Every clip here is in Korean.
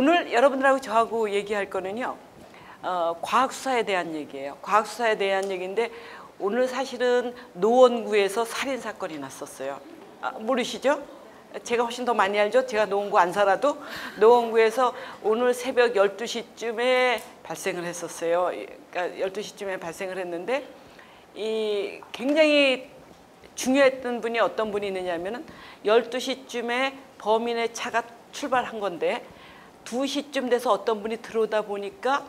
오늘 여러분들하고 저하고 얘기할 거는요, 과학수사에 대한 얘기예요. 과학수사에 대한 얘기인데 오늘 사실은 노원구에서 살인사건이 났었어요. 모르시죠? 제가 훨씬 더 많이 알죠? 제가 노원구 안 살아도 노원구에서 오늘 새벽 12시쯤에 발생을 했었어요. 그러니까 12시쯤에 발생을 했는데 이 굉장히 중요했던 분이 어떤 분이 있느냐면은 12시쯤에 범인의 차가 출발한 건데 2시쯤 돼서 어떤 분이 들어오다 보니까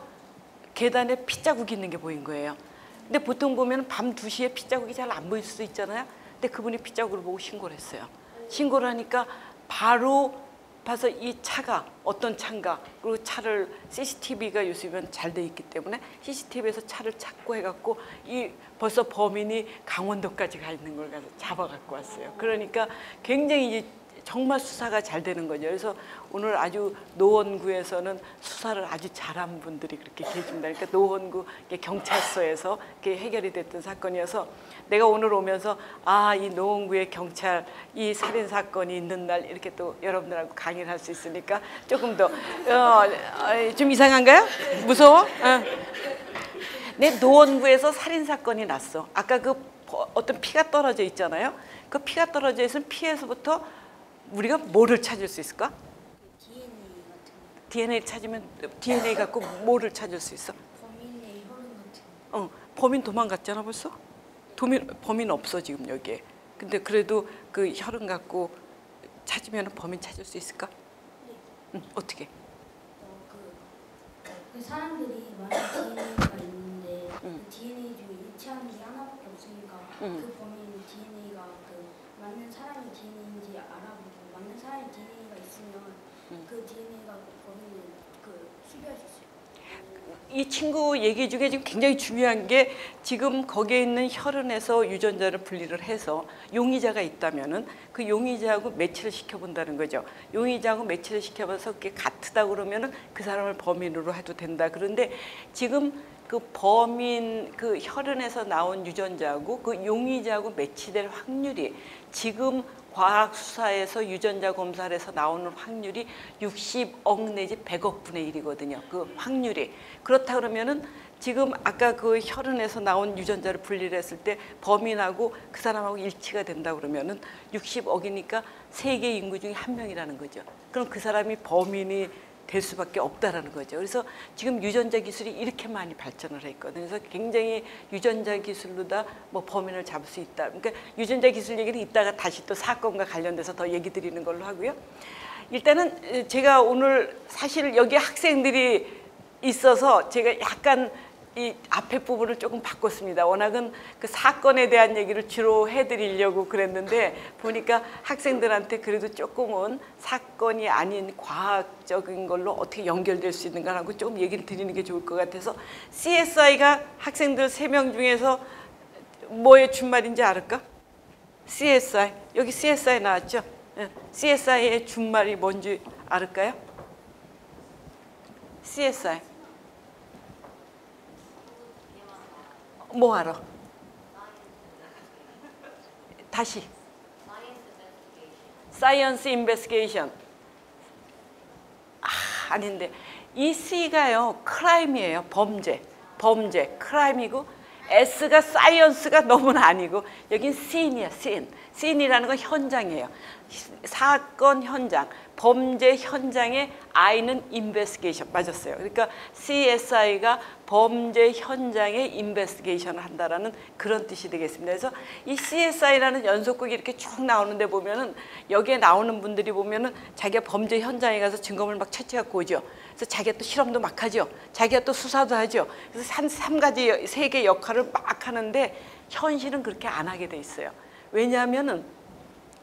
계단에 핏자국이 있는 게 보인 거예요. 근데 보통 보면 밤 2시에 핏자국이 잘 안 보일 수도 있잖아요. 근데 그분이 핏자국을 보고 신고를 했어요. 신고를 하니까 바로 봐서 이 차가 어떤 차인가, 그리고 차를 CCTV가 요즘은 잘 돼 있기 때문에 CCTV에서 차를 찾고 해갖고 이 벌써 범인이 강원도까지 가 있는 걸 가서 잡아갖고 왔어요. 그러니까 굉장히 정말 수사가 잘 되는 거죠. 그래서 오늘 아주 노원구에서는 수사를 아주 잘한 분들이 그렇게 계십니다. 그러니까 노원구 경찰서에서 이렇게 해결이 됐던 사건이어서 내가 오늘 오면서 이 노원구의 경찰 이 살인 사건이 있는 날 이렇게 또 여러분들하고 강의를 할 수 있으니까 조금 더 좀 이상한가요? 무서워? 내 노원구에서 살인 사건이 났어. 아까 그 어떤 피가 떨어져 있잖아요. 그 피가 떨어져 있으면 피에서부터 우리가 뭐를 찾을 수 있을까? DNA 찾으면 DNA 갖고 뭐를 찾을 수 있어? 범인의 혈흔 같은 거. 범인 도망갔잖아 벌써. 범인 없어 지금 여기에. 근데 그래도 그 혈흔 갖고 찾으면 범인 찾을 수 있을까? 네. 응, 어떻게? 그 사람들이 많은 DNA가 있는데 그 DNA 중에 일치하는 게 하나밖에 없으니까 그 범인 DNA가 그 맞는 사람의 DNA인지 알아보고 맞는 사람의 DNA가 있으면 그 DNA가 범인을 수비해줬어요. 이 친구 얘기 중에 지금 굉장히 중요한 게 지금 거기에 있는 혈흔에서 유전자를 분리를 해서 용의자가 있다면은 그 용의자하고 매치를 시켜본다는 거죠. 용의자하고 매치를 시켜봐서 그게 같다 그러면은 그 사람을 범인으로 해도 된다. 그런데 지금 그 범인 그 혈흔에서 나온 유전자하고 그 용의자하고 매치될 확률이 지금 과학 수사에서 유전자 검사를 해서 나오는 확률이 60억 내지 100억 분의 1이거든요. 그 확률이. 그렇다 그러면은 지금 아까 그 혈흔에서 나온 유전자를 분리를 했을 때 범인하고 그 사람하고 일치가 된다 그러면은 60억이니까 세계 인구 중에 한 명이라는 거죠. 그럼 그 사람이 범인이 될 수밖에 없다라는 거죠. 그래서 지금 유전자 기술이 이렇게 많이 발전을 했거든요. 그래서 굉장히 유전자 기술로다 뭐 범인을 잡을 수 있다. 그러니까 유전자 기술 얘기는 이따가 다시 또 사건과 관련돼서 더 얘기 드리는 걸로 하고요. 일단은 제가 오늘 사실 여기 학생들이 있어서 제가 약간 이 앞에 부분을 조금 바꿨습니다. 워낙은 그 사건에 대한 얘기를 주로 해드리려고 그랬는데 보니까 학생들한테 그래도 조금은 사건이 아닌 과학적인 걸로 어떻게 연결될 수 있는가 하고 조금 얘기를 드리는 게 좋을 것 같아서 CSI가 학생들 3명 중에서 뭐의 준말인지 알을까? CSI. 여기 CSI 나왔죠? CSI의 준말이 뭔지 알을까요? CSI. 뭐 알아? 다시. 사이언스 인베스티게이션. 아닌데 이 C가요 크라임이에요. 범죄 크라임이고 S가 사이언스가 너무나 아니고 여긴 씬이야. 씬이라는 건 현장이에요. 사건 현장, 범죄 현장에 I는 인베스티게이션 맞았어요. 그러니까 CSI가 범죄 현장에 인베스티게이션을 한다라는 그런 뜻이 되겠습니다. 그래서 이 CSI라는 연속극이 이렇게 쭉 나오는데 보면은 여기에 나오는 분들이 보면은 자기가 범죄 현장에 가서 증거물 막 채취하고 오죠. 그래서 자기가 또 실험도 막 하죠. 자기가 또 수사도 하죠. 그래서 한 3가지, 3개 역할을 막 하는데 현실은 그렇게 안 하게 돼 있어요. 왜냐하면은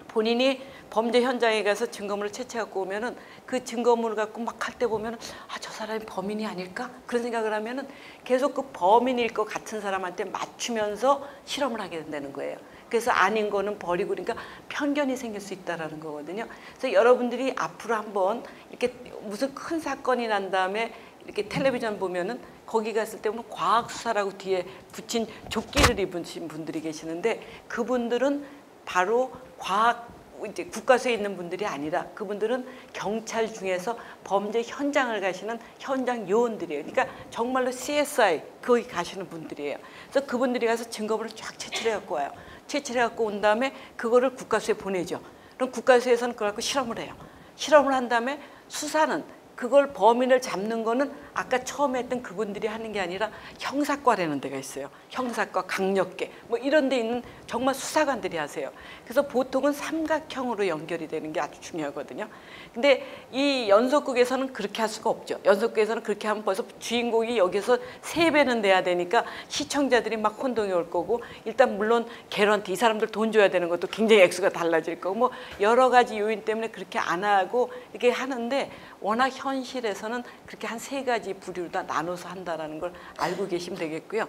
본인이 범죄 현장에 가서 증거물을 채취하고 오면은 그 증거물을 갖고 막 할 때 보면은 저 사람이 범인이 아닐까? 그런 생각을 하면은 계속 그 범인일 것 같은 사람한테 맞추면서 실험을 하게 된다는 거예요. 그래서 아닌 거는 버리고 그러니까 편견이 생길 수 있다라는 거거든요. 그래서 여러분들이 앞으로 한번 이렇게 무슨 큰 사건이 난 다음에 이렇게 텔레비전 보면은 거기 갔을 때 보면 과학수사라고 뒤에 붙인 조끼를 입으신 분들이 계시는데 그분들은 바로 과학 이제 국가수에 있는 분들이 아니라 그분들은 경찰 중에서 범죄 현장을 가시는 현장 요원들이에요. 그러니까 정말로 CSI 거기 가시는 분들이에요. 그래서 그분들이 가서 증거물을 쫙 채취해 갖고 와요. 채취해 갖고 온 다음에 그거를 국가수에 보내죠. 그럼 국가수에서는 그걸 갖고 실험을 해요. 실험을 한 다음에 수사는 그걸 범인을 잡는 거는 아까 처음에 했던 그분들이 하는 게 아니라 형사과라는 데가 있어요. 형사과, 강력계 뭐 이런 데 있는 정말 수사관들이 하세요. 그래서 보통은 삼각형으로 연결이 되는 게 아주 중요하거든요. 근데 이 연속극에서는 그렇게 할 수가 없죠. 연속극에서는 그렇게 하면 벌써 주인공이 여기서 3배는 내야 되니까 시청자들이 막 혼동이 올 거고, 일단 물론 개런티, 이 사람들 돈 줘야 되는 것도 굉장히 액수가 달라질 거고 뭐 여러 가지 요인 때문에 그렇게 안 하고 이렇게 하는데, 워낙 현실에서는 그렇게 한 3가지 부류로 다 나눠서 한다는 걸 알고 계시면 되겠고요.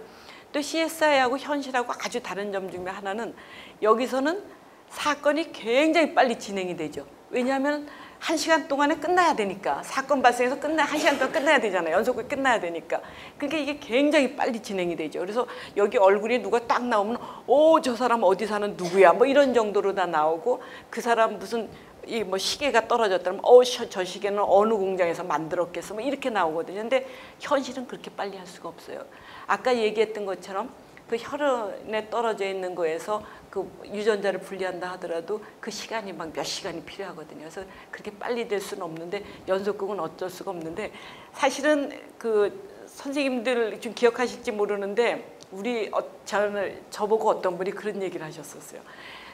또 CSI하고 현실하고 아주 다른 점 중에 하나는, 여기서는 사건이 굉장히 빨리 진행이 되죠. 왜냐하면 1시간 동안에 끝나야 되니까, 사건 발생해서 1시간 동안 끝나야 되잖아요. 연속극이 끝나야 되니까. 그러니까 이게 굉장히 빨리 진행이 되죠. 그래서 여기 얼굴이 누가 딱 나오면 저 사람 어디 사는 누구야 뭐 이런 정도로 다 나오고, 그 사람 무슨 이 뭐 시계가 떨어졌다면 저 시계는 어느 공장에서 만들었겠어 뭐 이렇게 나오거든요. 근데 현실은 그렇게 빨리 할 수가 없어요. 아까 얘기했던 것처럼 그 혈흔에 떨어져 있는 거에서 그 유전자를 분리한다 하더라도 그 시간이 막 몇 시간이 필요하거든요. 그래서 그렇게 빨리 될 수는 없는데, 연속극은 어쩔 수가 없는데, 사실은 그 선생님들 좀 기억하실지 모르는데 저보고 어떤 분이 그런 얘기를 하셨었어요.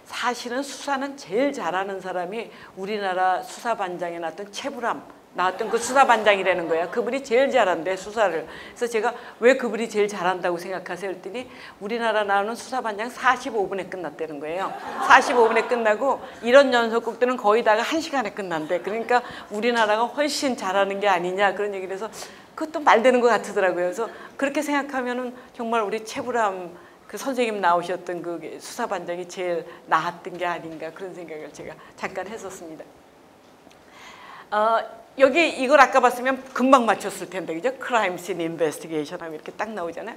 사실은 수사는 제일 잘하는 사람이 우리나라 수사반장에 나왔던 최불암 나왔던 그 수사반장이라는 거예요. 그분이 제일 잘한대, 수사를. 그래서 제가 왜 그분이 제일 잘한다고 생각하세요? 그랬더니 우리나라 나오는 수사반장 45분에 끝났다는 거예요. 45분에 끝나고 이런 연속극들은 거의 다가 1시간에 끝난대. 그러니까 우리나라가 훨씬 잘하는 게 아니냐 그런 얘기를 해서, 그것도 말되는 것 같더라고요. 그래서 그렇게 생각하면은 정말 우리 최불암 그 선생님 나오셨던 그 수사반장이 제일 나았던 게 아닌가 그런 생각을 제가 잠깐 했었습니다. 여기 이걸 아까 봤으면 금방 맞췄을 텐데, 그죠? 크라임 씬 인베스티게이션 하면 이렇게 딱 나오잖아요.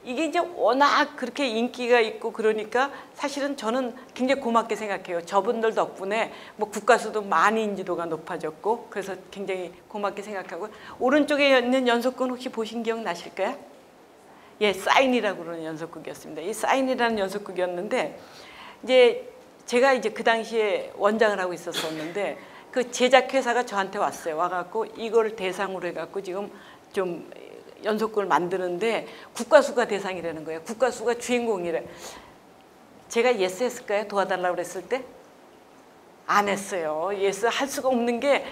이게 이제 워낙 그렇게 인기가 있고 그러니까 사실은 저는 굉장히 고맙게 생각해요. 저분들 덕분에 뭐 국가수도 많이 인지도가 높아졌고, 그래서 굉장히 고맙게 생각하고, 오른쪽에 있는 연속극 혹시 보신 기억 나실까요? 예, 사인이라고 그러는 연속극이었습니다. 이 사인이라는 연속극이었는데, 이제 제가 이제 그 당시에 원장을 하고 있었었는데, 그 제작회사가 저한테 왔어요. 와갖고 이걸 대상으로 해갖고 지금 좀 연속극을 만드는데 국가수가 대상이라는 거예요. 국가수가 주인공이래. 제가 예스 했을까요? 도와달라고 그랬을 때? 안 했어요. 예스 할 수가 없는 게,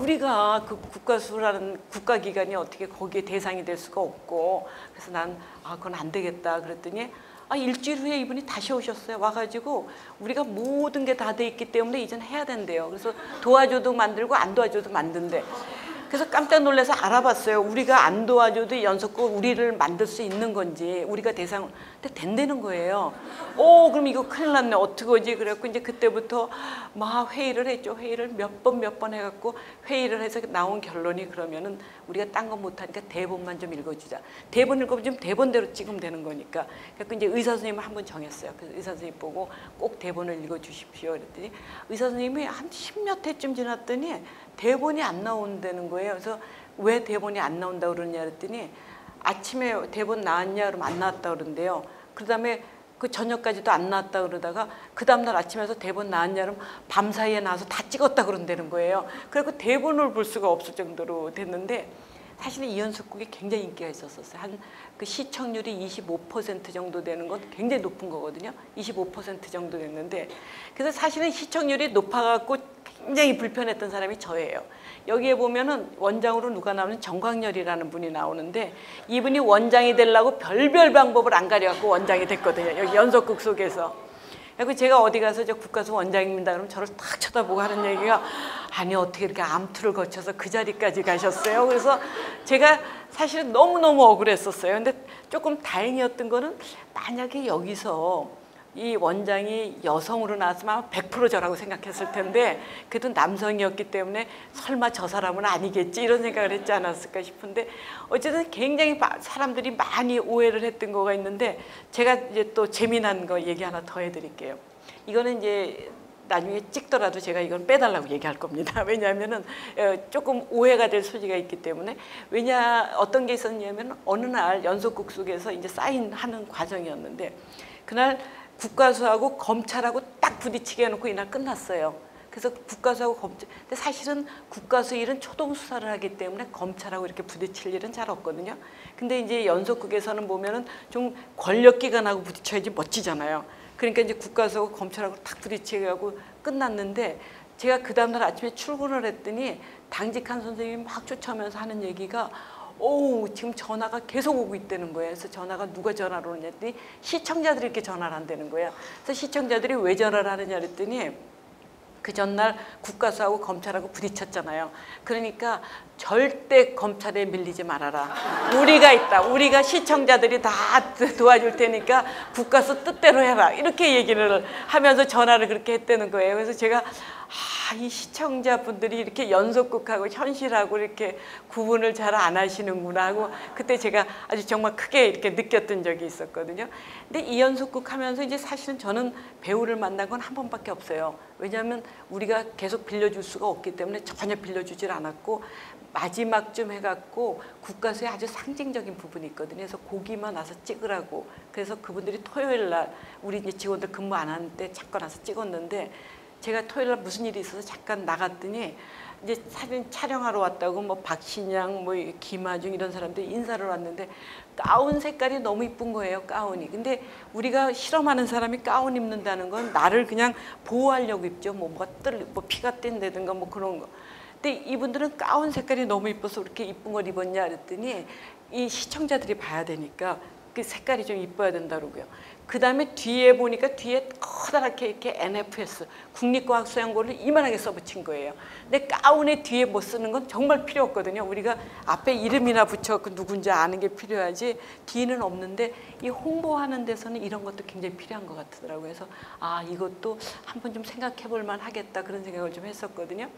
우리가 그 국가수라는 국가기관이 어떻게 거기에 대상이 될 수가 없고, 그래서 난 그건 안 되겠다 그랬더니 일주일 후에 이분이 다시 오셨어요. 와가지고 우리가 모든 게 다 돼 있기 때문에 이젠 해야 된대요. 그래서 도와줘도 만들고 안 도와줘도 만든대. 그래서 깜짝 놀라서 알아봤어요. 우리가 안 도와줘도 연속극 우리를 만들 수 있는 건지, 우리가 대상, 근데 된다는 거예요. 그럼 이거 큰일 났네. 어떡하지? 그래갖고 이제 그때부터 막 회의를 했죠. 회의를 몇 번 해갖고 회의를 해서 나온 결론이, 그러면은 우리가 딴 거 못하니까 대본만 좀 읽어주자. 대본 읽어주면 대본대로 찍으면 되는 거니까. 그래서 이제 의사 선생님을 한 번 정했어요. 그래서 의사 선생님 보고 꼭 대본을 읽어주십시오. 그랬더니 의사 선생님이 한 10몇 회쯤 지났더니 대본이 안 나온다는 거예요. 그래서 왜 대본이 안 나온다고 그러냐 그랬더니, 아침에 대본 나왔냐 그러면 안 나왔다 그러는데요. 그 다음에 그 저녁까지도 안 나왔다 그러다가 그 다음날 아침에서 대본 나왔냐 그러면 밤 사이에 나와서 다 찍었다 그런다는 거예요. 그래서 대본을 볼 수가 없을 정도로 됐는데, 사실은 이 연속극이 굉장히 인기가 있었어요. 한 그 시청률이 25% 정도 되는 건 굉장히 높은 거거든요. 25% 정도 됐는데, 그래서 사실은 시청률이 높아갖고 굉장히 불편했던 사람이 저예요. 여기에 보면은 원장으로 누가 나오는 정광열이라는 분이 나오는데, 이분이 원장이 되려고 별별 방법을 안 가려갖고 원장이 됐거든요. 여기 연속극 속에서. 그리고 제가 어디 가서 저 국가수 원장입니다 그러면 저를 딱 쳐다보고 하는 얘기가, 아니 어떻게 이렇게 암투를 거쳐서 그 자리까지 가셨어요? 그래서 제가 사실은 너무너무 억울했었어요. 근데 조금 다행이었던 거는, 만약에 여기서 이 원장이 여성으로 나왔으면 아마 100% 저라고 생각했을 텐데, 그래도 남성이었기 때문에 설마 저 사람은 아니겠지 이런 생각을 했지 않았을까 싶은데, 어쨌든 굉장히 사람들이 많이 오해를 했던 거가 있는데, 제가 이제 또 재미난 거 얘기 하나 더 해드릴게요. 이거는 이제 나중에 찍더라도 제가 이건 빼달라고 얘기할 겁니다. 왜냐하면은 조금 오해가 될 소지가 있기 때문에. 어떤 게 있었냐면 어느 날 연속극 속에서 이제 사인하는 과정이었는데 그날 국가수하고 검찰하고 딱 부딪히게 해놓고 이날 끝났어요. 그래서 국가수하고 검찰, 근데 사실은 국가수 일은 초동 수사를 하기 때문에 검찰하고 이렇게 부딪힐 일은 잘 없거든요. 근데 이제 연속극에서는 보면은 좀 권력기관하고 부딪혀야지 멋지잖아요. 그러니까 이제 국가수하고 검찰하고 딱 부딪히고 끝났는데 제가 그 다음날 아침에 출근을 했더니 당직한 선생님이 막 쫓아오면서 하는 얘기가 지금 전화가 계속 오고 있다는 거예요. 그래서 전화가 누가 전화를 오느냐 했더니 시청자들이 이렇게 전화를 한다는 거예요. 그래서 시청자들이 왜 전화를 하느냐 그랬더니 그 전날 국가수하고 검찰하고 부딪혔잖아요. 그러니까 절대 검찰에 밀리지 말아라. 우리가 있다. 우리가 시청자들이 다 도와줄 테니까 국가수 뜻대로 해라. 이렇게 얘기를 하면서 전화를 그렇게 했다는 거예요. 그래서 제가 이 시청자분들이 이렇게 연속극하고 현실하고 이렇게 구분을 잘 안 하시는구나 하고 그때 제가 아주 정말 크게 이렇게 느꼈던 적이 있었거든요. 근데 이 연속극 하면서 이제 사실은 저는 배우를 만난 건 한 번밖에 없어요. 왜냐하면 우리가 계속 빌려줄 수가 없기 때문에 전혀 빌려주질 않았고 마지막쯤 해갖고 국가수에 아주 상징적인 부분이 있거든요. 그래서 거기만 와서 찍으라고. 그래서 그분들이 토요일 날 우리 이제 직원들 근무 안 하는 때 잠깐 와서 찍었는데 제가 토요일 날 무슨 일이 있어서 잠깐 나갔더니 이제 사진 촬영하러 왔다고 뭐 박신양, 뭐 김하중 이런 사람들이 인사를 왔는데 가운 색깔이 너무 이쁜 거예요. 가운이. 근데 우리가 실험하는 사람이 가운 입는다는 건 나를 그냥 보호하려고 입죠. 뭐 피가 뛴다든가 뭐 그런 거. 근데 이분들은 가운 색깔이 너무 이뻐서 그렇게 이쁜 걸 입었냐 그랬더니 이 시청자들이 봐야 되니까 그 색깔이 좀 이뻐야 된다 그러고요. 그 다음에 뒤에 보니까 뒤에 커다랗게 이렇게 NFS 국립과학수양고를 이만하게 써붙인 거예요. 근데 가운의 뒤에 못 쓰는 건 정말 필요 없거든요. 우리가 앞에 이름이나 붙여갖고 누군지 아는 게 필요하지 뒤는 없는데 이 홍보하는 데서는 이런 것도 굉장히 필요한 것 같더라고요. 그래서 이것도 한번 좀 생각해 볼 만 하겠다 그런 생각을 좀 했었거든요.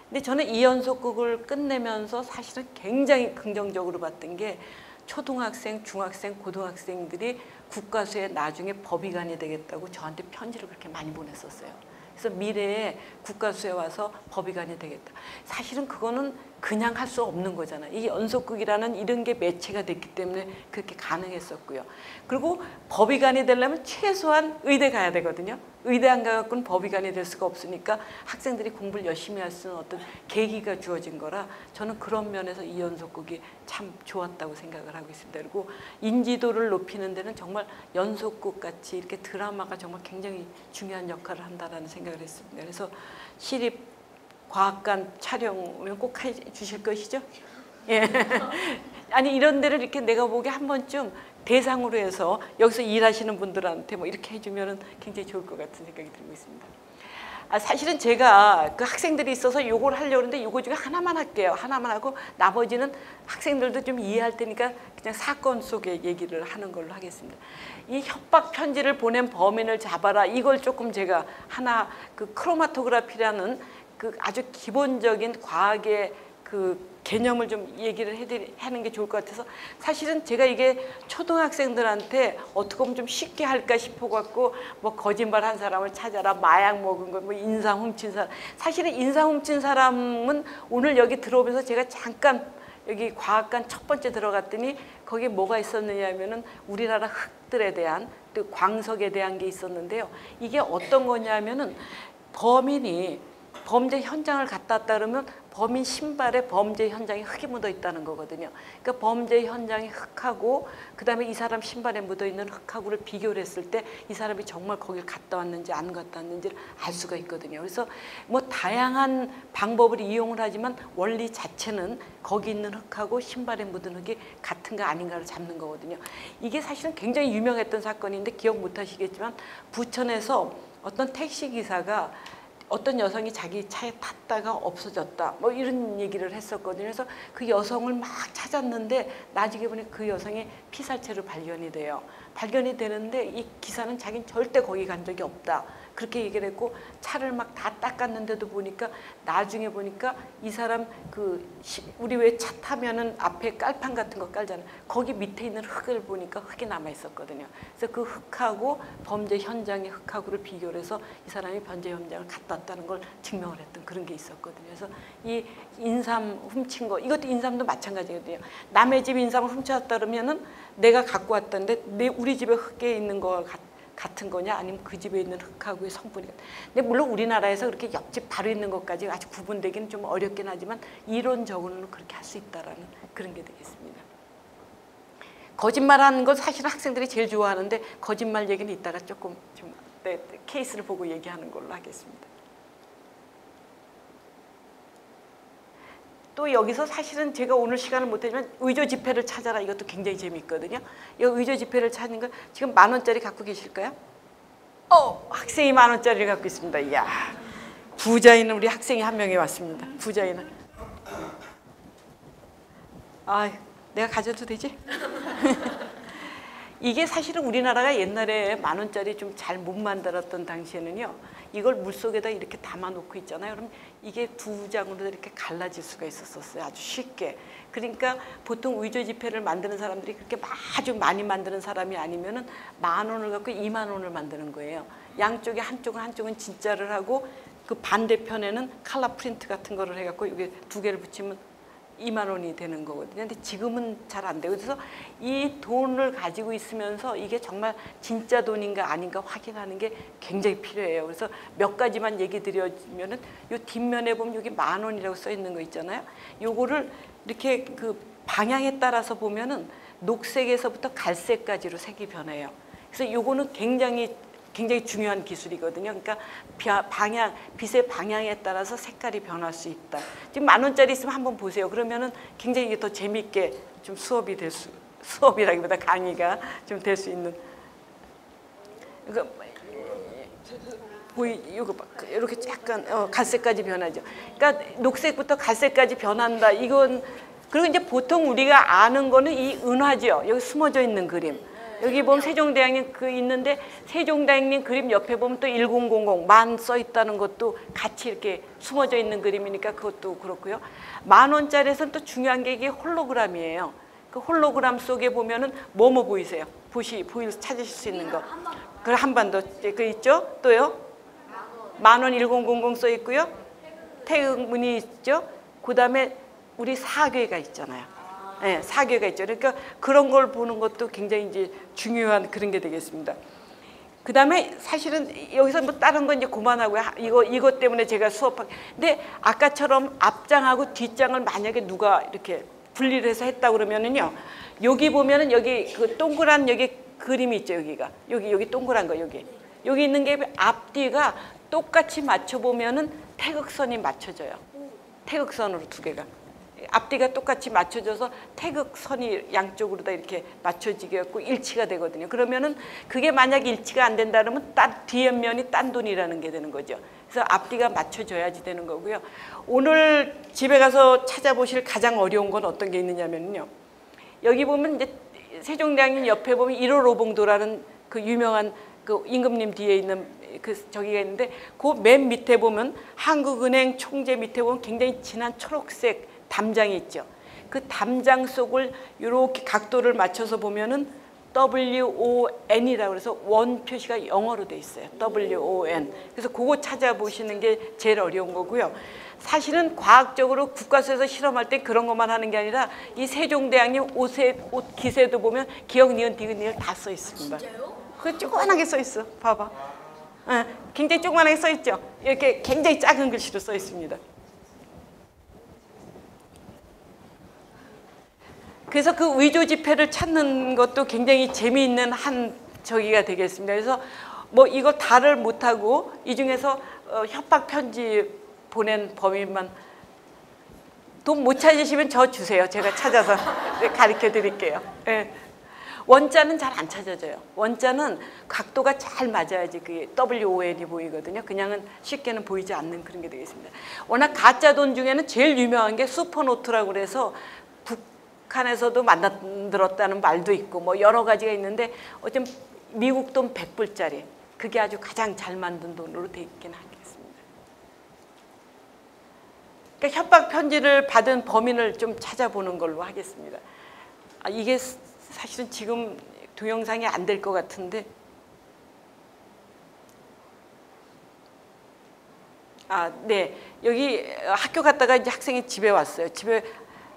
근데 저는 이 연속극을 끝내면서 사실은 굉장히 긍정적으로 봤던 게 초등학생, 중학생, 고등학생들이 국가수에 나중에 법의관이 되겠다고 저한테 편지를 그렇게 많이 보냈었어요. 그래서 미래에 국가수에 와서 법의관이 되겠다. 사실은 그거는 그냥 할 수 없는 거잖아요. 이 연속극이라는 이런 게 매체가 됐기 때문에 그렇게 가능했었고요. 그리고 법의관이 되려면 최소한 의대 가야 되거든요. 의대 안 가갖고는 법의관이 될 수가 없으니까 학생들이 공부를 열심히 할 수 있는 어떤 계기가 주어진 거라 저는 그런 면에서 이 연속극이 참 좋았다고 생각을 하고 있습니다. 그리고 인지도를 높이는 데는 정말 연속극 같이 이렇게 드라마가 정말 굉장히 중요한 역할을 한다라는 생각을 했습니다. 그래서 시립과학관 촬영을 꼭 해주실 것이죠? 예. 아니 이런 데를 이렇게 내가 보기에 한 번쯤 대상으로 해서 여기서 일하시는 분들한테 뭐 이렇게 해주면 굉장히 좋을 것 같은 생각이 들고 있습니다. 사실은 제가 그 학생들이 있어서 요걸 하려고 하는데 요거 중에 하나만 할게요. 하나만 하고 나머지는 학생들도 좀 이해할 테니까 그냥 사건 속의 얘기를 하는 걸로 하겠습니다. 이 협박 편지를 보낸 범인을 잡아라. 이걸 조금 제가 하나 그 크로마토그래피라는 그 아주 기본적인 과학의 그 개념을 좀 얘기를 하는 게 좋을 것 같아서 사실은 제가 이게 초등학생들한테 어떻게 보면 좀 쉽게 할까 싶어갖고 뭐 거짓말한 사람을 찾아라, 마약 먹은 거, 뭐 인상 훔친 사람. 사실은 인상 훔친 사람은 오늘 여기 들어오면서 제가 잠깐 여기 과학관 첫 번째 들어갔더니 거기에 뭐가 있었느냐 하면은 우리나라 흙들에 대한 또 광석에 대한 게 있었는데요. 이게 어떤 거냐면은 범인이 범죄 현장을 갔다 왔다 그러면 범인 신발에 범죄 현장에 흙이 묻어 있다는 거거든요. 그러니까 범죄 현장에 흙하고 그다음에 이 사람 신발에 묻어 있는 흙하고를 비교를 했을 때 이 사람이 정말 거길 갔다 왔는지 안 갔다 왔는지를 알 수가 있거든요. 그래서 뭐 다양한 방법을 이용을 하지만 원리 자체는 거기 있는 흙하고 신발에 묻은 흙이 같은가 아닌가를 잡는 거거든요. 이게 사실은 굉장히 유명했던 사건인데 기억 못 하시겠지만 부천에서 어떤 택시기사가 어떤 여성이 자기 차에 탔다가 없어졌다 뭐 이런 얘기를 했었거든요. 그래서 그 여성을 막 찾았는데 나중에 보니 그 여성이 피살체로 발견이 돼요. 발견이 되는데 이 기사는 자기는 절대 거기 간 적이 없다. 그렇게 얘기를 했고 차를 막 다 닦았는데도 보니까 나중에 보니까 이 사람 우리 왜 차 타면은 앞에 깔판 같은 거 깔잖아요. 거기 밑에 있는 흙을 보니까 흙이 남아 있었거든요. 그래서 그 흙하고 범죄 현장의 흙하고를 비교를 해서 이 사람이 범죄 현장을 갔다 왔다는 걸 증명을 했던 그런 게 있었거든요. 그래서 이 인삼 훔친 거, 이것도 인삼도 마찬가지거든요. 남의 집 인삼을 훔쳐왔다 그러면은 내가 갖고 왔다는데 우리 집에 흙에 있는 거 같은 거냐 아니면 그 집에 있는 흙하고의 성분이 근데 물론 우리나라에서 그렇게 옆집 바로 있는 것까지 아주 구분되기는 좀 어렵긴 하지만 이론적으로는 그렇게 할 수 있다라는 그런 게 되겠습니다. 거짓말하는 건 사실은 학생들이 제일 좋아하는데 거짓말 얘기는 이따가 조금 좀 케이스를 보고 얘기하는 걸로 하겠습니다. 또 여기서 사실은 제가 오늘 시간을 못 했지만 의조 지폐를 찾아라 이것도 굉장히 재미있거든요. 이 의조 지폐를 찾는 거 지금 10,000원짜리 갖고 계실까요? 학생이 10,000원짜리를 갖고 있습니다. 이야, 부자인 우리 학생이 한 명이 왔습니다. 부자인은 내가 가져도 되지? 이게 사실은 우리나라가 옛날에 10,000원짜리 좀 잘 못 만들었던 당시에는요. 이걸 물속에다 이렇게 담아놓고 있잖아요. 그럼 이게 2장으로 이렇게 갈라질 수가 있었어요. 아주 쉽게. 그러니까 보통 의조 지폐를 만드는 사람들이 그렇게 아주 많이 만드는 사람이 아니면은 10,000원을 갖고 20,000원을 만드는 거예요. 양쪽에 한쪽은 진짜를 하고 그 반대편에는 컬러 프린트 같은 거를 해갖고 이게 2개를 붙이면 20,000원이 되는 거거든요. 근데 지금은 잘 안 돼요. 그래서 이 돈을 가지고 있으면서 이게 정말 진짜 돈인가 아닌가 확인하는 게 굉장히 필요해요. 그래서 몇 가지만 얘기 드려주면은 요 뒷면에 보면 여기 10,000원이라고 써 있는 거 있잖아요. 요거를 이렇게 그 방향에 따라서 보면은 녹색에서부터 갈색까지로 색이 변해요. 그래서 요거는 굉장히 중요한 기술이거든요. 그러니까 빛의 방향에 따라서 색깔이 변할 수 있다. 지금 10,000원짜리 있으면 한번 보세요. 그러면은 굉장히 더 재미있게 좀 수업이라기보다 강의가 좀 될 수 있는. 이거 이렇게 약간 갈색까지 변하죠. 그러니까 녹색부터 갈색까지 변한다. 이건 그리고 이제 보통 우리가 아는 거는 이 은화죠. 여기 숨어져 있는 그림. 여기 보면 세종대왕님 있는데 세종대왕님 그림 옆에 보면 또 1000만 써 있다는 것도 같이 이렇게 숨어져 있는 그림이니까 그것도 그렇고요. 10,000원짜리에서는 또 중요한 게 이게 홀로그램이에요. 그 홀로그램 속에 보면은 뭐뭐 보이세요? 찾으실 수 있는 거. 그 한 번 더 그 있죠? 또요? 10,000원 1000 써 있고요. 태극문이 있죠. 그다음에 우리 사괴가 있잖아요. 네, 사괴가 있죠. 그러니까 그런 걸 보는 것도 굉장히 이제 중요한 그런 게 되겠습니다. 그 다음에 사실은 여기서 뭐 다른 건 이제 그만하고요. 이것 때문에 제가 근데 아까처럼 앞장하고 뒷장을 만약에 누가 이렇게 분리를 해서 했다 그러면은요. 여기 보면은 여기 그 동그란 여기 그림이 있죠. 여기 동그란 거 여기 있는 게 앞뒤가 똑같이 맞춰 보면은 태극선이 맞춰져요. 태극선으로 2개가. 앞뒤가 똑같이 맞춰져서 태극선이 양쪽으로 다 이렇게 맞춰지게 갖고 일치가 되거든요. 그러면은 그게 만약 일치가 안 된다 그러면 뒤에 면이 딴 돈이라는 게 되는 거죠. 그래서 앞뒤가 맞춰져야지 되는 거고요. 오늘 집에 가서 찾아보실 가장 어려운 건 어떤 게 있느냐면요. 여기 보면 이제 세종대왕님 옆에 보면 1호 오봉도라는 그 유명한 그 임금님 뒤에 있는 저기가 있는데 그 맨 밑에 보면 한국은행 총재 밑에 보면 굉장히 진한 초록색 담장이 있죠. 그 담장 속을 이렇게 각도를 맞춰서 보면은 WON이라고 해서 원 표시가 영어로 돼 있어요. WON. 그래서 그거 찾아보시는 게 제일 어려운 거고요. 사실은 과학적으로 국가수에서 실험할 때 그런 것만 하는 게 아니라 이 세종대왕님 옷 기세도 보면 기역, 니은, 디귿, 리을 다 써 있습니다. 진짜요? 그거 조그만하게 써 있어. 봐봐. 굉장히 조그만하게 써 있죠. 이렇게 굉장히 작은 글씨로 써 있습니다. 그래서 그 의조 지폐를 찾는 것도 굉장히 재미있는 저기가 되겠습니다. 그래서 뭐 이거 다를 못하고 이 중에서 협박 편지 보낸 범인만 돈 못 찾으시면 저 주세요. 제가 찾아서 가르쳐 드릴게요. 네. 원자는 잘 안 찾아져요. 원자는 각도가 잘 맞아야지 그게 WON이 보이거든요. 그냥은 쉽게는 보이지 않는 그런 게 되겠습니다. 워낙 가짜 돈 중에는 제일 유명한 게 슈퍼노트라고 그래서 북한에서도 만들었다는 말도 있고 뭐 여러 가지가 있는데 어쩜 미국 돈 100불짜리 그게 아주 가장 잘 만든 돈으로 돼 있긴 하겠습니다. 그러니까 협박 편지를 받은 범인을 좀 찾아보는 걸로 하겠습니다. 이게 사실은 지금 동영상이 안 될 것 같은데, 네, 여기 학교 갔다가 이제 학생이 집에 왔어요.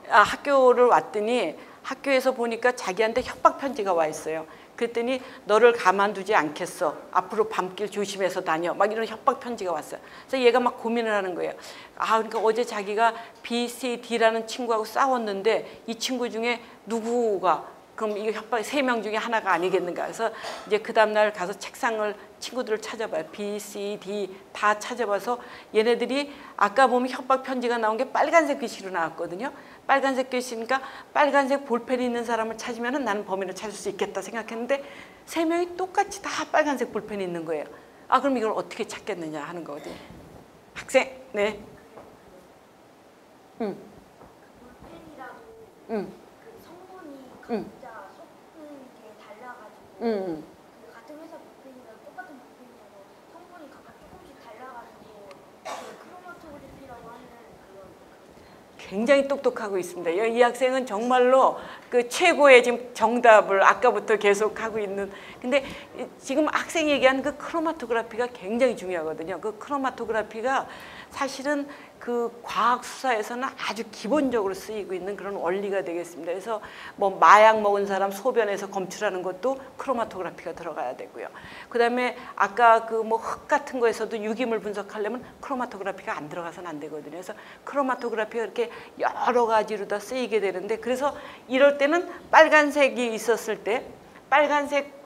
학교를 왔더니 학교에서 보니까 자기한테 협박 편지가 와 있어요. 그랬더니 너를 가만두지 않겠어. 앞으로 밤길 조심해서 다녀. 막 이런 협박 편지가 왔어요. 그래서 얘가 막 고민을 하는 거예요. 그러니까 어제 자기가 B, C, D라는 친구하고 싸웠는데 이 친구 중에 누구가 그럼 이거 협박 3명 중에 하나가 아니겠는가. 그래서 이제 그 다음날 가서 책상을 친구들을 찾아봐요. B, C, D 다 찾아봐서 얘네들이 아까 보면 협박 편지가 나온 게 빨간색 글씨로 나왔거든요. 빨간색 글씨니까 빨간색 볼펜이 있는 사람을 찾으면 나는 범인을 찾을 수 있겠다 생각했는데 3명이 똑같이 다 빨간색 볼펜이 있는 거예요. 그럼 이걸 어떻게 찾겠느냐 하는 거거든요. 학생, 네. 볼펜이라도 그 성분이 각자 섞는 게 달라가지고 그 같은 회사 볼펜이랑 똑같은 볼펜이라도 성분이 각각 조금씩 달라가지고 그 크로마토그래피라고 하는 그런 굉장히 똑똑하고 있습니다. 이 학생은 정말로 그 최고의 지금 정답을 아까부터 계속 하고 있는. 근데 지금 학생이 얘기한 그 크로마토그래피가 굉장히 중요하거든요. 그 크로마토그래피가 사실은 그 과학 수사에서는 아주 기본적으로 쓰이고 있는 그런 원리가 되겠습니다. 그래서 뭐 마약 먹은 사람 소변에서 검출하는 것도 크로마토그래피가 들어가야 되고요. 그다음에 아까 그 뭐 흙 같은 거에서도 유기물 분석하려면 크로마토그래피가 안 들어가서는 안 되거든요. 그래서 크로마토그래피가 이렇게 여러 가지로 다 쓰이게 되는데, 그래서 이럴 때는 빨간색이 있었을 때 빨간색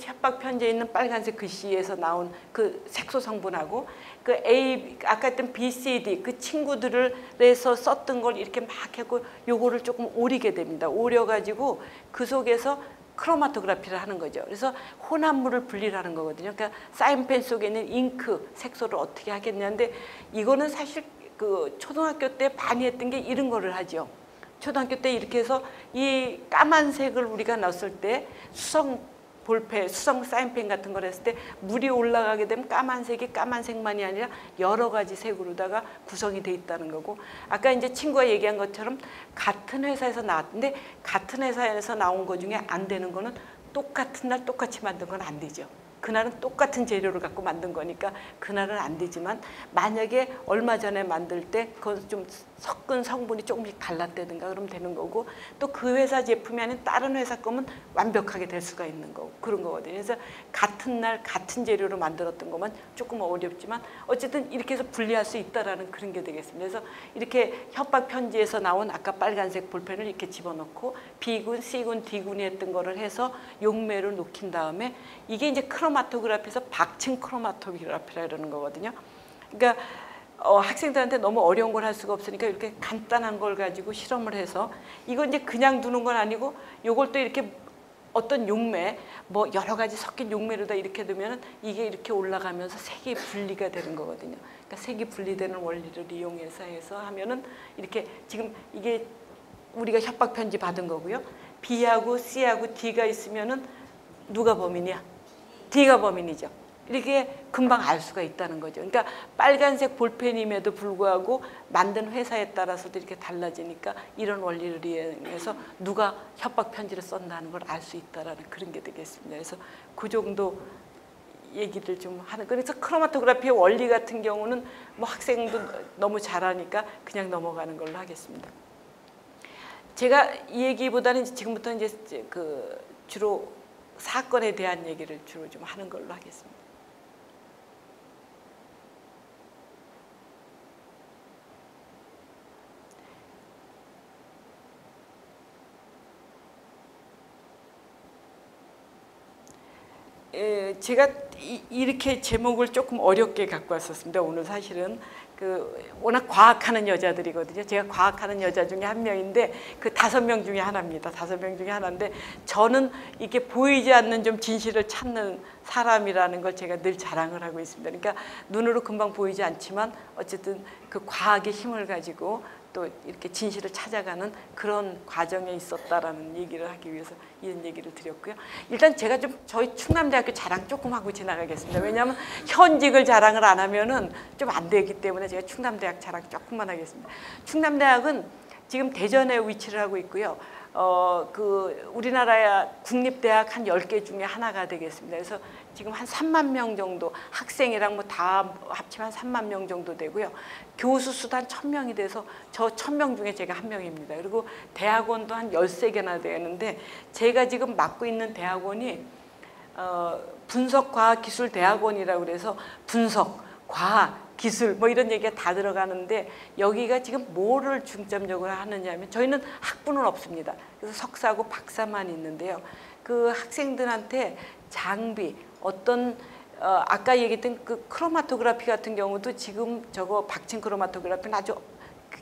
협박 편지에 있는 빨간색 글씨에서 나온 그 색소 성분하고 그 A, 아까 했던 B, C, D 그 친구들을 해서 썼던 걸 이렇게 막 하고 요거를 조금 오리게 됩니다. 오려가지고 그 속에서 크로마토그래피를 하는 거죠. 그래서 혼합물을 분리하는 거거든요. 그러니까 사인펜 속에 있는 잉크, 색소를 어떻게 하겠냐는데, 이거는 사실 그 초등학교 때 많이 했던 게 이런 거를 하죠. 초등학교 때 이렇게 해서 이 까만색을 우리가 넣었을 때 수성 볼펜, 수성 사인펜 같은 걸 했을 때 물이 올라가게 되면 까만색이 까만색만이 아니라 여러 가지 색으로다가 구성이 돼 있다는 거고, 아까 이제 친구가 얘기한 것처럼 같은 회사에서 나왔는데 같은 회사에서 나온 거 중에 안 되는 거는 똑같은 날 똑같이 만든 건 안 되죠. 그날은 똑같은 재료를 갖고 만든 거니까 그날은 안 되지만, 만약에 얼마 전에 만들 때 그건 좀 섞은 성분이 조금씩 달랐다든가 그러면 되는 거고, 또 그 회사 제품이 아닌 다른 회사 거면 완벽하게 될 수가 있는 거고 그런 거거든요. 그래서 같은 날 같은 재료로 만들었던 것만 조금 어렵지만 어쨌든 이렇게 해서 분리할 수 있다라는 그런 게 되겠습니다. 그래서 이렇게 협박 편지에서 나온 아까 빨간색 볼펜을 이렇게 집어넣고 B군, C군, D군이 했던 거를 해서 용매를 녹인 다음에 이게 이제 크로마토그래피에서 박층 크로마토그래피라 그러는 거거든요. 그러니까 학생들한테 너무 어려운 걸 할 수가 없으니까 이렇게 간단한 걸 가지고 실험을 해서, 이거 이제 그냥 두는 건 아니고 요걸 또 이렇게 어떤 용매, 뭐 여러 가지 섞인 용매로다 이렇게 두면은 이게 이렇게 올라가면서 색이 분리가 되는 거거든요. 그러니까 색이 분리되는 원리를 이용해서 하면은 이렇게 지금 이게 우리가 협박 편지 받은 거고요. B하고 C하고 D가 있으면은 누가 범인이야? D가 범인이죠. 이렇게 금방 알 수가 있다는 거죠. 그러니까 빨간색 볼펜임에도 불구하고 만든 회사에 따라서도 이렇게 달라지니까 이런 원리를 이용해서 누가 협박 편지를 썼다는 걸 알 수 있다라는 그런 게 되겠습니다. 그래서 그 정도 얘기를 좀 하는. 그래서 크로마토그래피의 원리 같은 경우는 뭐 학생도 너무 잘하니까 그냥 넘어가는 걸로 하겠습니다. 제가 이 얘기보다는 지금부터 이제 그 주로 사건에 대한 얘기를 주로 좀 하는 걸로 하겠습니다. 제가 이렇게 제목을 조금 어렵게 갖고 왔었습니다. 오늘 사실은 워낙 과학하는 여자들이거든요. 제가 과학하는 여자 중에 한 명인데 그 5명 중에 하나입니다. 5명 중에 하나인데 저는 이게 보이지 않는 좀 진실을 찾는 사람이라는 걸 제가 늘 자랑을 하고 있습니다. 그러니까 눈으로 금방 보이지 않지만 어쨌든 그 과학의 힘을 가지고 또 이렇게 진실을 찾아가는 그런 과정에 있었다라는 얘기를 하기 위해서 이런 얘기를 드렸고요. 일단 제가 좀 저희 충남대학교 자랑 조금 하고 지나가겠습니다. 왜냐하면 현직을 자랑을 안 하면은 좀 안 되기 때문에 제가 충남대학 자랑 조금만 하겠습니다. 충남대학은 지금 대전에 위치를 하고 있고요. 우리나라의 국립대학 한 10개 중에 하나가 되겠습니다. 그래서 지금 한 3만 명 정도 학생이랑 뭐 다 합치면 3만 명 정도 되고요. 교수 수도 한 1000명이 돼서 저 1000명 중에 제가 한 명입니다. 그리고 대학원도 한 13개나 되는데 제가 지금 맡고 있는 대학원이 분석과학기술대학원이라고 그래서 분석, 과학, 기술 뭐 이런 얘기가 다 들어가는데 여기가 지금 뭐를 중점적으로 하느냐면 저희는 학부는 없습니다. 그래서 석사하고 박사만 있는데요. 그 학생들한테 장비 어떤 아까 얘기했던 그 크로마토그래피 같은 경우도 지금 저거 박침 크로마토그래피는 아주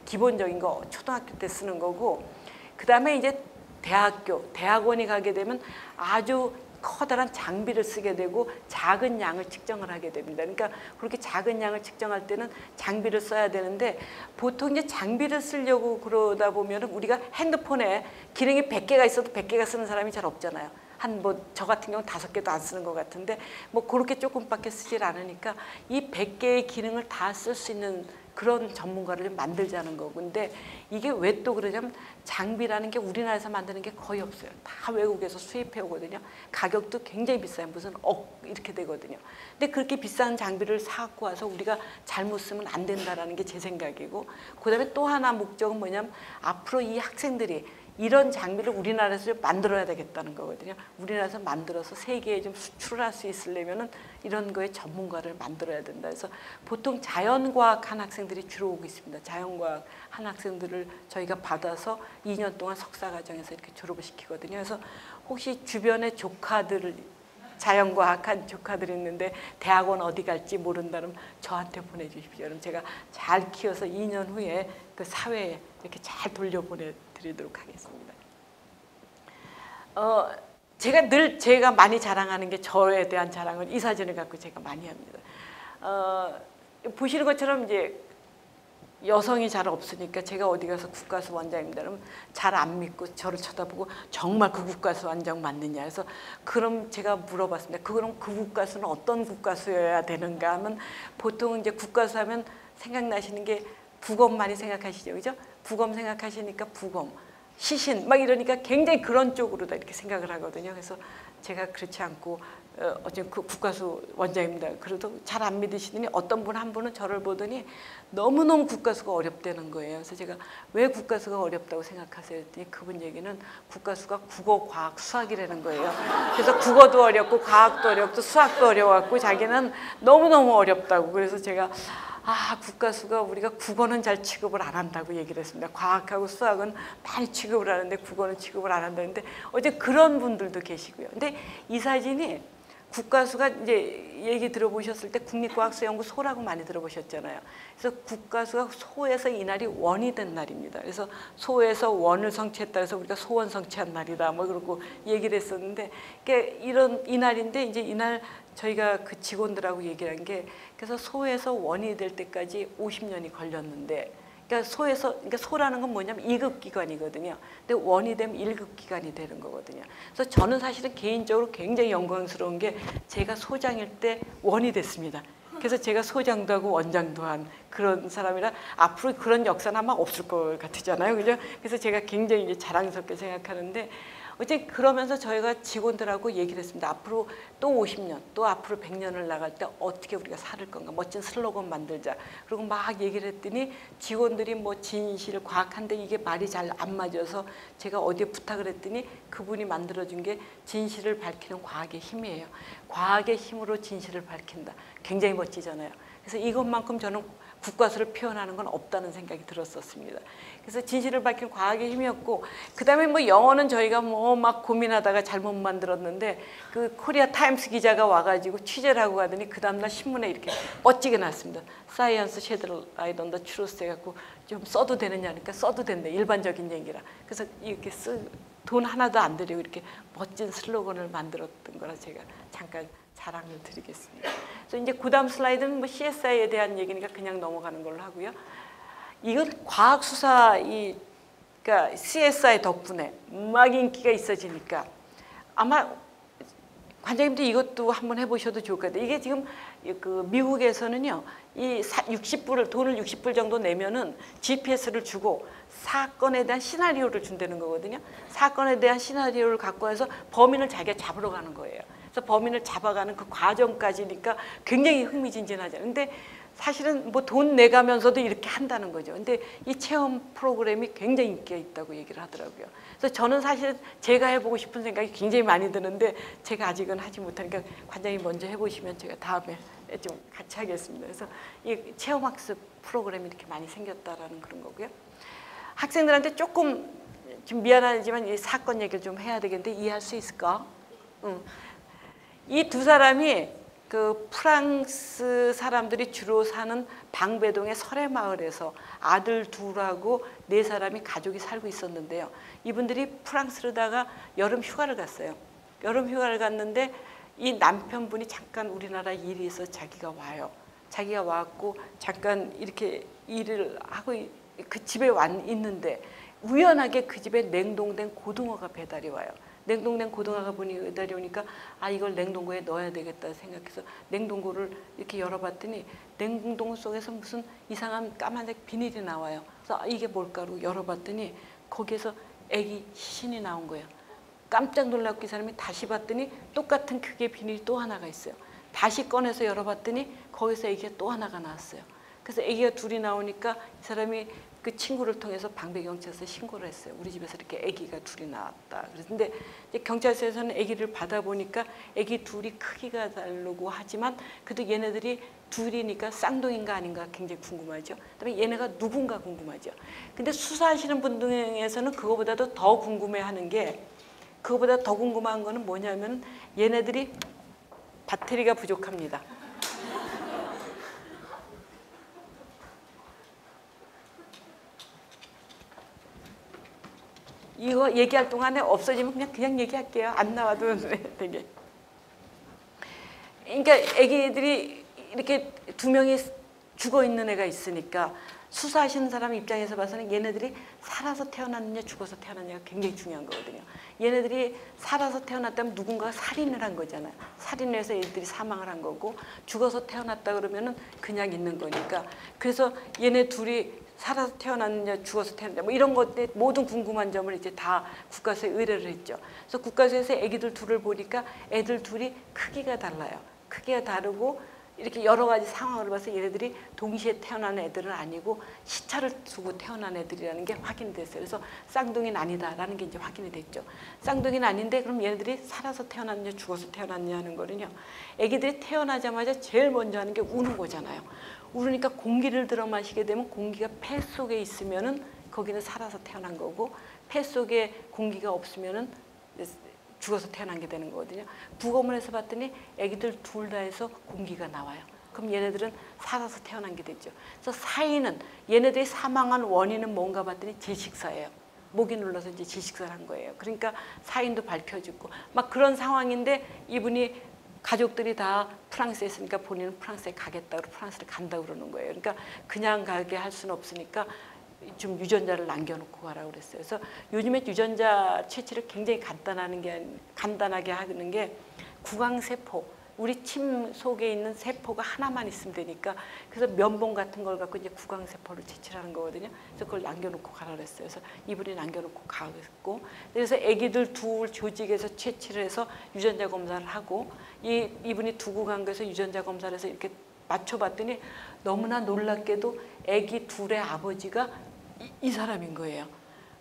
기본적인 거 초등학교 때 쓰는 거고 그다음에 이제 대학원이 가게 되면 아주 커다란 장비를 쓰게 되고 작은 양을 측정을 하게 됩니다. 그러니까 그렇게 작은 양을 측정할 때는 장비를 써야 되는데 보통 이제 장비를 쓰려고 그러다 보면 우리가 핸드폰에 기능이 100개가 있어도 100개가 쓰는 사람이 잘 없잖아요. 한 뭐 저 같은 경우는 5개도 안 쓰는 것 같은데 뭐 그렇게 조금밖에 쓰질 않으니까 이 100개의 기능을 다 쓸 수 있는 그런 전문가를 좀 만들자는 거고 근데 이게 왜 또 그러냐면 장비라는 게 우리나라에서 만드는 게 거의 없어요. 다 외국에서 수입해 오거든요. 가격도 굉장히 비싸요. 무슨 이렇게 되거든요. 근데 그렇게 비싼 장비를 사갖고 와서 우리가 잘못 쓰면 안 된다라는 게 제 생각이고 그다음에 또 하나 목적은 뭐냐면 앞으로 이 학생들이 이런 장비를 우리나라에서 좀 만들어야 되겠다는 거거든요. 우리나라에서 만들어서 세계에 좀 수출을 할 수 있으려면은 이런 거에 전문가를 만들어야 된다. 그래서 보통 자연과학 한 학생들이 주로 오고 있습니다. 자연과학 한 학생들을 저희가 받아서 2년 동안 석사과정에서 이렇게 졸업을 시키거든요. 그래서 혹시 주변에 조카들 자연과학한 조카들이 있는데 대학원 어디 갈지 모른다면 저한테 보내주십시오. 그럼 제가 잘 키워서 2년 후에 그 사회에 이렇게 잘 돌려보내드리도록 하겠습니다. 제가 많이 자랑하는 게 저에 대한 자랑은 이 사진을 갖고 제가 많이 합니다. 보시는 것처럼 이제 여성이 잘 없으니까 제가 어디 가서 국가수 원장입니다. 그러면 잘 안 믿고 저를 쳐다보고 정말 그 국가수 원장 맞느냐 해서 그럼 제가 물어봤습니다. 그럼 그 국가수는 어떤 국가수여야 되는가 하면 보통 이제 국가수 하면 생각나시는 게 부검 많이 생각하시죠, 그죠? 부검 생각하시니까 부검, 시신 막 이러니까 굉장히 그런 쪽으로 다 이렇게 생각을 하거든요. 그래서 제가 그렇지 않고 어쨌든 그 국가수 원장입니다. 그래도 잘 안 믿으시더니 어떤 분 한 분은 저를 보더니 너무너무 국가수가 어렵다는 거예요. 그래서 제가 왜 국가수가 어렵다고 생각하세요? 했더니 그분 얘기는 국가수가 국어, 과학, 수학이라는 거예요. 그래서 국어도 어렵고 과학도 어렵고 수학도 어려워갖고 자기는 너무너무 어렵다고. 그래서 제가 국가수가 우리가 국어는 잘 취급을 안 한다고 얘기를 했습니다. 과학하고 수학은 많이 취급을 하는데 국어는 취급을 안 한다는데 어제 그런 분들도 계시고요. 근데 이 사진이 국가수가 이제 얘기 들어보셨을 때 국립과학수연구소라고 많이 들어보셨잖아요. 그래서 국가수가 소에서 이날이 원이 된 날입니다. 그래서 소에서 원을 성취했다 해서 우리가 소원 성취한 날이다 뭐 그러고 얘기를 했었는데 이런 이날인데 이제 이날 저희가 그 직원들하고 얘기를 한 게 그래서 소에서 원이 될 때까지 50년이 걸렸는데 그러니까 소라는 건 뭐냐면 2급 기관이거든요. 근데 원이 되면 1급 기관이 되는 거거든요. 그래서 저는 사실은 개인적으로 굉장히 영광스러운 게 제가 소장일 때 원이 됐습니다. 그래서 제가 소장도 하고 원장도 한 그런 사람이라 앞으로 그런 역사는 아마 없을 것 같으잖아요, 그죠? 그래서 제가 굉장히 이제 자랑스럽게 생각하는데 어제 그러면서 저희가 직원들하고 얘기를 했습니다. 앞으로 또 50년, 또 앞으로 100년을 나갈 때 어떻게 우리가 살 건가, 멋진 슬로건 만들자. 그리고 막 얘기를 했더니 직원들이 뭐 진실, 과학한데 이게 말이 잘 안 맞아서 제가 어디에 부탁을 했더니 그분이 만들어준 게 진실을 밝히는 과학의 힘이에요. 과학의 힘으로 진실을 밝힌다. 굉장히 멋지잖아요. 그래서 이것만큼 저는 국가수를 표현하는 건 없다는 생각이 들었었습니다. 그래서 진실을 밝힌 과학의 힘이었고 그다음에 뭐 영어는 저희가 뭐 막 고민하다가 잘못 만들었는데 그 코리아 타임스 기자가 와가지고 취재를 하고 가더니 그 다음날 신문에 이렇게 멋지게 났습니다. 사이언스 쉐드 라이트 온 더 트루스 해갖고 좀 써도 되느냐 하니까 써도 된대. 일반적인 얘기라. 그래서 이렇게 돈 하나도 안 들이고 이렇게 멋진 슬로건을 만들었던 거라 제가 잠깐 자랑을 드리겠습니다. 그래서 이제 그다음 슬라이드는 뭐 CSI에 대한 얘기니까 그냥 넘어가는 걸로 하고요. 이건 과학 수사 그러니까 CSI 덕분에 막 인기가 있어지니까 아마 관장님도 이것도 한번 해보셔도 좋을 것 같아요. 이게 지금 그 미국에서는요, 이 60불을 돈을 60불 정도 내면은 GPS를 주고 사건에 대한 시나리오를 준다는 거거든요. 사건에 대한 시나리오를 갖고 와서 범인을 자기가 잡으러 가는 거예요. 그래서 범인을 잡아가는 그 과정까지니까 굉장히 흥미진진하잖아요. 근데 사실은 뭐 돈 내가면서도 이렇게 한다는 거죠. 근데 이 체험 프로그램이 굉장히 인기가 있다고 얘기를 하더라고요. 그래서 저는 사실 제가 해보고 싶은 생각이 굉장히 많이 드는데 제가 아직은 하지 못하니까 관장님 먼저 해보시면 제가 다음에 좀 같이 하겠습니다. 그래서 이 체험학습 프로그램이 이렇게 많이 생겼다라는 그런 거고요. 학생들한테 조금 좀 미안하지만 이 사건 얘기를 좀 해야 되겠는데 이해할 수 있을까? 이 두 사람이 그 프랑스 사람들이 주로 사는 방배동의 설해마을에서 아들 둘하고 4사람이 가족이 살고 있었는데요. 이분들이 프랑스로다가 여름 휴가를 갔어요. 여름 휴가를 갔는데 이 남편분이 잠깐 우리나라 일이 있어서 자기가 와요. 자기가 와갖고 잠깐 이렇게 일을 하고 그 집에 있는데 우연하게 그 집에 냉동된 고등어가 배달이 와요. 냉동된 고등어가 배달이 오니까 아 이걸 냉동고에 넣어야 되겠다 생각해서 냉동고를 이렇게 열어봤더니 냉동고 속에서 무슨 이상한 까만색 비닐이 나와요. 그래서 아, 이게 뭘까로 열어봤더니 거기에서 애기 시신이 나온 거예요. 깜짝 놀랐고 이 사람이 다시 봤더니 똑같은 크기의 비닐이 또 하나가 있어요. 다시 꺼내서 열어봤더니 거기서 애기가 또 하나가 나왔어요. 그래서 애기가 둘이 나오니까 이 사람이 그 친구를 통해서 방배경찰서에 신고를 했어요. 우리 집에서 이렇게 아기가 둘이 나왔다. 그런데 경찰서에서는 아기를 받아보니까 아기 둘이 크기가 다르고 하지만 그래도 얘네들이 둘이니까 쌍둥이인가 아닌가 굉장히 궁금하죠. 그다음에 얘네가 누군가 궁금하죠. 근데 수사하시는 분 중에서는 그거보다도 더 궁금해하는 게 그거보다 더 궁금한 거는 뭐냐면 얘네들이 배터리가 부족합니다. 이거 얘기할 동안에 없어지면 그냥 얘기할게요. 안 나와도 되게. 그러니까 애기들이 이렇게 2명이 죽어 있는 애가 있으니까 수사하시는 사람 입장에서 봐서는 얘네들이 살아서 태어났느냐 죽어서 태어났느냐가 굉장히 중요한 거거든요. 얘네들이 살아서 태어났다면 누군가가 살인을 한 거잖아요. 살인을 해서 얘들이 사망을 한 거고 죽어서 태어났다 그러면은 그냥 있는 거니까. 그래서 얘네 둘이 살아서 태어났느냐 죽어서 태어났느냐 뭐 이런 것들 모든 궁금한 점을 이제 다 국가서에 의뢰를 했죠. 그래서 국가서에서 애기들 둘을 보니까 애들 둘이 크기가 달라요. 크기가 다르고 이렇게 여러 가지 상황을 봐서 얘네들이 동시에 태어난 애들은 아니고 시차를 두고 태어난 애들이라는 게 확인이 됐어요. 그래서 쌍둥이는 아니다라는 게 이제 확인이 됐죠. 쌍둥이는 아닌데 그럼 얘네들이 살아서 태어났냐 죽어서 태어났냐 하는 거는요. 애기들이 태어나자마자 제일 먼저 하는 게 우는 거잖아요. 우르니까 공기를 들어 마시게 되면 공기가 폐 속에 있으면은 거기는 살아서 태어난 거고 폐 속에 공기가 없으면은 죽어서 태어난 게 되는 거거든요. 부검을 해서 봤더니 아기들 둘 다 해서 공기가 나와요. 그럼 얘네들은 살아서 태어난 게 됐죠. 그래서 사인은 얘네들이 사망한 원인은 뭔가 봤더니 질식사예요. 목이 눌러서 이제 질식사를 한 거예요. 그러니까 사인도 밝혀지고 막 그런 상황인데 이분이 가족들이 다 프랑스에 있으니까 본인은 프랑스에 가겠다고 프랑스를 간다고 그러는 거예요. 그러니까 그냥 가게 할 수는 없으니까 좀 유전자를 남겨놓고 가라고 그랬어요. 그래서 요즘에 유전자 채취를 굉장히 간단하게 하는 게 구강세포, 우리 침 속에 있는 세포가 하나만 있으면 되니까 그래서 면봉 같은 걸 갖고 이제 구강세포를 채취하는 거거든요. 그래서 그걸 남겨놓고 가라 그랬어요. 그래서 이분이 남겨놓고 가고 그래서 아기들 둘 조직에서 채취를 해서 유전자 검사를 하고 이분이 두고 간 거에서 유전자 검사를 해서 이렇게 맞춰봤더니 너무나 놀랍게도 아기 둘의 아버지가 이 사람인 거예요.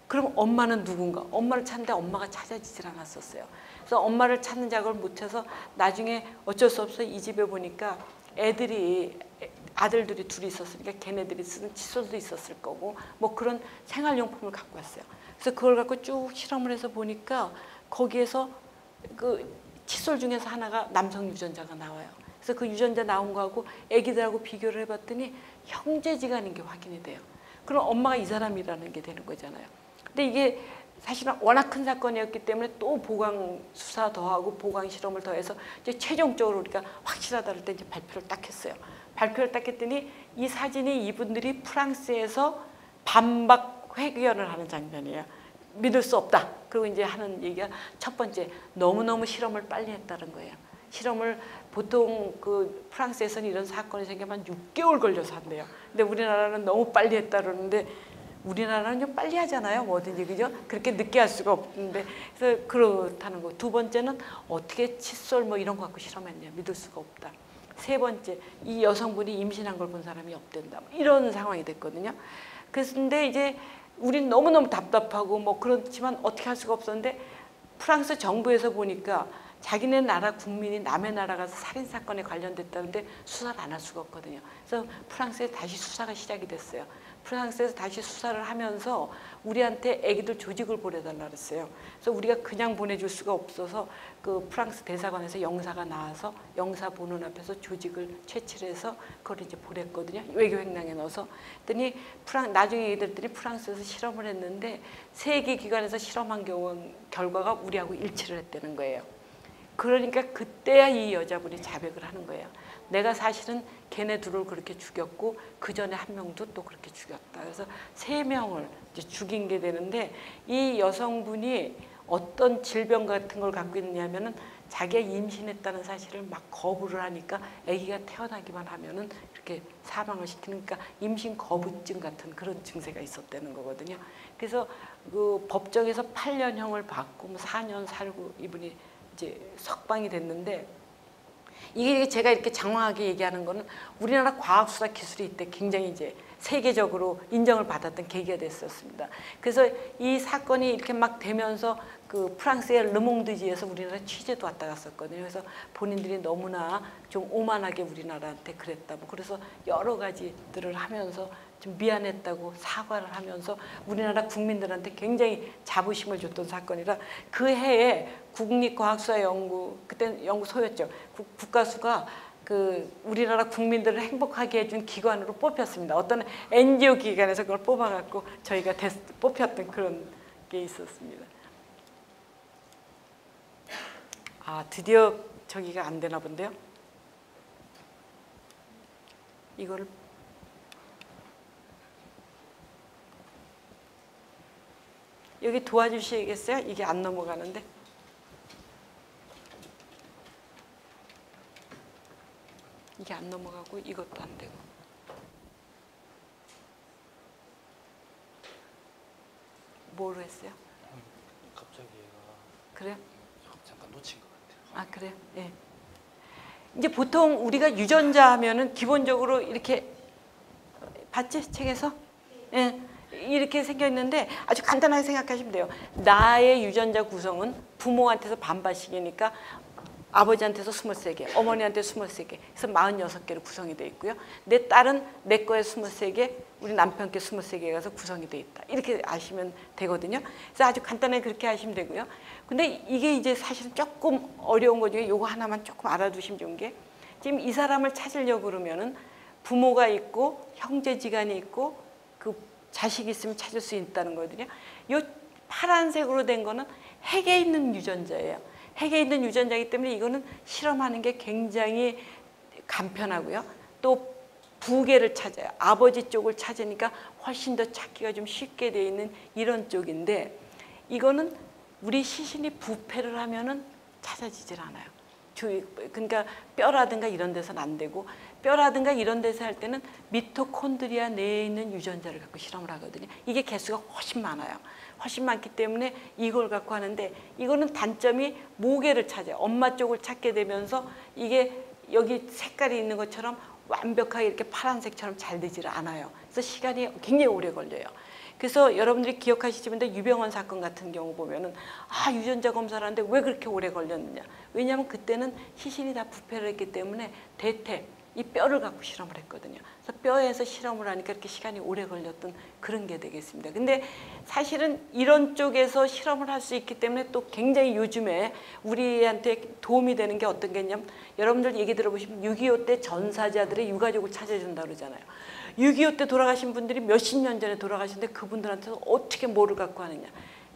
그럼 엄마는 누군가? 엄마를 찾는데 엄마가 찾아지질 않았었어요. 그래서 엄마를 찾는 작업을 못해서 나중에 어쩔 수 없어 이 집에 보니까 아들들이 둘이 있었으니까 걔네들이 쓰는 칫솔도 있었을 거고 뭐 그런 생활용품을 갖고 왔어요. 그래서 그걸 갖고 쭉 실험을 해서 보니까 거기에서 그 칫솔 중에서 하나가 남성 유전자가 나와요. 그래서 그 유전자 나온 거하고 아기들하고 비교를 해봤더니 형제지간인 게 확인이 돼요. 그럼 엄마가 이 사람이라는 게 되는 거잖아요. 근데 이게 사실은 워낙 큰 사건이었기 때문에 또 보강 수사 더하고 보강 실험을 더해서 이제 최종적으로 우리가 확실하다 할 때 이제 발표를 딱 했어요. 발표를 딱 했더니 이 사진이 이분들이 프랑스에서 반박 회견을 하는 장면이에요. 믿을 수 없다. 그리고 이제 하는 얘기가 첫 번째, 너무너무 실험을 빨리 했다는 거예요. 실험을 보통 그 프랑스에서는 이런 사건이 생기면 6개월 걸려서 한대요. 근데 우리나라는 너무 빨리 했다 그러는데 우리나라는 좀 빨리 하잖아요. 뭐든지 그죠? 그렇게 늦게 할 수가 없는데 그래서 그렇다는 거. 두 번째는 어떻게 칫솔 뭐 이런 거 갖고 실험했냐. 믿을 수가 없다. 세 번째, 이 여성분이 임신한 걸 본 사람이 없댄다. 이런 상황이 됐거든요. 그런데 이제 우린 너무너무 답답하고 뭐 그렇지만 어떻게 할 수가 없었는데 프랑스 정부에서 보니까 자기네 나라 국민이 남의 나라 가서 살인사건에 관련됐다는데 수사를 안 할 수가 없거든요. 그래서 프랑스에 다시 수사가 시작이 됐어요. 프랑스에서 다시 수사를 하면서 우리한테 애기들 조직을 보내달라 그랬어요. 그래서 우리가 그냥 보내줄 수가 없어서 그 프랑스 대사관에서 영사가 나와서 영사 보는 앞에서 조직을 채취를 해서 그걸 이제 보냈거든요. 외교횡령에 넣어서. 그랬더니 나중에 얘기했더니 프랑스에서 실험을 했는데 세계 기관에서 실험한 결과가 우리하고 일치를 했다는 거예요. 그러니까 그때야 이 여자분이 자백을 하는 거예요. 내가 사실은 걔네 둘을 그렇게 죽였고 그 전에 한 명도 또 그렇게 죽였다. 그래서 3명을 이제 죽인 게 되는데 이 여성분이 어떤 질병 같은 걸 갖고 있냐면은 자기가 임신했다는 사실을 막 거부를 하니까 아기가 태어나기만 하면은 이렇게 사망을 시키는, 그러니까 임신 거부증 같은 그런 증세가 있었다는 거거든요. 그래서 그 법정에서 8년형을 받고 뭐 4년 살고 이분이 이제 석방이 됐는데, 이게 제가 이렇게 장황하게 얘기하는 거는 우리나라 과학수사 기술이 이때 굉장히 이제 세계적으로 인정을 받았던 계기가 됐었습니다. 그래서 이 사건이 이렇게 막 되면서 그 프랑스의 르몽드지에서 우리나라 취재도 왔다 갔었거든요. 그래서 본인들이 너무나 좀 오만하게 우리나라한테 그랬다. 뭐 그래서 여러 가지들을 하면서 좀 미안했다고 사과를 하면서 우리나라 국민들한테 굉장히 자부심을 줬던 사건이라 그 해에 국립과학수사연구, 그때는 연구소였죠. 국가수가 그 우리나라 국민들을 행복하게 해준 기관으로 뽑혔습니다. 어떤 NGO 기관에서 그걸 뽑아갖고 저희가 뽑혔던 그런 게 있었습니다. 아, 드디어 저기가 안 되나 본데요. 이거를 여기 도와주시겠어요? 이게 안 넘어가는데. 이게 안 넘어가고 이것도 안 되고. 뭐로 했어요? 갑자기 얘가 그래요? 잠깐 놓친 것 같아요. 아, 그래요? 예. 이제 보통 우리가 유전자 하면은 기본적으로 이렇게 봤지? 책에서? 예. 이렇게 생겨 있는데 아주 간단하게 생각하시면 돼요. 나의 유전자 구성은 부모한테서 반반씩이니까 아버지한테서 23개, 어머니한테 23개, 그래서 46개로 구성이 되어 있고요. 내 딸은 내 거에 23개, 우리 남편께 23개가 가서 구성이 되어 있다. 이렇게 아시면 되거든요. 그래서 아주 간단하게 그렇게 하시면 되고요. 근데 이게 이제 사실은 조금 어려운 거 중에 요거 하나만 조금 알아두시면 좋은 게, 지금 이 사람을 찾으려고 그러면은 부모가 있고 형제지간이 있고 그 자식이 있으면 찾을 수 있다는 거거든요. 요 파란색으로 된 거는 핵에 있는 유전자예요. 핵에 있는 유전자이기 때문에 이거는 실험하는 게 굉장히 간편하고요. 또 부계를 찾아요. 아버지 쪽을 찾으니까 훨씬 더 찾기가 좀 쉽게 되어 있는 이런 쪽인데, 이거는 우리 시신이 부패를 하면은 찾아지질 않아요. 그러니까 뼈라든가 이런 데서는 안 되고, 뼈라든가 이런 데서 할 때는 미토콘드리아 내에 있는 유전자를 갖고 실험을 하거든요. 이게 개수가 훨씬 많아요. 훨씬 많기 때문에 이걸 갖고 하는데, 이거는 단점이 모계를 찾아요. 엄마 쪽을 찾게 되면서 이게 여기 색깔이 있는 것처럼 완벽하게 이렇게 파란색처럼 잘 되지를 않아요. 그래서 시간이 굉장히 오래 걸려요. 그래서 여러분들이 기억하시지만 유병헌 사건 같은 경우 보면은 아, 유전자 검사를 하는데 왜 그렇게 오래 걸렸느냐. 왜냐하면 그때는 시신이 다 부패를 했기 때문에 대퇴, 이 뼈를 갖고 실험을 했거든요. 그래서 뼈에서 실험을 하니까 이렇게 시간이 오래 걸렸던 그런 게 되겠습니다. 근데 사실은 이런 쪽에서 실험을 할 수 있기 때문에 또 굉장히 요즘에 우리한테 도움이 되는 게 어떤 게 있냐면, 여러분들 얘기 들어보시면 6.25 때 전사자들의 유가족을 찾아준다 그러잖아요. 6.25 때 돌아가신 분들이 몇십 년 전에 돌아가신데 그분들한테는 어떻게 뭐를 갖고 하느냐.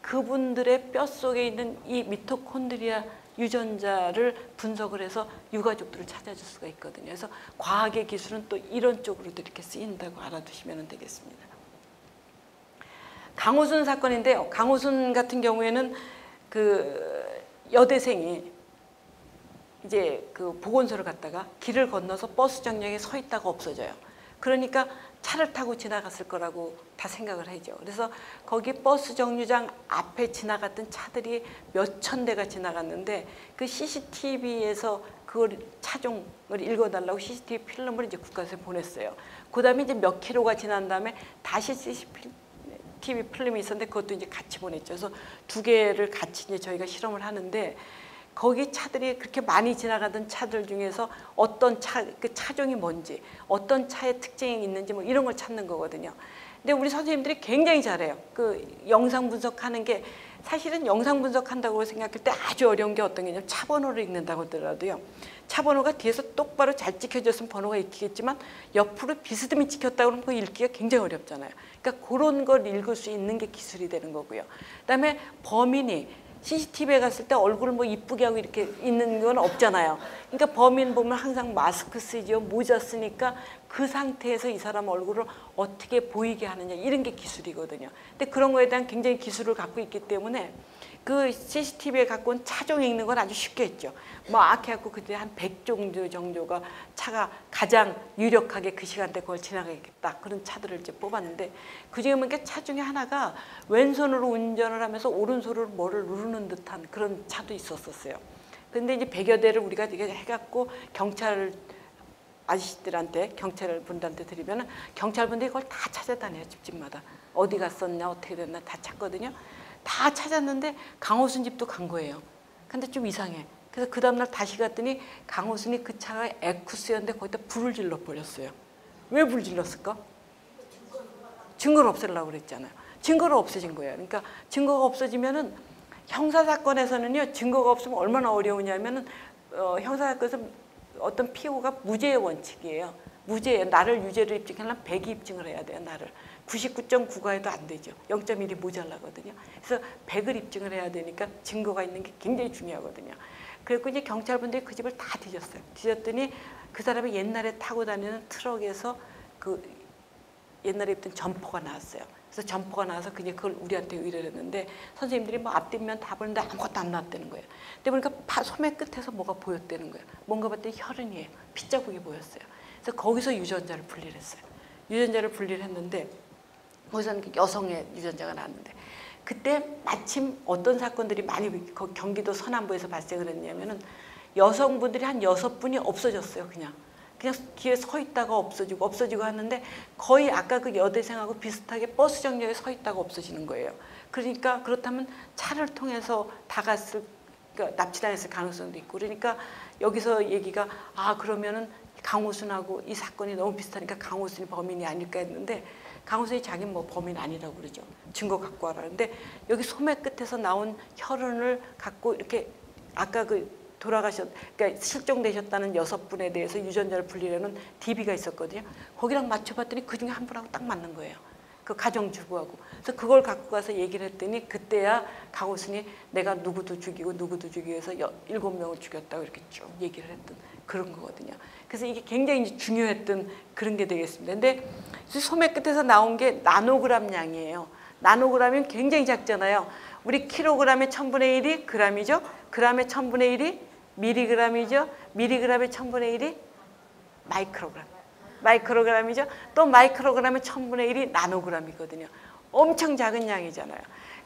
그분들의 뼈 속에 있는 이 미토콘드리아 유전자를 분석을 해서 유가족들을 찾아줄 수가 있거든요. 그래서 과학의 기술은 또 이런 쪽으로도 이렇게 쓰인다고 알아두시면 되겠습니다. 강호순 사건인데요. 강호순 같은 경우에는 그 여대생이 이제 그 보건소를 갔다가 길을 건너서 버스 정류장에 서 있다가 없어져요. 그러니까 차를 타고 지나갔을 거라고 다 생각을 하죠. 그래서 거기 버스 정류장 앞에 지나갔던 차들이 몇천 대가 지나갔는데 그 CCTV에서 그걸 차종을 읽어달라고 CCTV 필름을 이제 국가에서 보냈어요. 그다음에 이제 몇 킬로가 지난 다음에 다시 CCTV 필름이 있었는데 그것도 이제 같이 보냈죠. 그래서 두 개를 같이 이제 저희가 실험을 하는데 거기 차들이 그렇게 많이 지나가던 차들 중에서 어떤 차, 그 차종이 뭔지, 어떤 차의 특징이 있는지 뭐 이런 걸 찾는 거거든요. 근데 우리 선생님들이 굉장히 잘해요. 그 영상 분석하는 게 사실은 영상 분석한다고 생각할 때 아주 어려운 게 어떤 게냐면 차 번호를 읽는다고 하더라도요. 차 번호가 뒤에서 똑바로 잘 찍혀졌으면 번호가 읽히겠지만 옆으로 비스듬히 찍혔다 그러면 그 읽기가 굉장히 어렵잖아요. 그러니까 그런 걸 읽을 수 있는 게 기술이 되는 거고요. 그다음에 범인이 CCTV에 갔을 때 얼굴을 뭐 이쁘게 하고 이렇게 있는 건 없잖아요. 그러니까 범인 보면 항상 마스크 쓰죠. 모자 쓰니까 그 상태에서 이 사람 얼굴을 어떻게 보이게 하느냐 이런 게 기술이거든요. 근데 그런 거에 대한 굉장히 기술을 갖고 있기 때문에 그 CCTV에 갖고 온 차종 읽는 건 아주 쉽게 했죠. 막 해갖고 그때 한 100 정도가 차가 가장 유력하게 그 시간대 그걸 지나가겠다 그런 차들을 이제 뽑았는데 그중에 보니까 차 중에 하나가 왼손으로 운전을 하면서 오른손으로 뭐를 누르는 듯한 그런 차도 있었어요. 근데 이제 100여 대를 우리가 이게 해갖고 경찰 아저씨들한테 경찰분들한테 드리면은 경찰분들이 그걸 다 찾아다녀요. 집집마다 어디 갔었냐 어떻게 됐나 다 찾거든요. 다 찾았는데 강호순 집도 간 거예요. 근데 좀 이상해. 그래서 그 다음날 다시 갔더니 강호순이 그 차가 에쿠스였는데 거기다 불을 질러 버렸어요. 왜 불 질렀을까? 증거를 없애려고 그랬잖아요. 증거를 없어진 거예요. 그러니까 증거가 없어지면은 형사사건에서는요. 증거가 없으면 얼마나 어려우냐면은 형사사건에서 어떤 피고가 무죄의 원칙이에요. 무죄예요. 나를 유죄를 입증하려면 100이 입증을 해야 돼요. 나를. 99.9가 해도 안 되죠. 0.1이 모자라거든요. 그래서 100을 입증을 해야 되니까 증거가 있는 게 굉장히 중요하거든요. 그래서 이제 경찰분들이 그 집을 다 뒤졌어요. 뒤졌더니 그 사람이 옛날에 타고 다니는 트럭에서 그 옛날에 입던 점퍼가 나왔어요. 그래서 점퍼가 나와서 그걸 우리한테 의뢰를 했는데 선생님들이 뭐 앞뒷면 다 보는데 아무것도 안 나왔다는 거예요. 근데 보니까 소매 끝에서 뭐가 보였다는 거예요. 뭔가 봤더니 혈흔이에요. 핏자국이 보였어요. 그래서 거기서 유전자를 분리를 했어요. 유전자를 분리를 했는데 거기서는 여성의 유전자가 나왔는데 그때 마침 어떤 사건들이 많이 경기도 서남부에서 발생을 했냐면은 여성분들이 한 6분이 없어졌어요. 그냥 길에 서 있다가 없어지고 하는데 거의 아까 그 여대생하고 비슷하게 버스 정류장에 서 있다가 없어지는 거예요. 그러니까 그렇다면 차를 통해서 그러니까 납치당했을 가능성도 있고 그러니까 여기서 얘기가 그러면은 강호순하고 이 사건이 너무 비슷하니까 강호순이 범인이 아닐까 했는데 강호순이 자기는 뭐 범인 아니라고 그러죠. 증거 갖고 와라. 근데 여기 소매 끝에서 나온 혈흔을 갖고 이렇게 아까 그러니까 실종되셨다는 6분에 대해서 유전자를 분리하는 DB가 있었거든요. 거기랑 맞춰봤더니 그중에 한 분하고 딱 맞는 거예요. 그 가정주부하고. 그래서 그걸 갖고 가서 얘기를 했더니 그때야 강호순이 내가 누구도 죽이고 해서 7명을 죽였다고 이렇게 쭉 얘기를 했던 그런 거거든요. 그래서 이게 굉장히 중요했던 그런 게 되겠습니다. 근데 소매 끝에서 나온 게 나노그램 양이에요. 나노그램이 굉장히 작잖아요. 우리 킬로그램의 1000분의 1이 그램이죠. 그램의 1000분의 1이 미리그램이죠. 미리그램의 1000분의 1이 마이크로그램이죠. 또 마이크로그램의 1000분의 1이 나노그램이거든요. 엄청 작은 양이잖아요.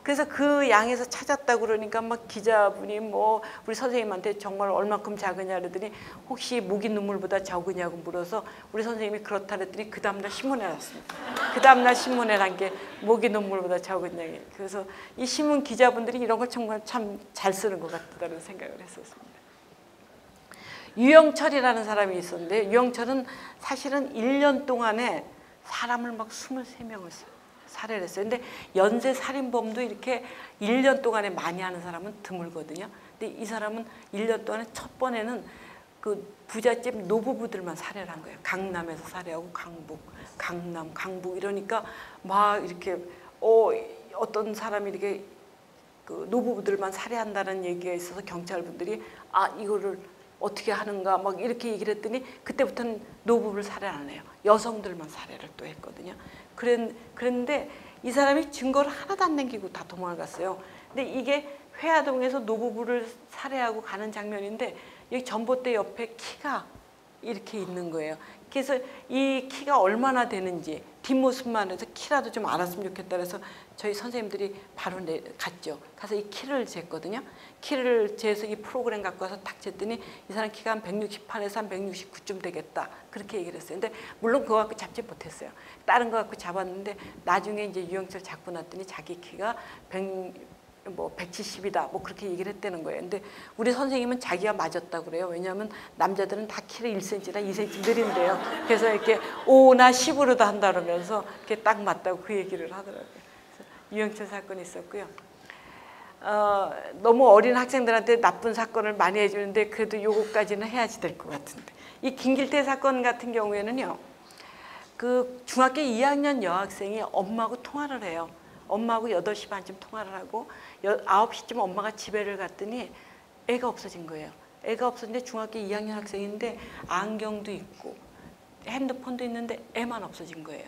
그래서 그 양에서 찾았다고 그러니까 막 기자분이 뭐 우리 선생님한테 정말 얼마큼 작으냐 그러더니 혹시 모기 눈물보다 적으냐고 물어서 우리 선생님이 그렇다 그랬더니 그 다음날 신문에 났습니다. 그 다음날 신문에 난 게 모기 눈물보다 적은 양이에요. 그래서 이 신문 기자분들이 이런 걸 정말 참 잘 쓰는 것 같다는 생각을 했었습니다. 유영철이라는 사람이 있었는데 유영철은 사실은 1년 동안에 사람을 막 23명을 살해를 했어요. 근데 연쇄 살인범도 이렇게 1년 동안에 많이 하는 사람은 드물거든요. 근데 이 사람은 1년 동안에 첫 번에는 그 부잣집 노부부들만 살해를 한 거예요. 강남에서 살해하고 강남, 강북 이러니까 막 이렇게 어떤 사람이 이렇게 그 노부부들만 살해한다는 얘기가 있어서 경찰분들이 이거를 어떻게 하는가 막 이렇게 얘기를 했더니 그때부터는 노부부를 살해 안 해요. 여성들만 살해를 또 했거든요. 그런데 이 사람이 증거를 하나도 안 남기고 다 도망을 갔어요. 근데 이게 회화동에서 노부부를 살해하고 가는 장면인데 여기 전봇대 옆에 키가 이렇게 있는 거예요. 그래서 이 키가 얼마나 되는지 뒷모습만 해서 키라도 좀 알았으면 좋겠다 그래서 저희 선생님들이 바로 갔죠. 가서 이 키를 쟀거든요. 키를 재서 이 프로그램 갖고 와서 딱 쟀더니 이 사람 키가 한 168에서 한 169쯤 되겠다. 그렇게 얘기를 했어요. 근데 물론 그거 갖고 잡지 못했어요. 다른 거 갖고 잡았는데 나중에 이제 유영철 잡고 났더니 자기 키가 170이다 뭐 그렇게 얘기를 했다는 거예요. 근데 우리 선생님은 자기가 맞았다고 그래요. 왜냐하면 남자들은 다 키를 1cm나 2cm 느린대요. 그래서 이렇게 5나 10으로도 한다 그러면서 이렇게 딱 맞다고 그 얘기를 하더라고요. 그래서 유영철 사건이 있었고요. 너무 어린 학생들한테 나쁜 사건을 많이 해주는데 그래도 요거까지는 해야지 될 것 같은데 이 김길태 사건 같은 경우에는요. 그 중학교 2학년 여학생이 엄마하고 통화를 해요. 엄마하고 8시 반쯤 통화를 하고 9시쯤 엄마가 집에를 갔더니 애가 없어진 거예요. 애가 없어진데 중학교 2학년 학생인데 안경도 있고 핸드폰도 있는데 애만 없어진 거예요.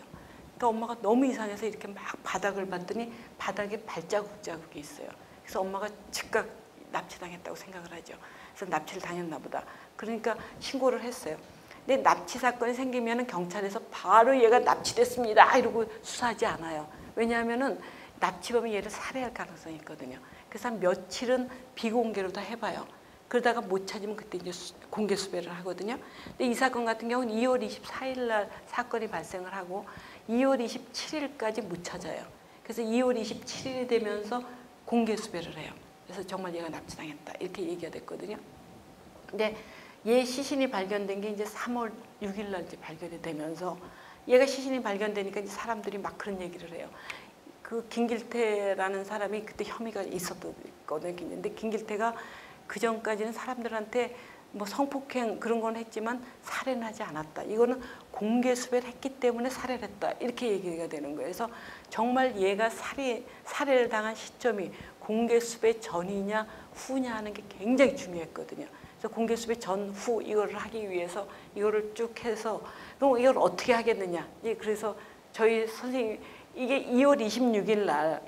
그러니까 엄마가 너무 이상해서 이렇게 막 바닥을 봤더니 바닥에 자국이 있어요. 그래서 엄마가 즉각 납치당했다고 생각을 하죠. 그래서 납치를 당했나 보다. 그러니까 신고를 했어요. 근데 납치 사건이 생기면 경찰에서 바로 얘가 납치됐습니다 이러고 수사하지 않아요. 왜냐하면은 납치범이 얘를 살해할 가능성이 있거든요. 그래서 한 며칠은 비공개로 다 해봐요. 그러다가 못 찾으면 그때 이제 공개 수배를 하거든요. 근데 이 사건 같은 경우는 2월 24일 날 사건이 발생을 하고 2월 27일까지 못 찾아요. 그래서 2월 27일이 되면서 공개 수배를 해요. 그래서 정말 얘가 납치당했다 이렇게 얘기가 됐거든요. 근데 얘 시신이 발견된 게 이제 3월 6일 날 이제 발견이 되면서 얘가 시신이 발견되니까 이제 사람들이 막 그런 얘기를 해요. 그 김길태라는 사람이 그때 혐의가 있었거든요. 근데 김길태가 그 전까지는 사람들한테 뭐 성폭행 그런 건 했지만 살해는 하지 않았다. 이거는 공개 수배를 했기 때문에 살해를 했다. 이렇게 얘기가 되는 거예요. 그래서 정말 얘가 살해를 당한 시점이 공개 수배 전이냐 후냐 하는 게 굉장히 중요했거든요. 그래서 공개 수배 전후 이거를 하기 위해서 이거를 쭉 해서 그럼 이걸 어떻게 하겠느냐. 그래서 저희 선생님 이게 2월 26일 날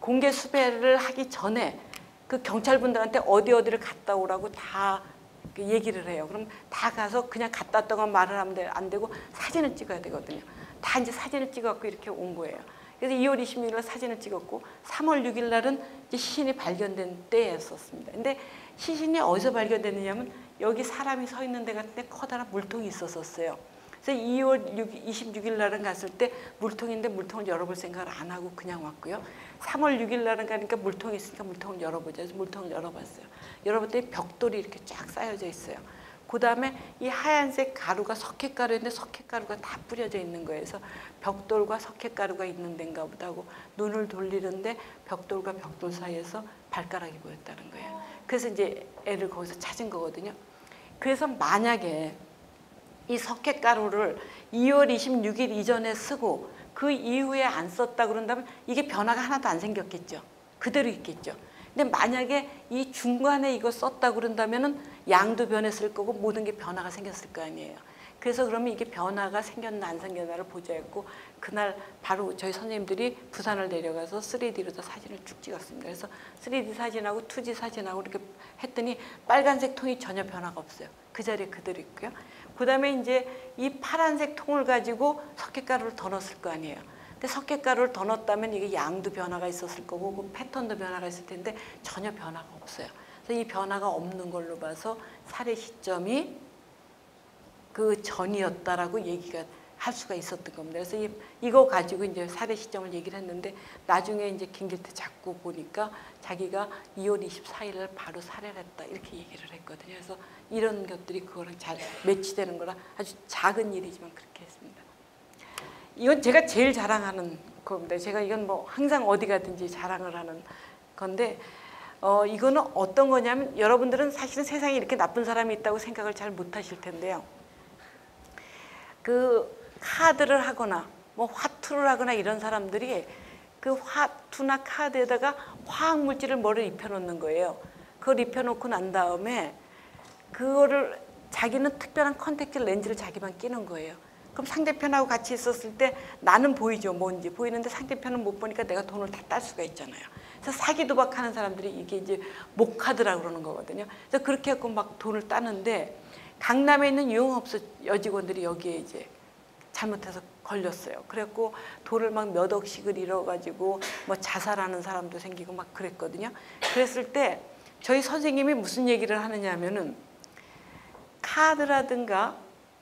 공개 수배를 하기 전에 그 경찰분들한테 어디를 갔다 오라고 다 얘기를 해요. 그럼 다 가서 그냥 갔다 왔다고 말을 하면 안 되고 사진을 찍어야 되거든요. 다 이제 사진을 찍어갖고 이렇게 온 거예요. 그래서 2월 26일 날 사진을 찍었고 3월 6일 날은 이제 시신이 발견된 때였었습니다. 근데 시신이 어디서 발견됐느냐면 여기 사람이 서 있는 데 같은데 커다란 물통이 있었어요. 그래서 2월 26일 날은 갔을 때 물통인데 물통을 열어볼 생각을 안 하고 그냥 왔고요. 3월 6일 날은 가니까 물통이 있으니까 물통을 열어보자 해서 물통을 열어봤어요. 열어봤더니 벽돌이 이렇게 쫙 쌓여져 있어요. 그 다음에 이 하얀색 가루가 석회가루인데 석회가루가 다 뿌려져 있는 거예요. 그래서 벽돌과 석회가루가 있는 데인가 보다 하고 눈을 돌리는데 벽돌과 벽돌 사이에서 발가락이 보였다는 거예요. 그래서 이제 애를 거기서 찾은 거거든요. 그래서 만약에 이 석회가루를 2월 26일 이전에 쓰고 그 이후에 안 썼다 그런다면 이게 변화가 하나도 안 생겼겠죠. 그대로 있겠죠. 근데 만약에 이 중간에 이거 썼다 그런다면은 양도 변했을 거고 모든 게 변화가 생겼을 거 아니에요. 그래서 그러면 이게 변화가 생겼나 안 생겼나를 보자 했고 그날 바로 저희 선생님들이 부산을 내려가서 3D로 다 사진을 쭉 찍었습니다. 그래서 3D 사진하고 2D 사진하고 이렇게 했더니 빨간색 통이 전혀 변화가 없어요. 그 자리에 그대로 있고요. 그 다음에 이제 이 파란색 통을 가지고 석회가루를 더 넣었을 거 아니에요. 근데 석회가루를 더 넣었다면 이게 양도 변화가 있었을 거고 그 패턴도 변화가 있을 텐데 전혀 변화가 없어요. 그래서 이 변화가 없는 걸로 봐서 살해 시점이 그 전이었다라고 얘기가 할 수가 있었던 겁니다. 그래서 이거 가지고 이제 살해 시점을 얘기를 했는데 나중에 이제 김길태 잡고 보니까 자기가 2월 24일 날 바로 살해를 했다 이렇게 얘기를 했거든요. 그래서 이런 것들이 그거랑 잘 매치되는 거라 아주 작은 일이지만 그렇게 했습니다. 이건 제가 제일 자랑하는 겁니다. 제가 이건 뭐 항상 어디 가든지 자랑을 하는 건데 이거는 어떤 거냐면 여러분들은 사실은 세상에 이렇게 나쁜 사람이 있다고 생각을 잘 못하실 텐데요. 그 카드를 하거나 뭐 화투를 하거나 이런 사람들이 그 화투나 카드에다가 화학물질을 뭐를 입혀놓는 거예요. 그걸 입혀놓고 난 다음에 그거를 자기는 특별한 컨택트 렌즈를 자기만 끼는 거예요. 그럼 상대편하고 같이 있었을 때 나는 보이죠, 뭔지 보이는데 상대편은 못 보니까 내가 돈을 다 딸 수가 있잖아요. 그래서 사기 도박하는 사람들이 이게 이제 목카드라고 그러는 거거든요. 그래서 그렇게 해갖고 막 돈을 따는데 강남에 있는 유흥업소 여직원들이 여기에 이제 잘못해서 걸렸어요. 그래갖고 돈을 막 몇 억씩을 잃어가지고 뭐 자살하는 사람도 생기고 막 그랬거든요. 그랬을 때 저희 선생님이 무슨 얘기를 하느냐 하면은 카드라든가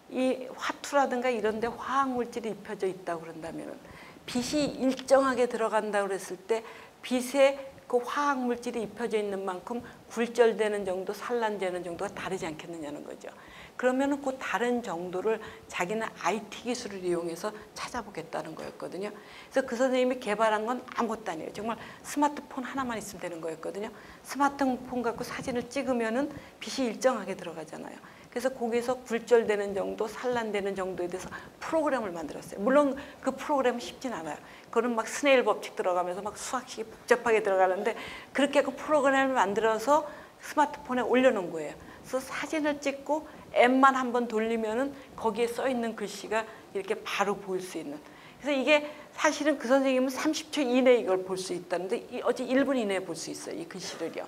이 화투라든가 이런 데 화학물질이 입혀져 있다고 그런다면은 빛이 일정하게 들어간다고 그랬을 때 빛에 그 화학물질이 입혀져 있는 만큼 굴절되는 정도, 산란되는 정도가 다르지 않겠느냐는 거죠. 그러면은 그 다른 정도를 자기는 IT 기술을 이용해서 찾아보겠다는 거였거든요. 그래서 그 선생님이 개발한 건 아무것도 아니에요. 정말 스마트폰 하나만 있으면 되는 거였거든요. 스마트폰 갖고 사진을 찍으면은 빛이 일정하게 들어가잖아요. 그래서 거기서 굴절되는 정도, 산란되는 정도에 대해서 프로그램을 만들었어요. 물론 그 프로그램은 쉽진 않아요. 그거는 막 스네일 법칙 들어가면서 막 수학식이 복잡하게 들어가는데 그렇게 그 프로그램을 만들어서 스마트폰에 올려놓은 거예요. 그래서 사진을 찍고 앱만 한번 돌리면은 거기에 써 있는 글씨가 이렇게 바로 보일 수 있는. 그래서 이게 사실은 그 선생님은 30초 이내에 이걸 볼 수 있다는데 어제 1분 이내에 볼 수 있어요. 이 글씨를요.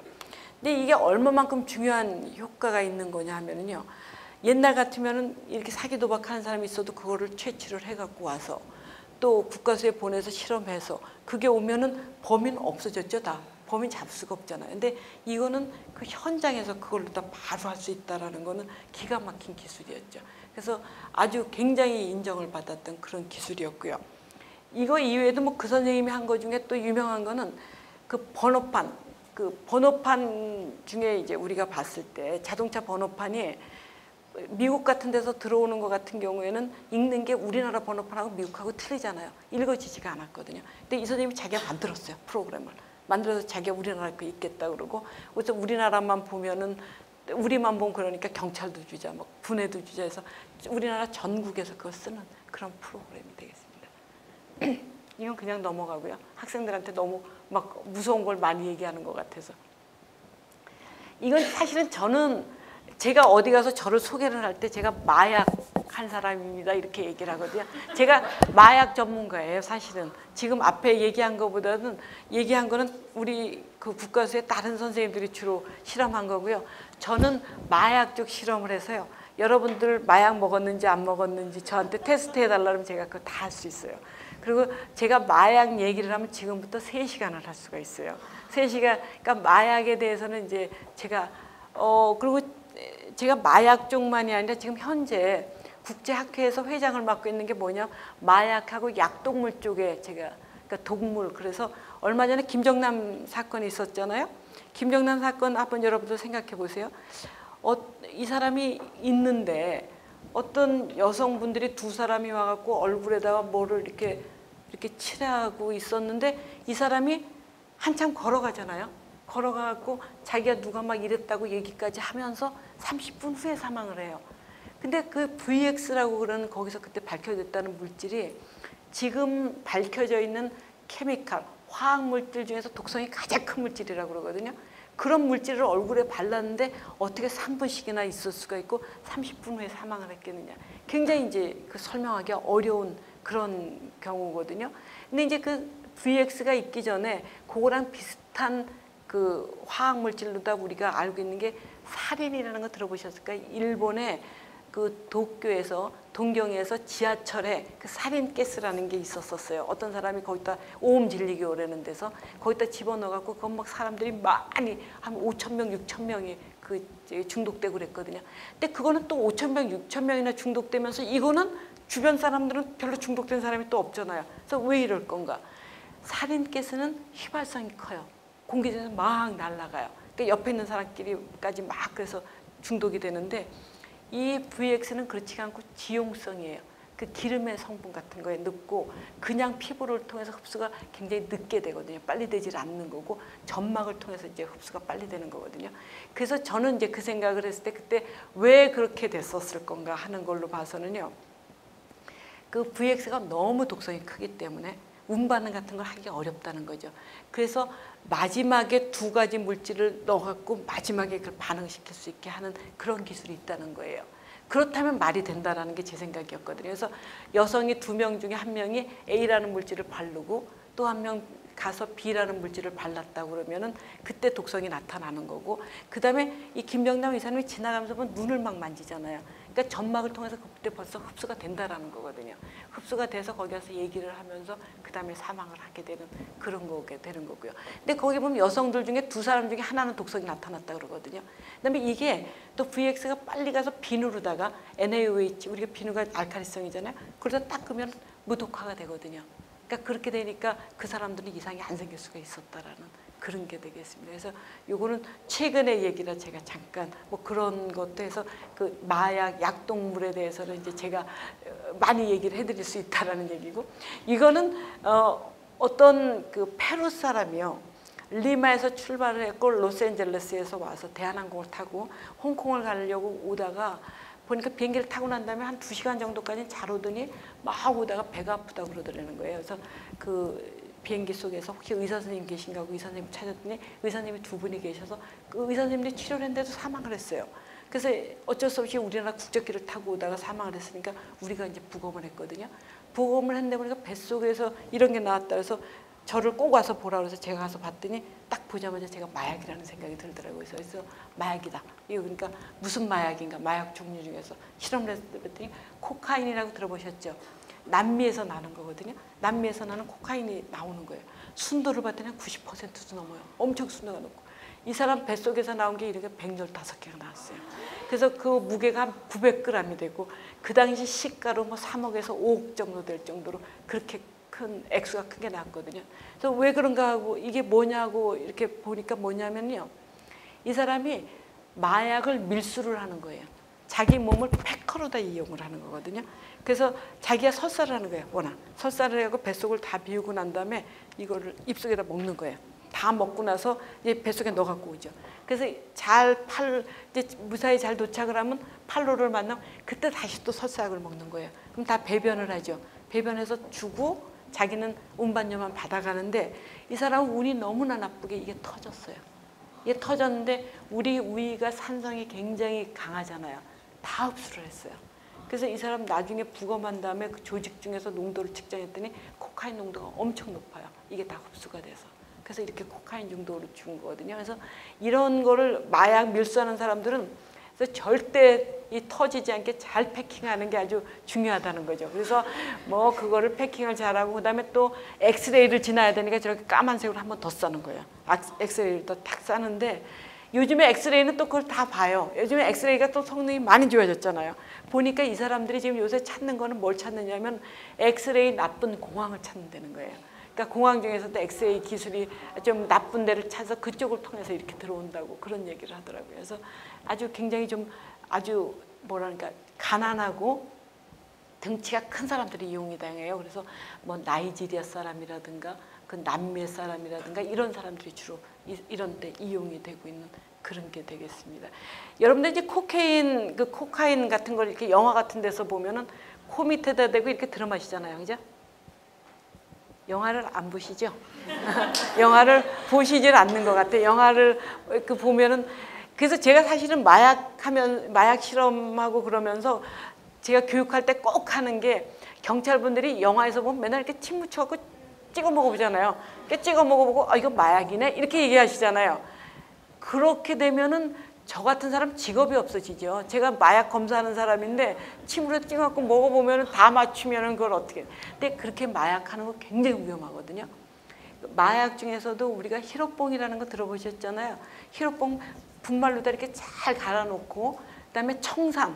근데 이게 얼마만큼 중요한 효과가 있는 거냐 하면은요. 옛날 같으면은 이렇게 사기 도박하는 사람이 있어도 그거를 채취를 해갖고 와서 또 국가수에 보내서 실험해서 그게 오면은 범인 없어졌죠 다. 범인 잡을 수가 없잖아요. 근데 이거는 그 현장에서 그걸로 다 바로 할 수 있다라는 거는 기가 막힌 기술이었죠. 그래서 아주 굉장히 인정을 받았던 그런 기술이었고요. 이거 이외에도 뭐 그 선생님이 한 거 중에 또 유명한 거는 그 번호판 중에 이제 우리가 봤을 때 자동차 번호판이 미국 같은 데서 들어오는 것 같은 경우에는 읽는 게 우리나라 번호판하고 미국하고 틀리잖아요. 읽어지지가 않았거든요. 근데 이 선생님이 자기가 만들었어요. 프로그램을. 만들어서 자기가 우리나라 거 읽겠다 그러고 그래서 우리나라만 보면은 우리만 보면 그러니까 경찰도 주자, 뭐 군에도 주자 해서 우리나라 전국에서 그걸 쓰는 그런 프로그램이 되겠습니다. 이건 그냥 넘어가고요. 학생들한테 너무 막 무서운 걸 많이 얘기하는 것 같아서. 이건 사실은 저는 제가 어디 가서 저를 소개를 할 때 제가 마약 한 사람입니다 이렇게 얘기를 하거든요. 제가 마약 전문가예요 사실은. 지금 앞에 얘기한 거보다는 얘기한 거는 우리 그 국가수의 다른 선생님들이 주로 실험한 거고요. 저는 마약 쪽 실험을 해서요. 여러분들 마약 먹었는지 안 먹었는지 저한테 테스트 해달라면 제가 그거 다 할 수 있어요. 그리고 제가 마약 얘기를 하면 지금부터 3시간을 할 수가 있어요. 3시간. 그러니까 마약에 대해서는 이제 제가 그리고 제가 마약 쪽만이 아니라 지금 현재 국제학회에서 회장을 맡고 있는 게 뭐냐, 마약하고 약동물 쪽에 제가 그러니까 동물. 그래서 얼마 전에 김정남 사건이 있었잖아요. 김정남 사건 한번 여러분들 생각해 보세요. 이 사람이 있는데 어떤 여성분들이 2사람이 와갖고 얼굴에다가 뭐를 이렇게 칠하고 있었는데 이 사람이 한참 걸어가잖아요. 걸어가갖고 자기가 누가 막 이랬다고 얘기까지 하면서 30분 후에 사망을 해요. 근데 그 VX라고 그러는 거기서 그때 밝혀졌다는 물질이 지금 밝혀져 있는 케미칼, 화학물질 중에서 독성이 가장 큰 물질이라고 그러거든요. 그런 물질을 얼굴에 발랐는데 어떻게 3분씩이나 있을 수가 있고 30분 후에 사망을 했겠느냐. 굉장히 이제 그 설명하기 어려운 그런 경우거든요. 근데 이제 그 VX가 있기 전에 그거랑 비슷한 그 화학물질로다 우리가 알고 있는 게 사린이라는 거 들어보셨을까요? 일본의 그 도쿄에서 동경에서 지하철에 그 사린가스라는 게 있었어요. 어떤 사람이 거기다 오음 질리기 오라는 데서 거기다 집어넣어갖고 그건 막 사람들이 많이 한 5,000명, 6,000명이 그 중독되고 그랬거든요. 근데 그거는 또 5,000명, 6,000명이나 중독되면서 이거는 주변 사람들은 별로 중독된 사람이 또 없잖아요. 그래서 왜 이럴 건가? 사린가스는 휘발성이 커요. 공기중에서 막 날아가요. 그러니까 옆에 있는 사람끼리까지 막 그래서 중독이 되는데 이 VX는 그렇지 않고 지용성이에요. 그 기름의 성분 같은 거에 넣고 그냥 피부를 통해서 흡수가 굉장히 늦게 되거든요. 빨리 되질 않는 거고 점막을 통해서 이제 흡수가 빨리 되는 거거든요. 그래서 저는 이제 그 생각을 했을 때 그때 왜 그렇게 됐었을 건가 하는 걸로 봐서는요. 그 VX가 너무 독성이 크기 때문에 운반응 같은 걸 하기가 어렵다는 거죠. 그래서 마지막에 2가지 물질을 넣어갖고 마지막에 그걸 반응시킬 수 있게 하는 그런 기술이 있다는 거예요. 그렇다면 말이 된다라는 게 제 생각이었거든요. 그래서 여성이 2명 중에 1명이 A라는 물질을 바르고 또 1명 가서 B라는 물질을 발랐다고 그러면은 그때 독성이 나타나는 거고, 그다음에 이 김병남 의사님이 지나가면서 보면 눈을 막 만지잖아요. 그러니까 점막을 통해서 그때 벌써 흡수가 된다라는 거거든요. 흡수가 돼서 거기 가서 얘기를 하면서 그다음에 사망을 하게 되는 그런 거게 되는 거고요. 근데 거기 보면 여성들 중에 2사람 중에 하나는 독성이 나타났다 그러거든요. 그다음에 이게 또 VX가 빨리 가서 비누로다가 NaOH, 우리가 비누가 알칼리성이잖아요. 그러다 닦으면 무독화가 되거든요. 그러니까 그렇게 되니까 그 사람들은 이상이 안 생길 수가 있었다라는 그런 게 되겠습니다. 그래서 요거는 최근의 얘기라 제가 잠깐 뭐 그런 것도 해서 그 마약 약동물에 대해서는 이제 제가 많이 얘기를 해드릴 수 있다라는 얘기고, 이거는 어떤 그 페루 사람이요, 리마에서 출발을 했고 로스앤젤레스에서 와서 대한항공을 타고 홍콩을 가려고 오다가 보니까 비행기를 타고 난 다음에 한 2시간 정도까지 잘 오더니 막 오다가 배가 아프다고 그러더라는 거예요. 그래서 그 비행기 속에서 혹시 의사 선생님 계신가 하고 의사 선생님 찾았더니 의사 선생님이 2분이 계셔서 그 의사 선생님들이 치료를 했는데도 사망을 했어요. 그래서 어쩔 수 없이 우리나라 국적기를 타고 오다가 사망을 했으니까 우리가 이제 부검을 했거든요. 부검을 했는데 보니까 뱃속에서 이런 게 나왔다 그래서 저를 꼭 와서 보라고 해서 제가 가서 봤더니 딱 보자마자 제가 마약이라는 생각이 들더라고요. 그래서 마약이다. 이거 그러니까 무슨 마약인가, 마약 종류 중에서 실험을 했더니 코카인이라고 들어보셨죠? 남미에서 나는 거거든요. 남미에서 나는 코카인이 나오는 거예요. 순도를 봤더니 한 90%도 넘어요. 엄청 순도가 높고. 이 사람 뱃속에서 나온 게 이렇게 115개가 나왔어요. 그래서 그 무게가 한 900g이 되고 그 당시 시가로 뭐 3억에서 5억 정도 될 정도로 그렇게 큰 액수가 큰 게 나왔거든요. 그래서 왜 그런가 하고 이게 뭐냐고 이렇게 보니까 뭐냐면요, 이 사람이 마약을 밀수를 하는 거예요. 자기 몸을 패커로다 이용을 하는 거거든요. 그래서 자기가 설사를 하는 거예요. 워낙 설사를 하고 뱃속을 다 비우고 난 다음에 이거를 입속에다 먹는 거예요. 다 먹고 나서 이제 뱃속에 넣어 갖고 오죠. 그래서 이제 무사히 잘 도착을 하면 팔로를 만나면 그때 다시 또 설사약을 먹는 거예요. 그럼 다 배변을 하죠. 배변해서 주고 자기는 운반료만 받아가는데 이 사람은 운이 너무나 나쁘게 이게 터졌어요. 이게 터졌는데 우리 우위가 산성이 굉장히 강하잖아요. 다 흡수를 했어요. 그래서 이 사람 나중에 부검한 다음에 그 조직 중에서 농도를 측정했더니 코카인 농도가 엄청 높아요. 이게 다 흡수가 돼서. 그래서 이렇게 코카인 중독으로 죽은 거거든요. 그래서 이런 거를 마약 밀수하는 사람들은 그래서 절대 이 터지지 않게 잘 패킹하는 게 아주 중요하다는 거죠. 그래서 뭐 그거를 패킹을 잘하고 그다음에 또 엑스레이를 지나야 되니까 저렇게 까만색으로 한 번 더 싸는 거예요. 엑스레이를 더 탁 싸는데 요즘에 엑스레이는 또 그걸 다 봐요. 요즘에 엑스레이가 또 성능이 많이 좋아졌잖아요. 보니까 이 사람들이 지금 요새 찾는 거는 뭘 찾느냐면 엑스레이 나쁜 공황을 찾는다는 거예요. 그러니까 공황 중에서도 엑스레이 기술이 좀 나쁜 데를 찾아서 그쪽을 통해서 이렇게 들어온다고 그런 얘기를 하더라고요. 그래서 아주 굉장히 좀 아주 뭐랄까 가난하고 등치가 큰 사람들이 이용이 당해요. 그래서 뭐 나이지리아 사람이라든가 그 남미 사람이라든가 이런 사람들이 주로 이런 데 이용이 되고 있는 그런 게 되겠습니다. 여러분들 이제 코카인 같은 걸 이렇게 영화 같은 데서 보면은 코 밑에다 대고 이렇게 들어 마시잖아요, 그죠? 영화를 안 보시죠? 영화를 보시질 않는 것 같아요. 영화를 그 보면은 그래서 제가 사실은 마약 실험하고 그러면서 제가 교육할 때 꼭 하는 게 경찰분들이 영화에서 보면 맨날 이렇게 침 묻혀갖고 찍어 먹어보잖아요. 이렇게 찍어 먹어보고 이거 마약이네 이렇게 얘기하시잖아요. 그렇게 되면은 저 같은 사람 직업이 없어지죠. 제가 마약 검사하는 사람인데 침으로 찍어갖고 먹어보면은 다 맞추면은 그걸 어떻게? 근데 그렇게 마약하는 거 굉장히 위험하거든요. 마약 중에서도 우리가 히로뽕이라는 거 들어보셨잖아요. 히로뽕 분말로다 이렇게 잘 갈아놓고 그다음에 청산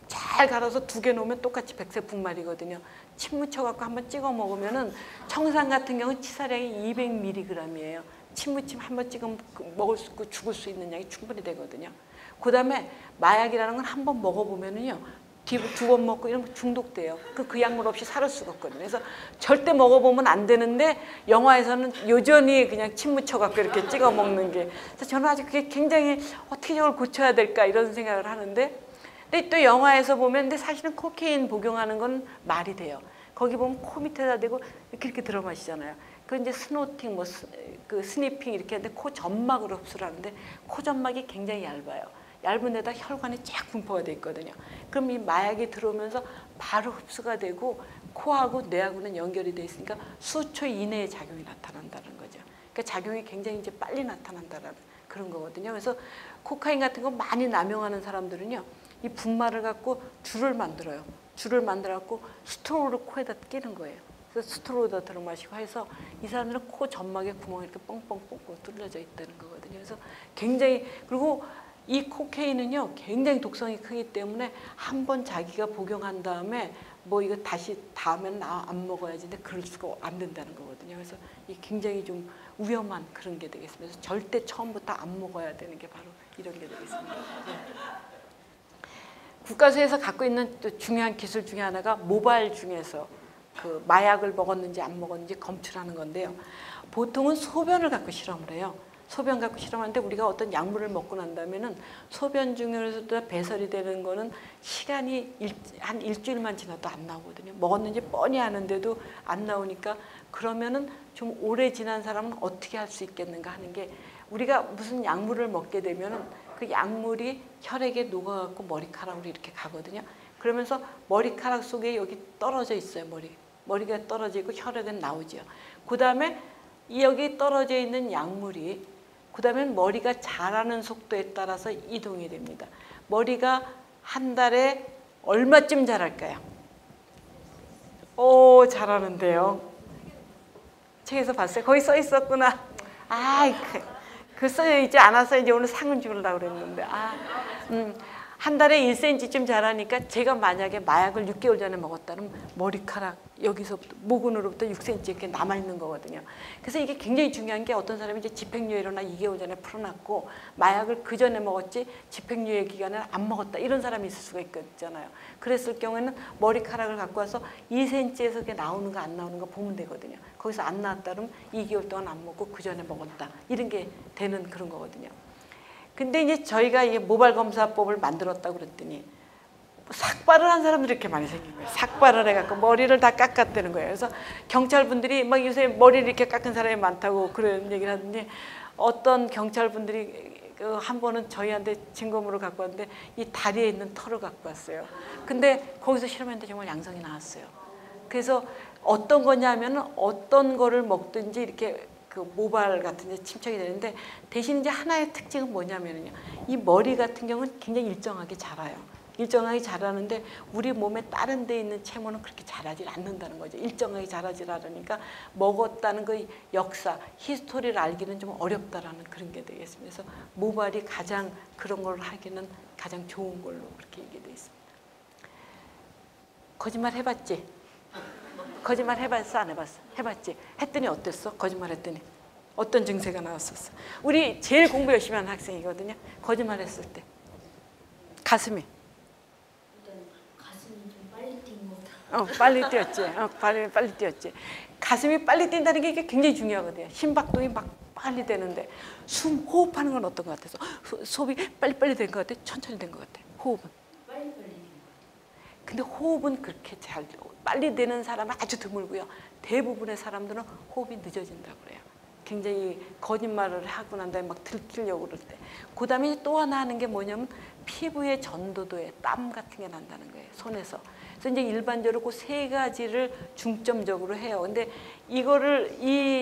잘 갈아서 2개 놓으면 똑같이 백색 분말이거든요. 침 묻혀갖고 한번 찍어 먹으면은 청산 같은 경우는 치사량이 200mg이에요. 침무침 한번 찍으면 먹을 수 있고 죽을 수 있는 양이 충분히 되거든요. 그다음에 마약이라는 건 한번 먹어보면은요. 2번 먹고 이러면 중독돼요. 그 약물 없이 살 수가 없거든요. 그래서 절대 먹어보면 안 되는데 영화에서는 여전히 그냥 침 묻혀갖고 이렇게 찍어 먹는 게. 그래서 저는 아주 그게 굉장히 어떻게 저걸 고쳐야 될까 이런 생각을 하는데 근데 또 영화에서 보면 근데 사실은 코케인 복용하는 건 말이 돼요. 거기 보면 코 밑에다 대고 이렇게 들어 마시잖아요. 그 이제 스노팅 그 스니핑 이렇게 하는데 코 점막으로 흡수를 하는데 코 점막이 굉장히 얇아요. 얇은 데다 혈관이 쫙 분포가 돼 있거든요. 그럼 이 마약이 들어오면서 바로 흡수가 되고 코하고 뇌하고는 연결이 돼 있으니까 수초 이내에 작용이 나타난다는 거죠. 그러니까 작용이 굉장히 이제 빨리 나타난다는 그런 거거든요. 그래서 코카인 같은 거 많이 남용하는 사람들은요, 이 분말을 갖고 줄을 만들어요. 줄을 만들어 갖고 스트로우를 코에다 끼는 거예요. 그래서 스트로우에다 들어 마시고 해서 이 사람들은 코 점막에 구멍이 이렇게 뻥뻥뻥뻥 뚫려져 있다는 거거든요. 그래서 굉장히, 그리고 이 코케인은요 굉장히 독성이 크기 때문에 한 번 자기가 복용한 다음에 뭐 이거 다시 다음에는 안 먹어야지, 근데 그럴 수가 안 된다는 거거든요. 그래서 이 굉장히 좀 위험한 그런 게 되겠습니다. 그래서 절대 처음부터 안 먹어야 되는 게 바로 이런 게 되겠습니다. 네. 국가수에서 갖고 있는 또 중요한 기술 중에 하나가 모발 중에서 그 마약을 먹었는지 안 먹었는지 검출하는 건데요. 보통은 소변을 갖고 실험을 해요. 소변 갖고 실험하는데 우리가 어떤 약물을 먹고 난 다음에는 소변 중에서도 배설이 되는 거는 시간이 한 일주일만 지나도 안 나오거든요. 먹었는지 뻔히 아는데도 안 나오니까 그러면은 좀 오래 지난 사람은 어떻게 할 수 있겠는가 하는 게, 우리가 무슨 약물을 먹게 되면은 그 약물이 혈액에 녹아갖고 머리카락으로 이렇게 가거든요. 그러면서 머리카락 속에 여기 떨어져 있어요. 머리가 떨어져 있고 혈액은 나오죠. 그 다음에 여기 떨어져 있는 약물이 그 다음에 머리가 자라는 속도에 따라서 이동이 됩니다. 머리가 한 달에 얼마쯤 자랄까요? 오, 잘하는데요. 책에서 봤어요. 거기 써 있었구나. 그 써 있지 않아서 이제 오늘 상은 주려고 그랬는데. 한 달에 1cm쯤 자라니까 제가 만약에 마약을 6개월 전에 먹었다면 머리카락 여기서부터 모근으로부터 6cm 이렇게 남아있는 거거든요. 그래서 이게 굉장히 중요한 게, 어떤 사람이 이제 집행유예 일어나 2개월 전에 풀어놨고 마약을 그 전에 먹었지 집행유예 기간에 안 먹었다, 이런 사람이 있을 수가 있잖아요. 그랬을 경우에는 머리카락을 갖고 와서 2cm에서 그게 나오는 거 안 나오는 거 보면 되거든요. 거기서 안 나왔다 그러면 2개월 동안 안 먹고 그 전에 먹었다, 이런 게 되는 그런 거거든요. 근데 이제 저희가 이 모발검사법을 만들었다고 그랬더니 삭발을 한 사람들이 이렇게 많이 생긴 거예요. 삭발을 해갖고 머리를 다 깎았다는 거예요. 그래서 경찰분들이 막 요새 머리를 이렇게 깎은 사람이 많다고 그런 얘기를 하는데, 어떤 경찰분들이 한 번은 저희한테 증거물을 갖고 왔는데 이 다리에 있는 털을 갖고 왔어요. 근데 거기서 실험했는데 정말 양성이 나왔어요. 그래서 어떤 거냐면은 어떤 거를 먹든지 이렇게 그 모발 같은 데 침착이 되는데, 대신 이제 하나의 특징은 뭐냐면요, 이 머리 같은 경우는 굉장히 일정하게 자라요. 일정하게 자라는데 우리 몸에 다른 데 있는 체모는 그렇게 자라질 않는다는 거죠. 일정하게 자라질 않으니까 먹었다는 그 역사, 히스토리를 알기는 좀 어렵다라는 그런 게 되겠습니다. 그래서 모발이 가장 그런 걸 하기는 가장 좋은 걸로 그렇게 얘기되어 있습니다. 거짓말 해봤지? 거짓말 해봤어, 안 해봤어? 해봤지? 했더니 어땠어? 거짓말 했더니 어떤 증세가 나왔었어? 우리 제일 공부 열심히 하는 학생이거든요. 거짓말 했을 때 가슴이 좀 빨리 뛴 거다. 빨리 뛰었지. 빨리 뛰었지. 가슴이 빨리 뛴다는 게 이게 굉장히 중요하거든요. 심박동이 막 빨리 되는데, 호흡하는 건 어떤 것 같아서? 호흡이 빨리 된 것 같아? 천천히 된 것 같아? 호흡은? 빨리. 근데 호흡은 그렇게 잘 빨리 되는 사람은 아주 드물고요. 대부분의 사람들은 호흡이 늦어진다고 그래요. 굉장히 거짓말을 하고 난 다음에 막 들키려고 그럴 때. 그 다음에 또 하나 하는 게 뭐냐면 피부의 전도도에 땀 같은 게 난다는 거예요. 손에서. 그래서 이제 일반적으로 그 세 가지를 중점적으로 해요. 근데 이거를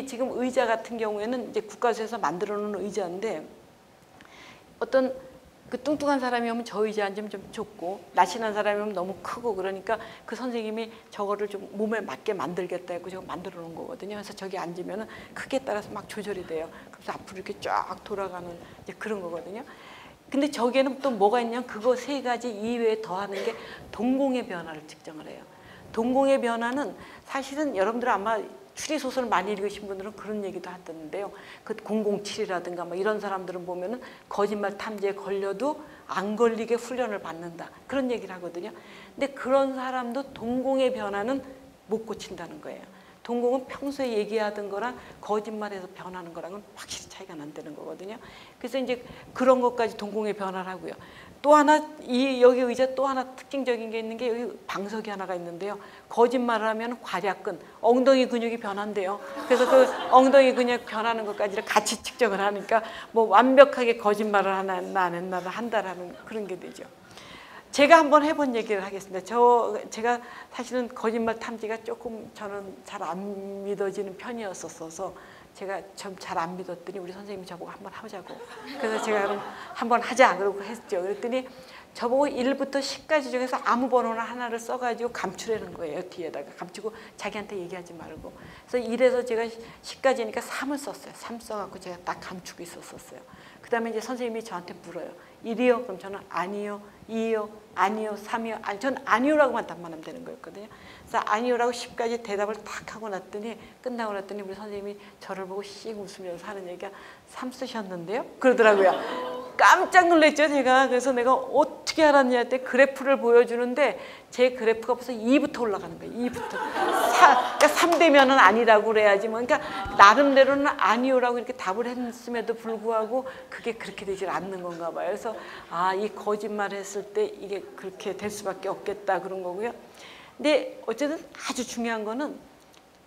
지금 의자 같은 경우에는 이제 국가수에서 만들어 놓은 의자인데, 어떤 그 뚱뚱한 사람이 오면 저 의자 앉으면 좀 좁고, 날씬한 사람이 오면 너무 크고, 그러니까 그 선생님이 저거를 좀 몸에 맞게 만들겠다 했고 저거 만들어 놓은 거거든요. 그래서 저기 앉으면 크기에 따라서 막 조절이 돼요. 그래서 앞으로 이렇게 쫙 돌아가는 이제 그런 거거든요. 근데 저기에는 또 뭐가 있냐면 그거 세 가지 이외에 더하는 게 동공의 변화를 측정을 해요. 동공의 변화는 사실은 여러분들 아마 추리소설 많이 읽으신 분들은 그런 얘기도 하던데요. 그 007이라든가 뭐 이런 사람들은 보면은 거짓말 탐지에 걸려도 안 걸리게 훈련을 받는다, 그런 얘기를 하거든요. 근데 그런 사람도 동공의 변화는 못 고친다는 거예요. 동공은 평소에 얘기하던 거랑 거짓말해서 변하는 거랑은 확실히 차이가 난다는 거거든요. 그래서 이제 그런 것까지 동공의 변화를 하고요. 또 하나 여기 의자 또 하나 특징적인 게 있는 게 여기 방석이 하나가 있는데요. 거짓말을 하면 괄약근, 엉덩이 근육이 변한대요. 그래서 그 엉덩이 근육 변하는 것까지를 같이 측정을 하니까 뭐 완벽하게 거짓말을 하나 안 했나 한다라는 그런 게 되죠. 제가 한번 해본 얘기를 하겠습니다. 제가 사실은 거짓말 탐지가 조금 저는 잘 안 믿어지는 편이었어서 제가 좀 잘 안 믿었더니 우리 선생님이 저보고 한번 하자고. 그래서 제가 그럼 한번 하자 그러고 했죠. 그랬더니 저보고 1부터 10까지 중에서 아무 번호나 하나를 써가지고 감추라는 거예요. 뒤에다가 감추고 자기한테 얘기하지 말고. 그래서 1에서 제가 10까지니까 3을 썼어요. 3 써갖고 제가 딱 감추고 있었어요. 그 다음에 이제 선생님이 저한테 물어요. 1이요? 그럼 저는 아니요, 2요, 아니요, 3이요. 아니, 저는 아니요라고만 답만 하면 되는 거였거든요. 그래서 아니요라고 10까지 대답을 딱 하고 났더니 끝나고 났더니 우리 선생님이 저를 보고 씩 웃으면서 하는 얘기가 3 쓰셨는데요? 그러더라고요. 깜짝 놀랐죠, 제가. 그래서 내가 어떻게 알았냐 할 때 그래프를 보여주는데 제 그래프가 벌써 2부터 올라가는 거예요. 2부터. 그러니까 3 되면은 아니라고 그래야지. 뭐. 그러니까 나름대로는 아니요라고 이렇게 답을 했음에도 불구하고 그게 그렇게 되질 않는 건가 봐요. 그래서 이 거짓말을 했을 때 이게 그렇게 될 수밖에 없겠다 그런 거고요. 근데 어쨌든 아주 중요한 거는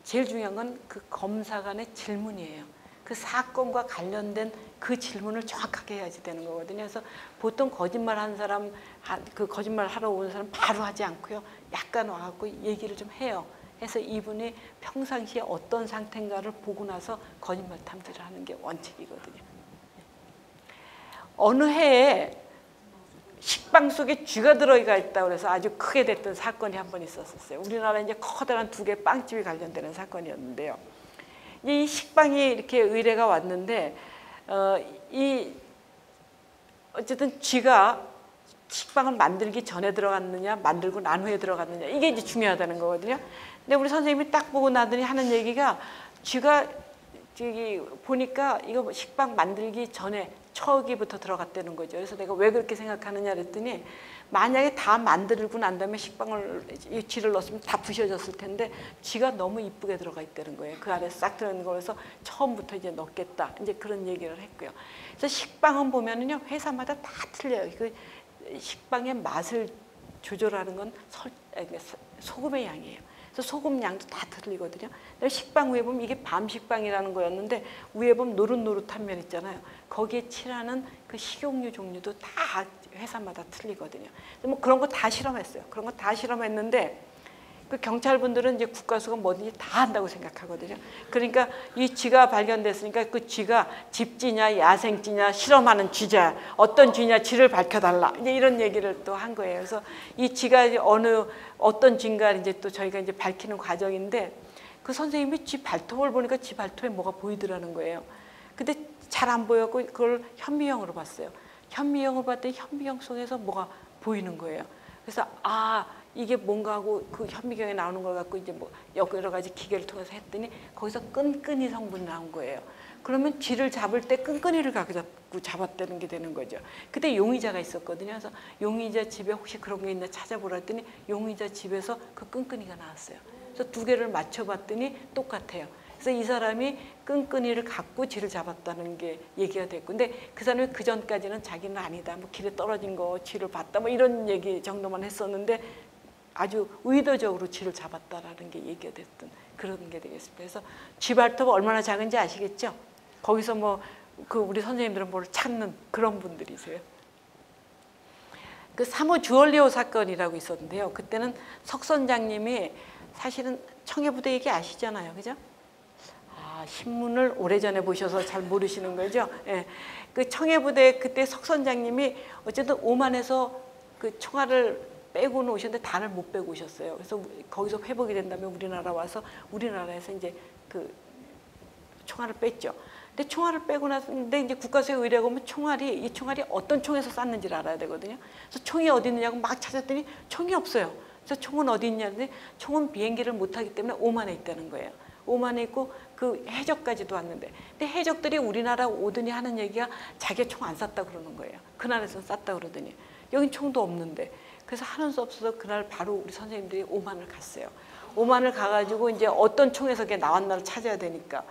제일 중요한 건 그 검사관의 질문이에요. 그 사건과 관련된 그 질문을 정확하게 해야지 되는 거거든요. 그래서 보통 거짓말 한 사람, 그 거짓말 하러 온 사람 바로 하지 않고요. 약간 와갖고 얘기를 좀 해요. 해서 이분이 평상시에 어떤 상태인가를 보고 나서 거짓말 탐지를 하는 게 원칙이거든요. 어느 해에 식빵 속에 쥐가 들어가 있다고 해서 아주 크게 됐던 사건이 한 번 있었어요. 우리나라에 이제 커다란 2개 빵집이 관련되는 사건이었는데요. 이 식빵이 이렇게 의뢰가 왔는데 어쨌든 쥐가 식빵을 만들기 전에 들어갔느냐 만들고 난 후에 들어갔느냐 이게 이제 중요하다는 거거든요. 근데 우리 선생님이 딱 보고 나더니 하는 얘기가 쥐가 저기 보니까 이거 식빵 만들기 전에 처기부터 들어갔다는 거죠. 그래서 내가 왜 그렇게 생각하느냐 그랬더니 만약에 다 만들고 난 다음에 식빵을 이 쥐를 넣었으면 다 부셔졌을 텐데 쥐가 너무 이쁘게 들어가 있다는 거예요. 그 안에 싹 들어있는 거라서 처음부터 이제 넣겠다. 이제 그런 얘기를 했고요. 그래서 식빵은 보면은요 회사마다 다 틀려요. 그 식빵의 맛을 조절하는 건 소금의 양이에요. 그래서 소금 양도 다 틀리거든요. 식빵 위에 보면 이게 밤식빵이라는 거였는데 위에 보면 노릇노릇한 면 있잖아요. 거기에 칠하는 그 식용유 종류도 다 회사마다 틀리거든요. 뭐 그런 거 다 실험했어요. 그런 거 다 실험했는데 그 경찰분들은 이제 국가수가 뭐든지 다 한다고 생각하거든요. 그러니까 이 쥐가 발견됐으니까 그 쥐가 집쥐냐 야생쥐냐 실험하는 쥐자 어떤 쥐냐 쥐를 밝혀달라 이제 이런 얘기를 또 한 거예요. 그래서 이 쥐가 어떤 쥐인가 이제 또 저희가 이제 밝히는 과정인데 그 선생님이 쥐 발톱을 보니까 쥐 발톱에 뭐가 보이더라는 거예요. 근데 잘 안 보였고 그걸 현미경으로 봤어요. 현미경을 봤더니 현미경 속에서 뭐가 보이는 거예요. 그래서 이게 뭔가 하고 그 현미경에 나오는 걸 갖고 이제 뭐 여러 가지 기계를 통해서 했더니 거기서 끈끈이 성분이 나온 거예요. 그러면 쥐를 잡을 때 끈끈이를 갖고 잡았다는 게 되는 거죠. 그때 용의자가 있었거든요. 그래서 용의자 집에 혹시 그런 게 있나 찾아보라 했더니 용의자 집에서 그 끈끈이가 나왔어요. 그래서 2개를 맞춰봤더니 똑같아요. 그래서 이 사람이 끈끈이를 갖고 쥐를 잡았다는 게 얘기가 됐고, 근데 그 사람이 그 전까지는 자기는 아니다, 뭐 길에 떨어진 거 쥐를 봤다, 뭐 이런 얘기 정도만 했었는데 아주 의도적으로 쥐를 잡았다라는 게 얘기가 됐던 그런 게 되겠습니다. 그래서 쥐 발톱이 얼마나 작은지 아시겠죠? 거기서 뭐 그 우리 선생님들은 뭘 찾는 그런 분들이세요. 그 사모 주얼리오 사건이라고 있었는데요. 그때는 석 선장님이 사실은 청해부대 얘기 아시잖아요, 그죠? 신문을 오래전에 보셔서 잘 모르시는 거죠. 예. 그 청해부대 그때 석 선장님이 어쨌든 오만에서 그 총알을 빼고는 오셨는데 단을 못 빼고 오셨어요. 그래서 거기서 회복이 된다면 우리나라 와서 우리나라에서 이제 그 총알을 뺐죠. 근데 총알을 빼고 나서인데 이제 국가수에 의뢰가 오면 이 총알이 어떤 총에서 쐈는지를 알아야 되거든요. 그래서 총이 어디 있느냐고 막 찾았더니 총이 없어요. 그래서 총은 어디 있냐는데 총은 비행기를 못 타기 때문에 오만에 있다는 거예요. 오만에 있고 그 해적까지도 왔는데, 근데 해적들이 우리나라 오더니 하는 얘기가 자기가 총 안 쐈다 그러는 거예요. 그날에서는 쐈다 그러더니 여긴 총도 없는데, 그래서 하는 수 없어서 그날 바로 우리 선생님들이 오만을 갔어요. 오만을 가가지고 이제 어떤 총에서 그게 나왔나를 찾아야 되니까.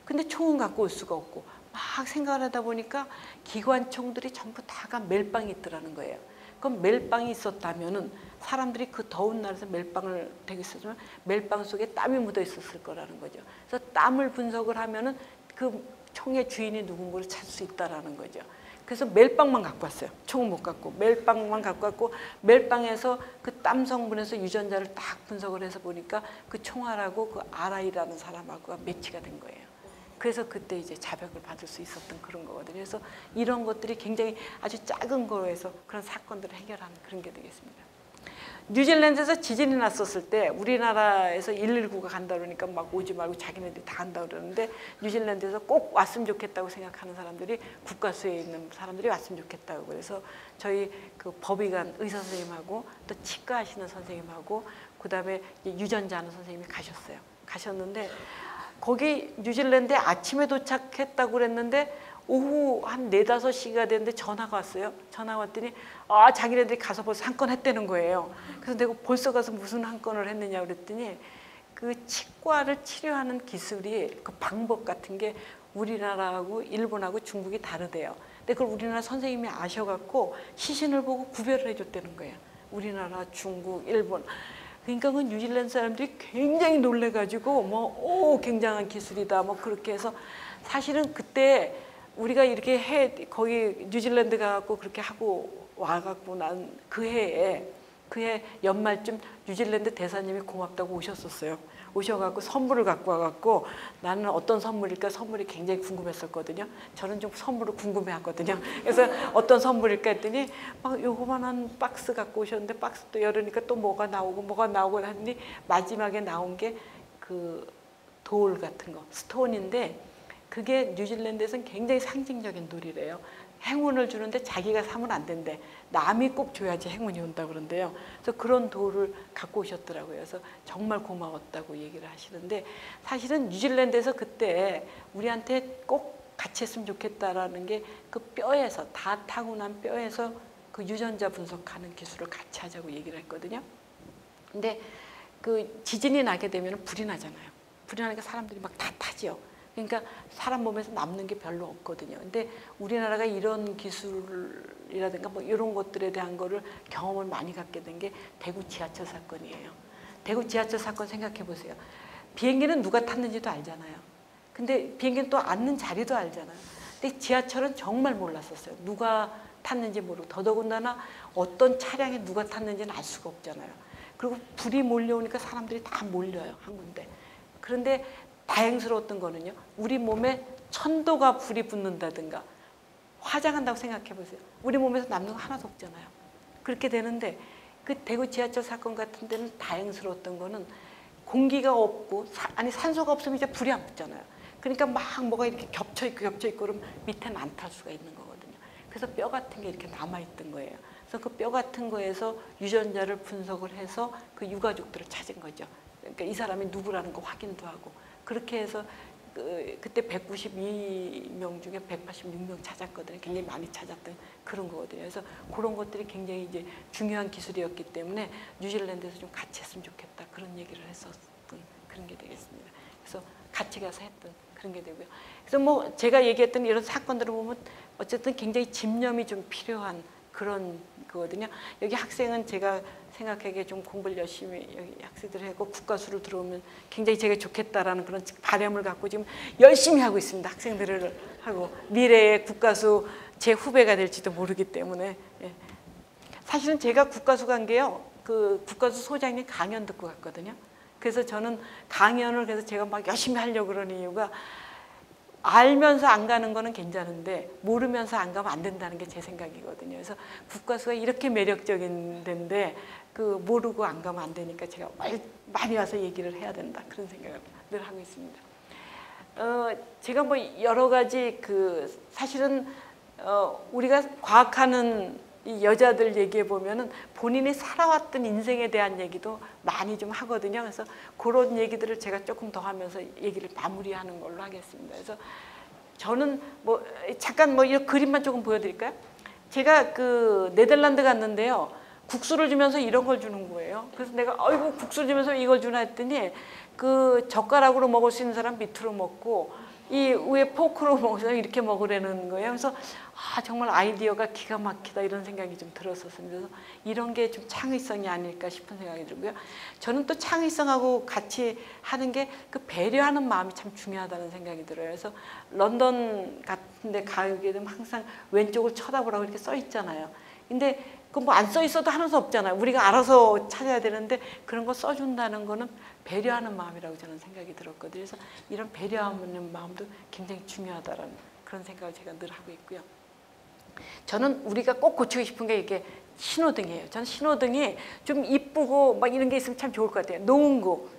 근데 총은 갖고 올 수가 없고 막 생각을 하다 보니까 기관총들이 전부 다가 멜빵이 있더라는 거예요. 그럼 멜빵이 있었다면은 사람들이 그 더운 날에서 멜빵을 되게 있었지만 멜빵 속에 땀이 묻어 있었을 거라는 거죠. 그래서 땀을 분석을 하면은 그 총의 주인이 누군가를 찾을 수 있다라는 거죠. 그래서 멜빵만 갖고 왔어요. 총은 못 갖고 멜빵만 갖고 왔고 멜빵에서 그 땀 성분에서 유전자를 딱 분석을 해서 보니까 그 총알하고 그 RI라는 사람하고 매치가 된 거예요. 그래서 그때 이제 자백을 받을 수 있었던 그런 거거든요. 그래서 이런 것들이 굉장히 아주 작은 거에서 그런 사건들을 해결하는 그런 게 되겠습니다. 뉴질랜드에서 지진이 났었을 때 우리나라에서 119가 간다 그러니까 막 오지 말고 자기네들이 다 간다 그러는데 뉴질랜드에서 꼭 왔으면 좋겠다고 생각하는 사람들이 국가수에 있는 사람들이 왔으면 좋겠다고 그래서 저희 그 법의관 의사 선생님하고 또 치과 하시는 선생님하고 그다음에 유전자 하는 선생님이 가셨는데 거기 뉴질랜드에 아침에 도착했다고 그랬는데 오후 한 4, 5시가 됐는데 전화가 왔어요. 전화가 왔더니 자기네들이 가서 벌써 한 건 했다는 거예요. 그래서 내가 벌써 가서 무슨 한 건을 했느냐 그랬더니 그 치과를 치료하는 기술이 그 방법 같은 게 우리나라하고 일본하고 중국이 다르대요. 근데 그걸 우리나라 선생님이 아셔갖고 시신을 보고 구별을 해줬다는 거예요. 우리나라, 중국, 일본. 그러니까 그 뉴질랜드 사람들이 굉장히 놀래가지고 굉장한 기술이다 그렇게 해서 사실은 그때 우리가 이렇게 거기 뉴질랜드 가갖고 그렇게 하고 와갖고 난 그 해 연말쯤 뉴질랜드 대사님이 고맙다고 오셨었어요. 오셔갖고 선물을 갖고 와갖고 나는 어떤 선물일까 선물이 굉장히 궁금했었거든요. 저는 좀 선물을 궁금해하거든요. 그래서 어떤 선물일까 했더니 막 요거만한 박스 갖고 오셨는데 박스 또 열으니까 또 뭐가 나오고 하니 마지막에 나온 게 그 돌 같은 거 스톤인데 그게 뉴질랜드에서는 굉장히 상징적인 돌이래요. 행운을 주는데 자기가 사면 안 된대. 남이 꼭 줘야지 행운이 온다 그런데요. 그래서 그런 돌을 갖고 오셨더라고요. 그래서 정말 고마웠다고 얘기를 하시는데 사실은 뉴질랜드에서 그때 우리한테 꼭 같이 했으면 좋겠다라는 게 그 뼈에서 다 타고난 뼈에서 그 유전자 분석하는 기술을 같이 하자고 얘기를 했거든요. 근데 그 지진이 나게 되면 불이 나잖아요. 불이 나니까 사람들이 막 다 타죠. 그러니까 사람 몸에서 남는 게 별로 없거든요. 근데 우리나라가 이런 기술이라든가 이런 것들에 대한 거를 경험을 많이 갖게 된 게 대구 지하철 사건이에요. 대구 지하철 사건 생각해 보세요. 비행기는 누가 탔는지도 알잖아요. 근데 비행기는 또 앉는 자리도 알잖아요. 근데 지하철은 정말 몰랐었어요. 누가 탔는지 모르고 더더군다나 어떤 차량에 누가 탔는지는 알 수가 없잖아요. 그리고 불이 몰려오니까 사람들이 다 몰려요. 한 군데. 그런데 다행스러웠던 거는요. 우리 몸에 천도가 불이 붙는다든가 화장한다고 생각해 보세요. 우리 몸에서 남는 거 하나도 없잖아요. 그렇게 되는데 그 대구 지하철 사건 같은 데는 다행스러웠던 거는 공기가 없고 산소가 없으면 이제 불이 안 붙잖아요. 그러니까 막 뭐가 이렇게 겹쳐있고 그러면 밑에는 안 탈 수가 있는 거거든요. 그래서 뼈 같은 게 이렇게 남아있던 거예요. 그래서 그 뼈 같은 거에서 유전자를 분석을 해서 그 유가족들을 찾은 거죠. 그러니까 이 사람이 누구라는 거 확인도 하고 그렇게 해서 그때 192명 중에 186명 찾았거든요. 굉장히 많이 찾았던 그런 거거든요. 그래서 그런 것들이 굉장히 이제 중요한 기술이었기 때문에 뉴질랜드에서 좀 같이 했으면 좋겠다 그런 얘기를 했었던 그런 게 되겠습니다. 그래서 같이 가서 했던 그런 게 되고요. 그래서 제가 얘기했던 이런 사건들을 보면 어쨌든 굉장히 집념이 좀 필요한 그런 거거든요. 여기 학생은 제가 생각하기에 좀 공부를 열심히 여기 학생들이 하고 국가수를 들어오면 굉장히 제가 좋겠다라는 그런 바람을 갖고 지금 열심히 하고 있습니다. 학생들을 하고 미래의 국가수 제 후배가 될지도 모르기 때문에 사실은 제가 국가수 간 게요. 그 국가수 소장님 강연 듣고 갔거든요. 그래서 저는 강연을 그래서 제가 막 열심히 하려고 그러는 이유가 알면서 안 가는 거는 괜찮은데 모르면서 안 가면 안 된다는 게 제 생각이거든요. 그래서 국가수가 이렇게 매력적인 데인데 그 모르고 안 가면 안 되니까 제가 많이 와서 얘기를 해야 된다 그런 생각을 늘 하고 있습니다. 제가 여러 가지 사실은 우리가 과학하는 이 여자들 얘기해 보면은 본인이 살아왔던 인생에 대한 얘기도 많이 좀 하거든요. 그래서 그런 얘기들을 제가 조금 더 하면서 얘기를 마무리하는 걸로 하겠습니다. 그래서 저는 잠깐 이 그림만 조금 보여드릴까요? 제가 네덜란드 갔는데요. 국수를 주면서 이런 걸 주는 거예요. 그래서 내가 아이고 국수를 주면서 이걸 주나 했더니 그 젓가락으로 먹을 수 있는 사람 밑으로 먹고 이 위에 포크로 먹어서 이렇게 먹으라는 거예요. 그래서 정말 아이디어가 기가 막히다 이런 생각이 좀 들었었습니다. 그래서 이런 게 좀 창의성이 아닐까 싶은 생각이 들고요. 저는 또 창의성하고 같이 하는 게 그 배려하는 마음이 참 중요하다는 생각이 들어요. 그래서 런던 같은 데 가게 되면 항상 왼쪽을 쳐다보라고 이렇게 써 있잖아요. 근데 그 뭐 안 써 있어도 하는 수 없잖아요. 우리가 알아서 찾아야 되는데 그런 거 써준다는 거는 배려하는 마음이라고 저는 생각이 들었거든요. 그래서 이런 배려하는 마음도 굉장히 중요하다라는 그런 생각을 제가 늘 하고 있고요. 저는 우리가 꼭 고치고 싶은 게 이게 신호등이에요. 저는 신호등이 좀 이쁘고 막 이런 게 있으면 참 좋을 것 같아요. 노은구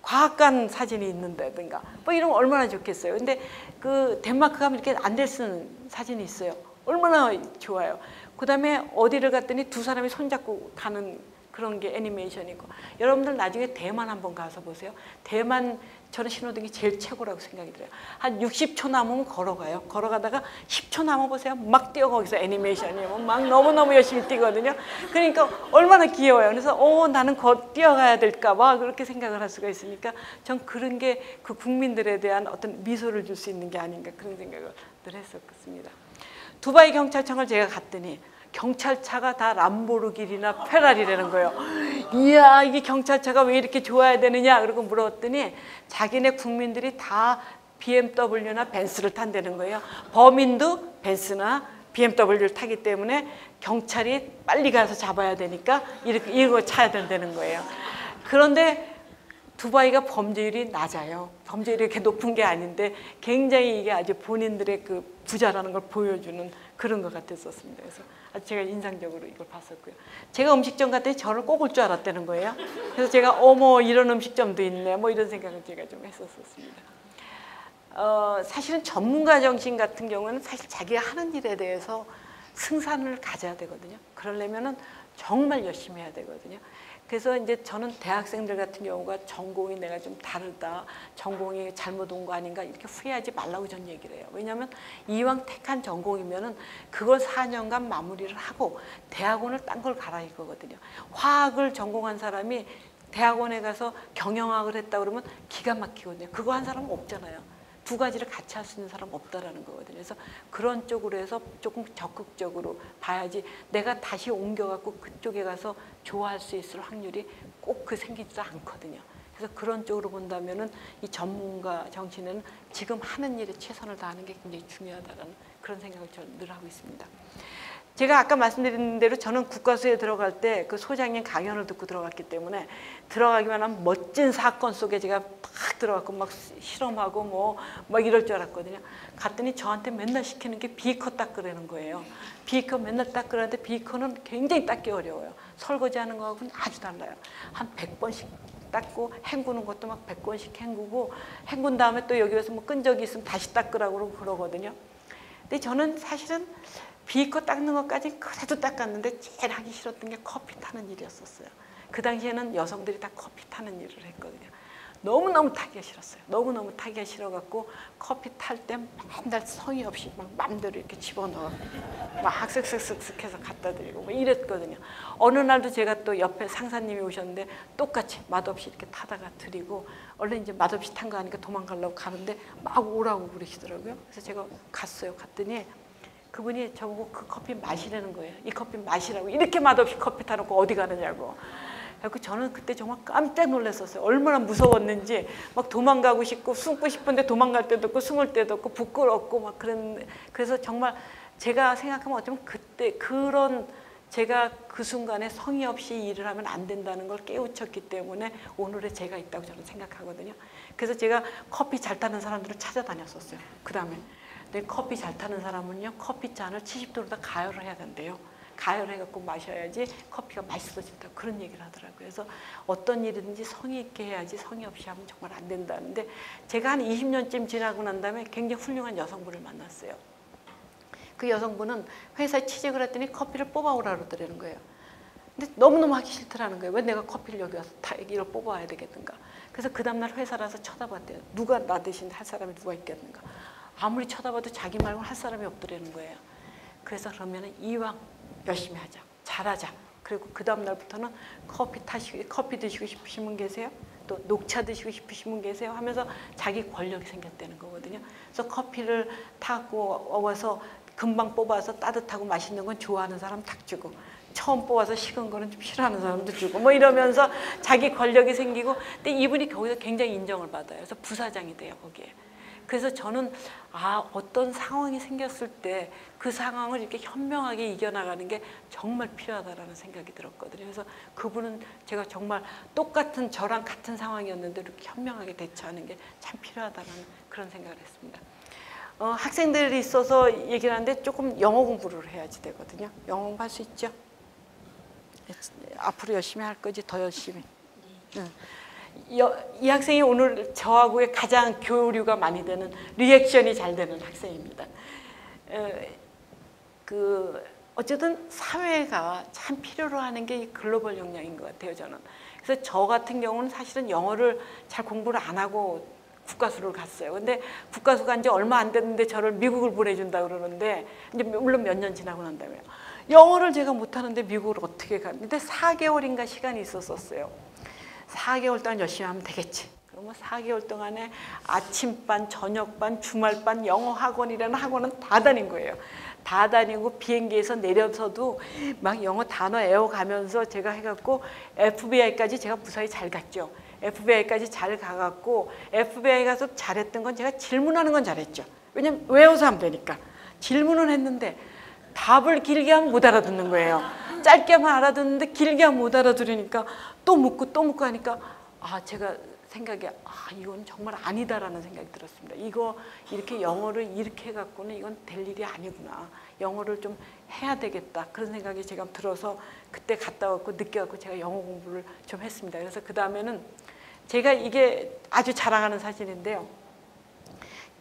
과학관 사진이 있는다든가 뭐 이러면 얼마나 좋겠어요. 근데 그 덴마크 가면 이렇게 안대 쓰는 사진이 있어요. 얼마나 좋아요. 그 다음에 어디를 갔더니 두 사람이 손잡고 가는 그런 게 애니메이션이고, 여러분들 나중에 대만 한번 가서 보세요. 대만 저는 신호등이 제일 최고라고 생각이 들어요. 한 60초 남으면 걸어가요. 걸어가다가 10초 남아보세요. 막 뛰어 거기서 애니메이션이 막 너무너무 열심히 뛰거든요. 그러니까 얼마나 귀여워요. 그래서 나는 뛰어가야 될까 봐 그렇게 생각을 할 수가 있으니까 전 그런 게 그 국민들에 대한 어떤 미소를 줄 수 있는 게 아닌가 그런 생각을 늘 했었습니다. 두바이 경찰청을 제가 갔더니 경찰차가 다 람보르기니나 페라리라는 거예요. 이야, 이게 경찰차가 왜 이렇게 좋아야 되느냐 그러고 물어봤더니 자기네 국민들이 다 BMW나 벤츠를 탄다는 거예요. 범인도 벤츠나 BMW를 타기 때문에 경찰이 빨리 가서 잡아야 되니까 이거 차야 된다는 거예요. 그런데 두바이가 범죄율이 낮아요. 범죄율이 이렇게 높은 게 아닌데 굉장히 이게 아주 본인들의 그 부자라는 걸 보여주는 그런 것 같았었습니다. 그래서 아주 제가 인상적으로 이걸 봤었고요. 제가 음식점 갔더니 저를 꼭 올 줄 알았다는 거예요. 그래서 제가 어머 이런 음식점도 있네 뭐 이런 생각을 제가 좀 했었습니다. 사실은 전문가 정신 같은 경우는 사실 자기가 하는 일에 대해서 승산을 가져야 되거든요. 그러려면은 정말 열심히 해야 되거든요. 그래서 이제 저는 대학생들 같은 경우가 전공이 내가 좀 다르다, 전공이 잘못 온 거 아닌가 이렇게 후회하지 말라고 전 얘기를 해요. 왜냐하면 이왕 택한 전공이면은 그걸 4년간 마무리를 하고 대학원을 딴 걸 가라 이거거든요. 화학을 전공한 사람이 대학원에 가서 경영학을 했다 그러면 기가 막히거든요. 그거 한 사람은 없잖아요. 두 가지를 같이 할 수 있는 사람은 없다라는 거거든요. 그래서 그런 쪽으로 해서 조금 적극적으로 봐야지 내가 다시 옮겨갖고 그쪽에 가서 좋아할 수 있을 확률이 꼭 생기지도 않거든요. 그래서 그런 쪽으로 본다면은 이 전문가 정신에는 지금 하는 일에 최선을 다하는 게 굉장히 중요하다는 그런 생각을 저는 늘 하고 있습니다. 제가 아까 말씀드린 대로 저는 국가수에 들어갈 때 그 소장님 강연을 듣고 들어갔기 때문에 들어가기만 하면 멋진 사건 속에 제가 팍 들어갔고 막 실험하고 막 이럴 줄 알았거든요. 갔더니 저한테 맨날 시키는 게 비커 닦으라는 거예요. 비커 맨날 닦으라는데 비커는 굉장히 닦기 어려워요. 설거지하는 거하고는 아주 달라요. 한 100번씩 닦고 헹구는 것도 막 100번씩 헹구고 헹군 다음에 또 여기 와서 뭐 끈적이 있으면 다시 닦으라고 그러거든요. 근데 저는 사실은 비커 닦는 것까지 그래도 닦았는데 제일 하기 싫었던 게 커피 타는 일이었었어요. 그 당시에는 여성들이 다 커피 타는 일을 했거든요. 너무너무 타기가 싫었어요. 너무너무 타기가 싫어갖고 커피 탈 때 맨날 성의 없이 막 맘대로 이렇게 집어넣어 막 쓱쓱쓱쓱 해서 갖다 드리고 뭐 이랬거든요. 어느 날도 제가 또 옆에 상사님이 오셨는데 똑같이 맛없이 이렇게 타다가 드리고 얼른 이제 맛없이 탄 거 아니까 도망가려고 가는데 막 오라고 그러시더라고요. 그래서 제가 갔어요. 갔더니 그분이 저보고 그 커피 마시라는 거예요. 이 커피 마시라고. 이렇게 맛없이 커피 타놓고 어디 가느냐고. 그래서 저는 그때 정말 깜짝 놀랐었어요. 얼마나 무서웠는지 막 도망가고 싶고 숨고 싶은데 도망갈 때도 없고 숨을 때도 없고 부끄럽고 막 그래서 정말 제가 생각하면 어쩌면 그때 그런 제가 그 순간에 성의 없이 일을 하면 안 된다는 걸 깨우쳤기 때문에 오늘의 제가 있다고 저는 생각하거든요. 그래서 제가 커피 잘 타는 사람들을 찾아다녔었어요. 그 다음에 근데 커피 잘 타는 사람은요, 커피 잔을 70도로다 가열을 해야 된대요. 가열해갖고 마셔야지 커피가 맛있어진다. 그런 얘기를 하더라고요. 그래서 어떤 일이든지 성의 있게 해야지 성의 없이 하면 정말 안 된다는데 제가 한 20년쯤 지나고 난 다음에 굉장히 훌륭한 여성분을 만났어요. 그 여성분은 회사에 취직을 했더니 커피를 뽑아오라 그러더라는 거예요. 근데 너무너무 하기 싫더라는 거예요. 왜 내가 커피를 여기 와서 다 이걸 뽑아와야 되겠는가. 그래서 그 다음날 회사라서 쳐다봤대요. 누가 나 대신 할 사람이 누가 있겠는가. 아무리 쳐다봐도 자기 말고는 할 사람이 없더라는 거예요. 그래서 그러면 이왕 열심히 하자, 잘하자. 그리고 그 다음 날부터는 커피 드시고 싶으신 분 계세요? 또 녹차 드시고 싶으신 분 계세요? 하면서 자기 권력이 생겼다는 거거든요. 그래서 커피를 타고 와서 금방 뽑아서 따뜻하고 맛있는 건 좋아하는 사람 딱 주고, 처음 뽑아서 식은 거는 좀 싫어하는 사람도 주고, 뭐 이러면서 자기 권력이 생기고, 근데 이분이 거기서 굉장히 인정을 받아요. 그래서 부사장이 돼요, 거기에. 그래서 저는 어떤 상황이 생겼을 때 그 상황을 이렇게 현명하게 이겨나가는 게 정말 필요하다라는 생각이 들었거든요. 그래서 그분은 제가 정말 똑같은 저랑 같은 상황이었는데 이렇게 현명하게 대처하는 게 참 필요하다는 그런 생각을 했습니다. 학생들이 있어서 얘기를 하는데 조금 영어 공부를 해야지 되거든요. 영어 공부할 수 있죠? 앞으로 열심히 할 거지, 더 열심히. 이 학생이 오늘 저하고의 가장 교류가 많이 되는, 리액션이 잘 되는 학생입니다. 어쨌든 사회가 참 필요로 하는 게 이 글로벌 역량인 것 같아요, 저는. 그래서 저 같은 경우는 사실은 영어를 잘 공부를 안 하고 국가수를 갔어요. 근데 국가수 간 지 얼마 안 됐는데 저를 미국을 보내준다 그러는데, 이제 물론 몇 년 지나고 난 다음에요. 영어를 제가 못하는데 미국을 어떻게 갔는데 4개월인가 시간이 있었어요. 4개월 동안 열심히 하면 되겠지. 그러면 4개월 동안에 아침반, 저녁반, 주말반, 영어 학원이라는 학원은 다 다닌 거예요. 다 다니고 비행기에서 내려서도 막 영어 단어 외워가면서 제가 해갖고 FBI까지 제가 무사히 잘 갔죠. FBI까지 잘 가갖고, FBI 가서 잘했던 건 제가 질문하는 건 잘했죠. 왜냐면 외워서 하면 되니까. 질문을 했는데 답을 길게 하면 못 알아듣는 거예요. 짧게만 알아듣는데 길게 하면 못 알아들으니까 또 묻고 또 묻고 하니까 제가 생각에 이건 정말 아니다라는 생각이 들었습니다. 이거 이렇게 영어를 이렇게 해갖고는 이건 될 일이 아니구나. 영어를 좀 해야 되겠다. 그런 생각이 제가 들어서 그때 갔다 왔고 느껴갖고 제가 영어 공부를 좀 했습니다. 그래서 그 다음에는 제가 이게 아주 자랑하는 사진인데요.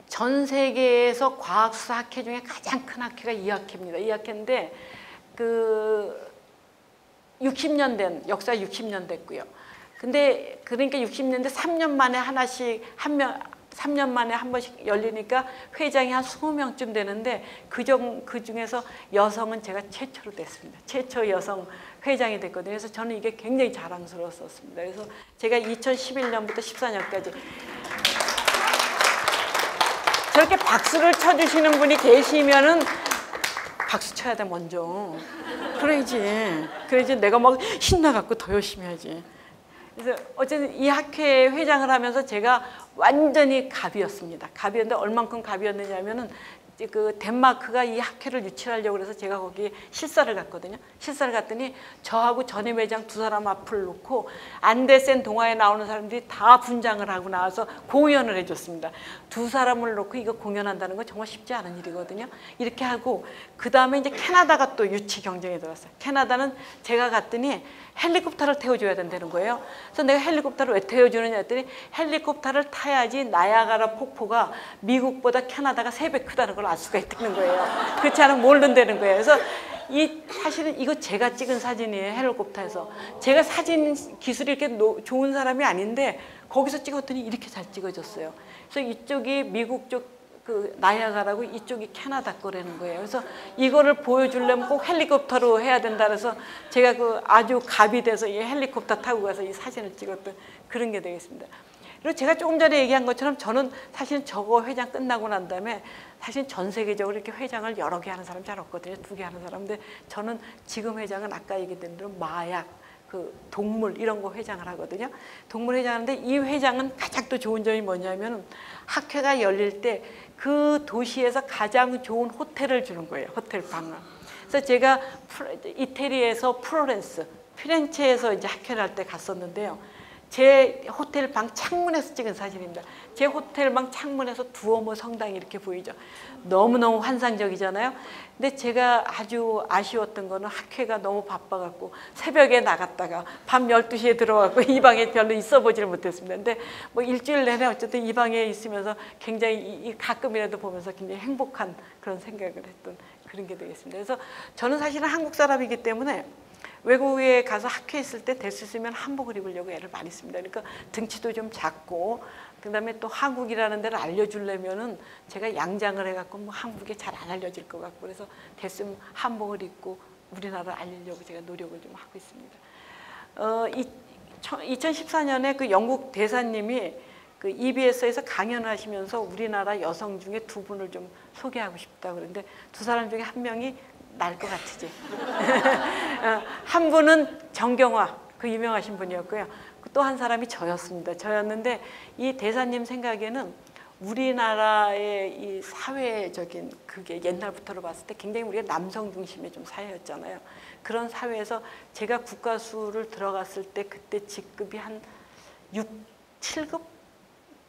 전 세계에서 과학수사 학회 중에 가장 큰 학회가 이 학회입니다. 이 학회인데 60년 된, 역사 60년 됐고요. 근데 그러니까 60년대 3년 만에 하나씩 3년 만에 한 번씩 열리니까 회장이 한 20명쯤 되는데 그 중에서 여성은 제가 최초로 됐습니다. 최초 여성 회장이 됐거든요. 그래서 저는 이게 굉장히 자랑스러웠습니다. 그래서 제가 2011년부터 14년까지 저렇게 박수를 쳐주시는 분이 계시면은 박수 쳐야 돼 먼저. 그래야지 내가 막 신나갖고 더 열심히 하지. 그래서 어쨌든 이 학회 회장을 하면서 제가 완전히 갑이었습니다. 갑이었는데 얼만큼 갑이었느냐면은 그 덴마크가 이 학회를 유치하려고 그래서 제가 거기 실사를 갔거든요. 실사를 갔더니 저하고 전임 회장 두 사람 앞을 놓고 안데센 동화에 나오는 사람들이 다 분장을 하고 나와서 공연을 해줬습니다. 두 사람을 놓고 이거 공연한다는 건 정말 쉽지 않은 일이거든요. 이렇게 하고 그 다음에 이제 캐나다가 또 유치 경쟁에 들어왔어요. 캐나다는 제가 갔더니 헬리콥터를 태워줘야 된다는 거예요. 그래서 내가 헬리콥터를 왜 태워주느냐 했더니 헬리콥터를 타야지 나야가라 폭포가 미국보다 캐나다가 3배 크다는 걸 알 수가 있다는 거예요. 그렇지 않으면 모른다는 거예요. 그래서 사실은 이거 제가 찍은 사진이에요. 헬리콥터에서. 제가 사진 기술이 이렇게 좋은 사람이 아닌데 거기서 찍었더니 이렇게 잘 찍어졌어요. 그래서 이쪽이 미국 쪽 그 나야가라고, 이쪽이 캐나다 거라는 거예요. 그래서 이거를 보여주려면 꼭 헬리콥터로 해야 된다 그래서 제가 그 아주 갑이 돼서 이 헬리콥터 타고 가서 이 사진을 찍었던 그런 게 되겠습니다. 그리고 제가 조금 전에 얘기한 것처럼 저는 사실 저거 회장 끝나고 난 다음에 사실 전 세계적으로 이렇게 회장을 여러 개 하는 사람 잘 없거든요. 2개 하는 사람인데 저는 지금 회장은 아까 얘기했던 대로 마약, 그 동물 이런 거 회장을 하거든요. 동물 회장하는데 이 회장은 가장 또 좋은 점이 뭐냐면 학회가 열릴 때 그 도시에서 가장 좋은 호텔을 주는 거예요. 호텔 방을. 그래서 제가 이태리에서 플로렌스, 피렌체에서 이제 학회를 할 때 갔었는데요. 제 호텔 방 창문에서 찍은 사진입니다. 제 호텔 방 창문에서 두오모 성당이 이렇게 보이죠. 너무너무 환상적이잖아요. 근데 제가 아주 아쉬웠던 거는 학회가 너무 바빠갖고 새벽에 나갔다가 밤 12시에 들어가고 이 방에 별로 있어 보지를 못했습니다. 근데 뭐 일주일 내내 어쨌든 이 방에 있으면서 굉장히 가끔이라도 보면서 굉장히 행복한 그런 생각을 했던 그런 게 되겠습니다. 그래서 저는 사실은 한국 사람이기 때문에 외국에 가서 학회 있을 때 될 수 있으면 한복을 입으려고 애를 많이 씁니다. 그러니까 등치도 좀 작고 그다음에 또 한국이라는 데를 알려주려면은 제가 양장을 해갖고 뭐 한국에 잘 안 알려질 것 같고 그래서 됐으면 한복을 입고 우리나라를 알리려고 제가 노력을 좀 하고 있습니다. 2014년에 그 영국 대사님이 그 EBS에서 강연을 하시면서 우리나라 여성 중에 두 분을 좀 소개하고 싶다 그러는데 두 사람 중에 한 명이 날 것 같으지. 한 분은 정경화, 그 유명하신 분이었고요. 또 한 사람이 저였습니다. 저였는데 이 대사님 생각에는 우리나라의 이 사회적인 그게 옛날부터로 봤을 때 굉장히 우리가 남성 중심의 좀 사회였잖아요. 그런 사회에서 제가 국가수를 들어갔을 때 그때 직급이 한 6, 7급?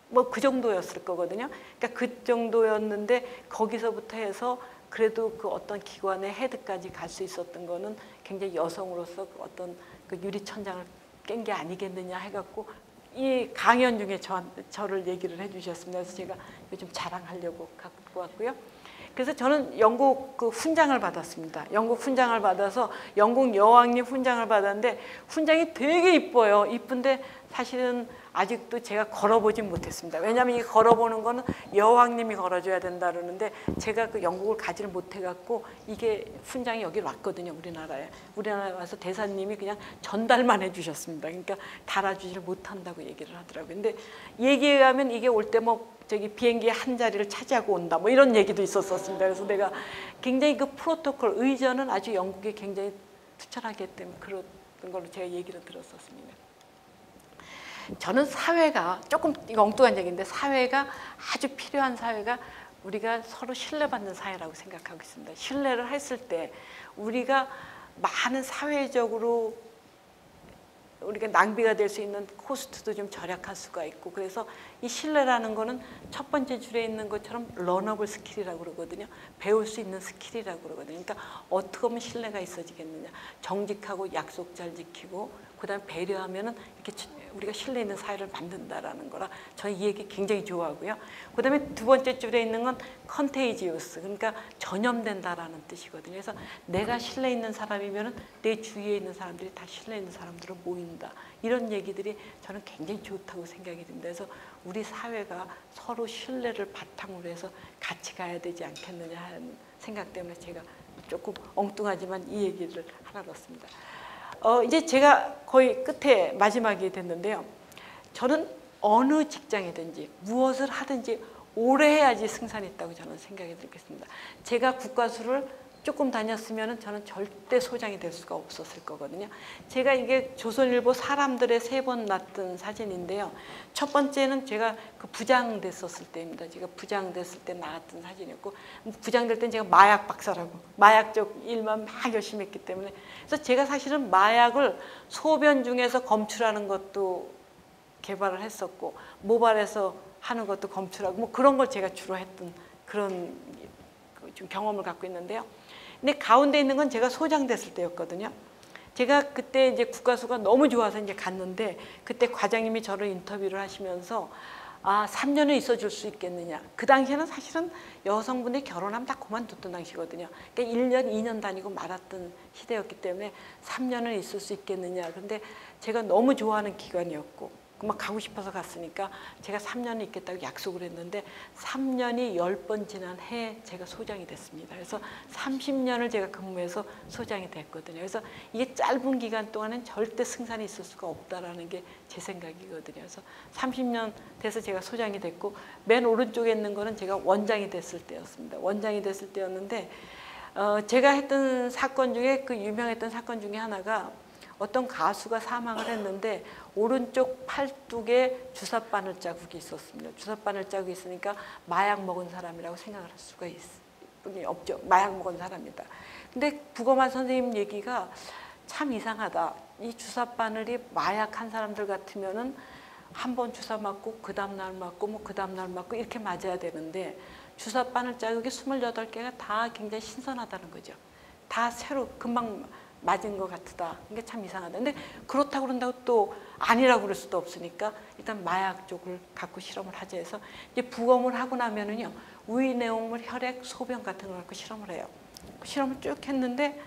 뭐 그 정도였을 거거든요. 그러니까 그 정도였는데 거기서부터 해서 그래도 그 어떤 기관의 헤드까지 갈 수 있었던 거는 굉장히 여성으로서 어떤 그 유리천장을 깬 게 아니겠느냐 해갖고 이 강연 중에 저를 얘기를 해주셨습니다. 그래서 제가 요즘 자랑하려고 갖고 왔고요. 그래서 저는 영국 그 훈장을 받았습니다. 영국 훈장을 받아서 영국 여왕님 훈장을 받았는데 훈장이 되게 이뻐요. 이쁜데 사실은 아직도 제가 걸어보진 못했습니다. 왜냐하면 이 걸어보는 거는 여왕님이 걸어줘야 된다 그러는데 제가 그 영국을 가지를 못해갖고 이게 훈장이 여기 왔거든요. 우리나라에. 우리나라에 와서 대사님이 그냥 전달만 해주셨습니다. 그러니까 달아주질 못한다고 얘기를 하더라고요. 근데 얘기해 가면 이게 올 때 뭐 저기 비행기의 한 자리를 차지하고 온다 뭐 이런 얘기도 있었습니다. 그래서 내가 굉장히 그 프로토콜 의전은 아주 영국이 굉장히 투철하기 때문에 그런 걸로 제가 얘기를 들었었습니다. 저는 사회가 조금 엉뚱한 얘기인데 사회가 아주 필요한 사회가 우리가 서로 신뢰받는 사회라고 생각하고 있습니다. 신뢰를 했을 때 우리가 많은 사회적으로 우리가 낭비가 될 수 있는 코스트도 좀 절약할 수가 있고 그래서 이 신뢰라는 거는 첫 번째 줄에 있는 것처럼 러너블 스킬이라고 그러거든요. 배울 수 있는 스킬이라고 그러거든요. 그러니까 어떻게 하면 신뢰가 있어지겠느냐. 정직하고 약속 잘 지키고 그다음에 배려하면은 이렇게 우리가 신뢰 있는 사회를 만든다라는 거라 저는 이 얘기 굉장히 좋아하고요. 그다음에 두 번째 줄에 있는 건 컨테이지어스 그러니까 전염된다라는 뜻이거든요. 그래서 내가 신뢰 있는 사람이면은 내 주위에 있는 사람들이 다 신뢰 있는 사람들로 모인다. 이런 얘기들이 저는 굉장히 좋다고 생각이 듭니다. 그래서 우리 사회가 서로 신뢰를 바탕으로 해서 같이 가야 되지 않겠느냐 하는 생각 때문에 제가 조금 엉뚱하지만 이 얘기를 하나 넣었습니다. 이제 제가 거의 끝에 마지막이 됐는데요. 저는 어느 직장이든지 무엇을 하든지 오래 해야지 승산이 있다고 저는 생각이 들겠습니다. 제가 국가수를 조금 다녔으면 저는 절대 소장이 될 수가 없었을 거거든요. 제가 이게 조선일보 사람들의 3번 났던 사진인데요. 첫 번째는 제가 그 부장 됐었을 때입니다. 제가 부장 됐을 때 나왔던 사진이었고 부장 될 땐 제가 마약 박사라고 마약 쪽 일만 막 열심히 했기 때문에 그래서 제가 사실은 마약을 소변 중에서 검출하는 것도 개발을 했었고 모발에서 하는 것도 검출하고 뭐 그런 걸 제가 주로 했던 그런 좀 경험을 갖고 있는데요. 근데 가운데 있는 건 제가 소장 됐을 때였거든요. 제가 그때 이제 국가수가 너무 좋아서 이제 갔는데 그때 과장님이 저를 인터뷰를 하시면서 3년을 있어줄 수 있겠느냐. 그 당시에는 사실은 여성분들이 결혼하면 다 그만뒀던 당시거든요. 그러니까 1년, 2년 다니고 말았던 시대였기 때문에 3년을 있을 수 있겠느냐. 그런데 제가 너무 좋아하는 기관이었고 막 가고 싶어서 갔으니까 제가 3년을 있겠다고 약속을 했는데 3년이 10번 지난 해에 제가 소장이 됐습니다. 그래서 30년을 제가 근무해서 소장이 됐거든요. 그래서 이게 짧은 기간 동안은 절대 승산이 있을 수가 없다라는 게 제 생각이거든요. 그래서 30년 돼서 제가 소장이 됐고 맨 오른쪽에 있는 거는 제가 원장이 됐을 때였습니다. 원장이 됐을 때였는데 제가 했던 사건 중에 그 유명했던 사건 중에 하나가 어떤 가수가 사망을 했는데 오른쪽 팔뚝에 주사바늘 자국이 있었습니다. 주사바늘 자국이 있으니까 마약 먹은 사람이라고 생각을 할 수가 뿐이 없죠. 마약 먹은 사람이다. 근데 부검한 선생님 얘기가 참 이상하다. 이 주사바늘이 마약한 사람들 같으면은 한 번 주사 맞고 그 다음날 맞고 뭐 그 다음날 맞고 이렇게 맞아야 되는데 주사바늘 자국이 28개가 다 굉장히 신선하다는 거죠. 다 새로 금방 맞은 것 같다. 이게 참 이상하다. 근데 그렇다고 그런다고 또 아니라고 그럴 수도 없으니까 일단 마약 쪽을 갖고 실험을 하자 해서 이제 부검을 하고 나면은요 위 내용물, 혈액, 소변 같은 걸 갖고 실험을 해요. 실험을 쭉 했는데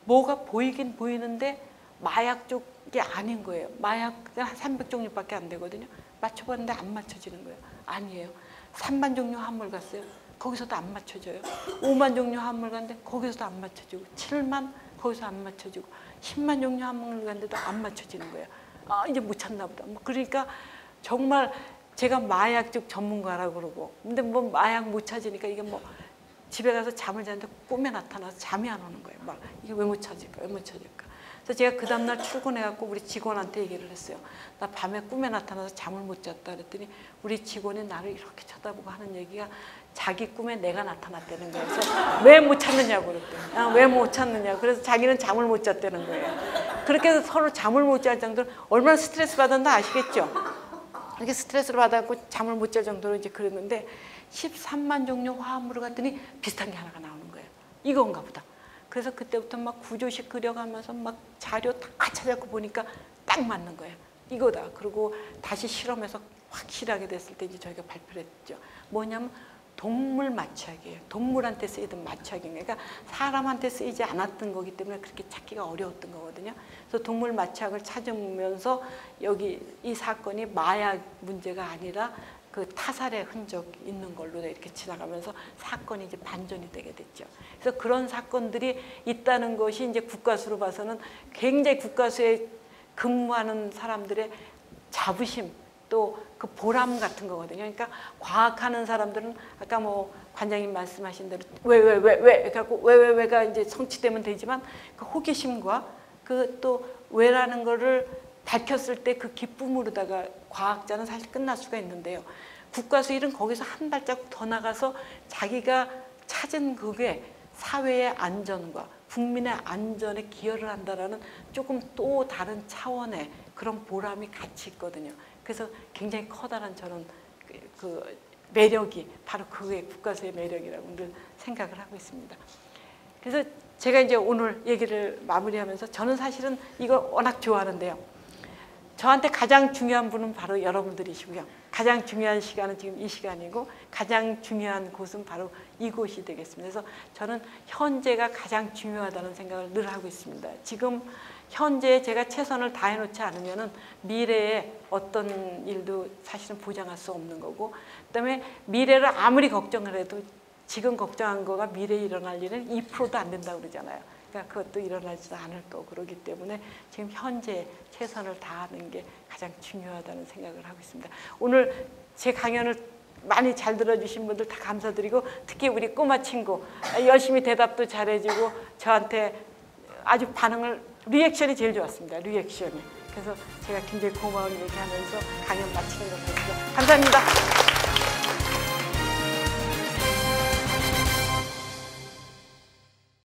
뭐가 보이긴 보이는데 마약 쪽이 아닌 거예요. 마약 한 300종류밖에 안 되거든요. 맞춰봤는데 안 맞춰지는 거예요. 아니에요. 3만 종류 화물 갔어요. 거기서도 안 맞춰져요. 5만 종류 화물 갔는데 거기서도 안 맞춰지고 7만 거기서 안 맞춰지고 10만 종류 항목을 갔는데도 안 맞춰지는 거예요. 아, 이제 못 찾나 보다. 뭐 그러니까 정말 제가 마약 쪽 전문가라고 그러고, 근데 뭐 마약 못 찾으니까 이게 뭐 집에 가서 잠을 자는데 꿈에 나타나서 잠이 안 오는 거예요. 막 이게 왜 못 찾을까, 왜 못 찾을까. 그래서 제가 그 다음날 출근해갖고 우리 직원한테 얘기를 했어요. 나 밤에 꿈에 나타나서 잠을 못 잤다 그랬더니 우리 직원이 나를 이렇게 쳐다보고 하는 얘기가 자기 꿈에 내가 나타났다는 거예요. 그래서 왜 못 찾느냐고 그랬더니, 아, 왜 못 찾느냐고. 그래서 자기는 잠을 못 잤다는 거예요. 그렇게 해서 서로 잠을 못 잘 정도로 얼마나 스트레스 받았나 아시겠죠? 이렇게 스트레스를 받아갖고 잠을 못 잘 정도로 이제 그랬는데 13만 종류 화합물을 갔더니 비슷한 게 하나가 나오는 거예요. 이건가 보다. 그래서 그때부터 막 구조식 그려가면서 막 자료 다 찾아갖고 보니까 딱 맞는 거예요. 이거다. 그리고 다시 실험해서 확실하게 됐을 때 이제 저희가 발표를 했죠. 뭐냐면 동물 마취약이에요. 동물한테 쓰이던 마취약이에요. 그러니까 사람한테 쓰이지 않았던 거기 때문에 그렇게 찾기가 어려웠던 거거든요. 그래서 동물 마취약을 찾으면서 여기 이 사건이 마약 문제가 아니라 그 타살의 흔적 있는 걸로 이렇게 지나가면서 사건이 이제 반전이 되게 됐죠. 그래서 그런 사건들이 있다는 것이 이제 국가수로 봐서는 굉장히 국가수에 근무하는 사람들의 자부심 또 그 보람 같은 거거든요. 그러니까 과학하는 사람들은 아까 뭐 관장님 말씀하신 대로 왜 갖고 왜가 이제 성취되면 되지만 그 호기심과 그 또 왜라는 거를 밝혔을 때 그 기쁨으로다가 과학자는 사실 끝날 수가 있는데요. 국가수일은 거기서 한 발자국 더 나가서 자기가 찾은 그게 사회의 안전과 국민의 안전에 기여를 한다라는 조금 또 다른 차원의 그런 보람이 같이 있거든요. 그래서 굉장히 커다란 저는 그 매력이 바로 그게 국가수의 매력이라고 늘 생각을 하고 있습니다. 그래서 제가 이제 오늘 얘기를 마무리하면서 저는 사실은 이걸 워낙 좋아하는데요. 저한테 가장 중요한 분은 바로 여러분들이시고요. 가장 중요한 시간은 지금 이 시간이고 가장 중요한 곳은 바로 이곳이 되겠습니다. 그래서 저는 현재가 가장 중요하다는 생각을 늘 하고 있습니다. 지금 현재 제가 최선을 다해놓지 않으면 미래에 어떤 일도 사실은 보장할 수 없는 거고, 그다음에 미래를 아무리 걱정을 해도 지금 걱정한 거가 미래에 일어날 일은 2%도 안 된다고 그러잖아요. 그러니까 그것도 일어나지도 않을 거고 그러기 때문에 지금 현재 최선을 다하는 게 가장 중요하다는 생각을 하고 있습니다. 오늘 제 강연을 많이 잘 들어주신 분들 다 감사드리고, 특히 우리 꼬마 친구 열심히 대답도 잘해주고 저한테 아주 리액션이 제일 좋았습니다. 리액션이. 그래서 제가 굉장히 고마운 얘기하면서 강연 마치는 것 같습니다. 감사합니다.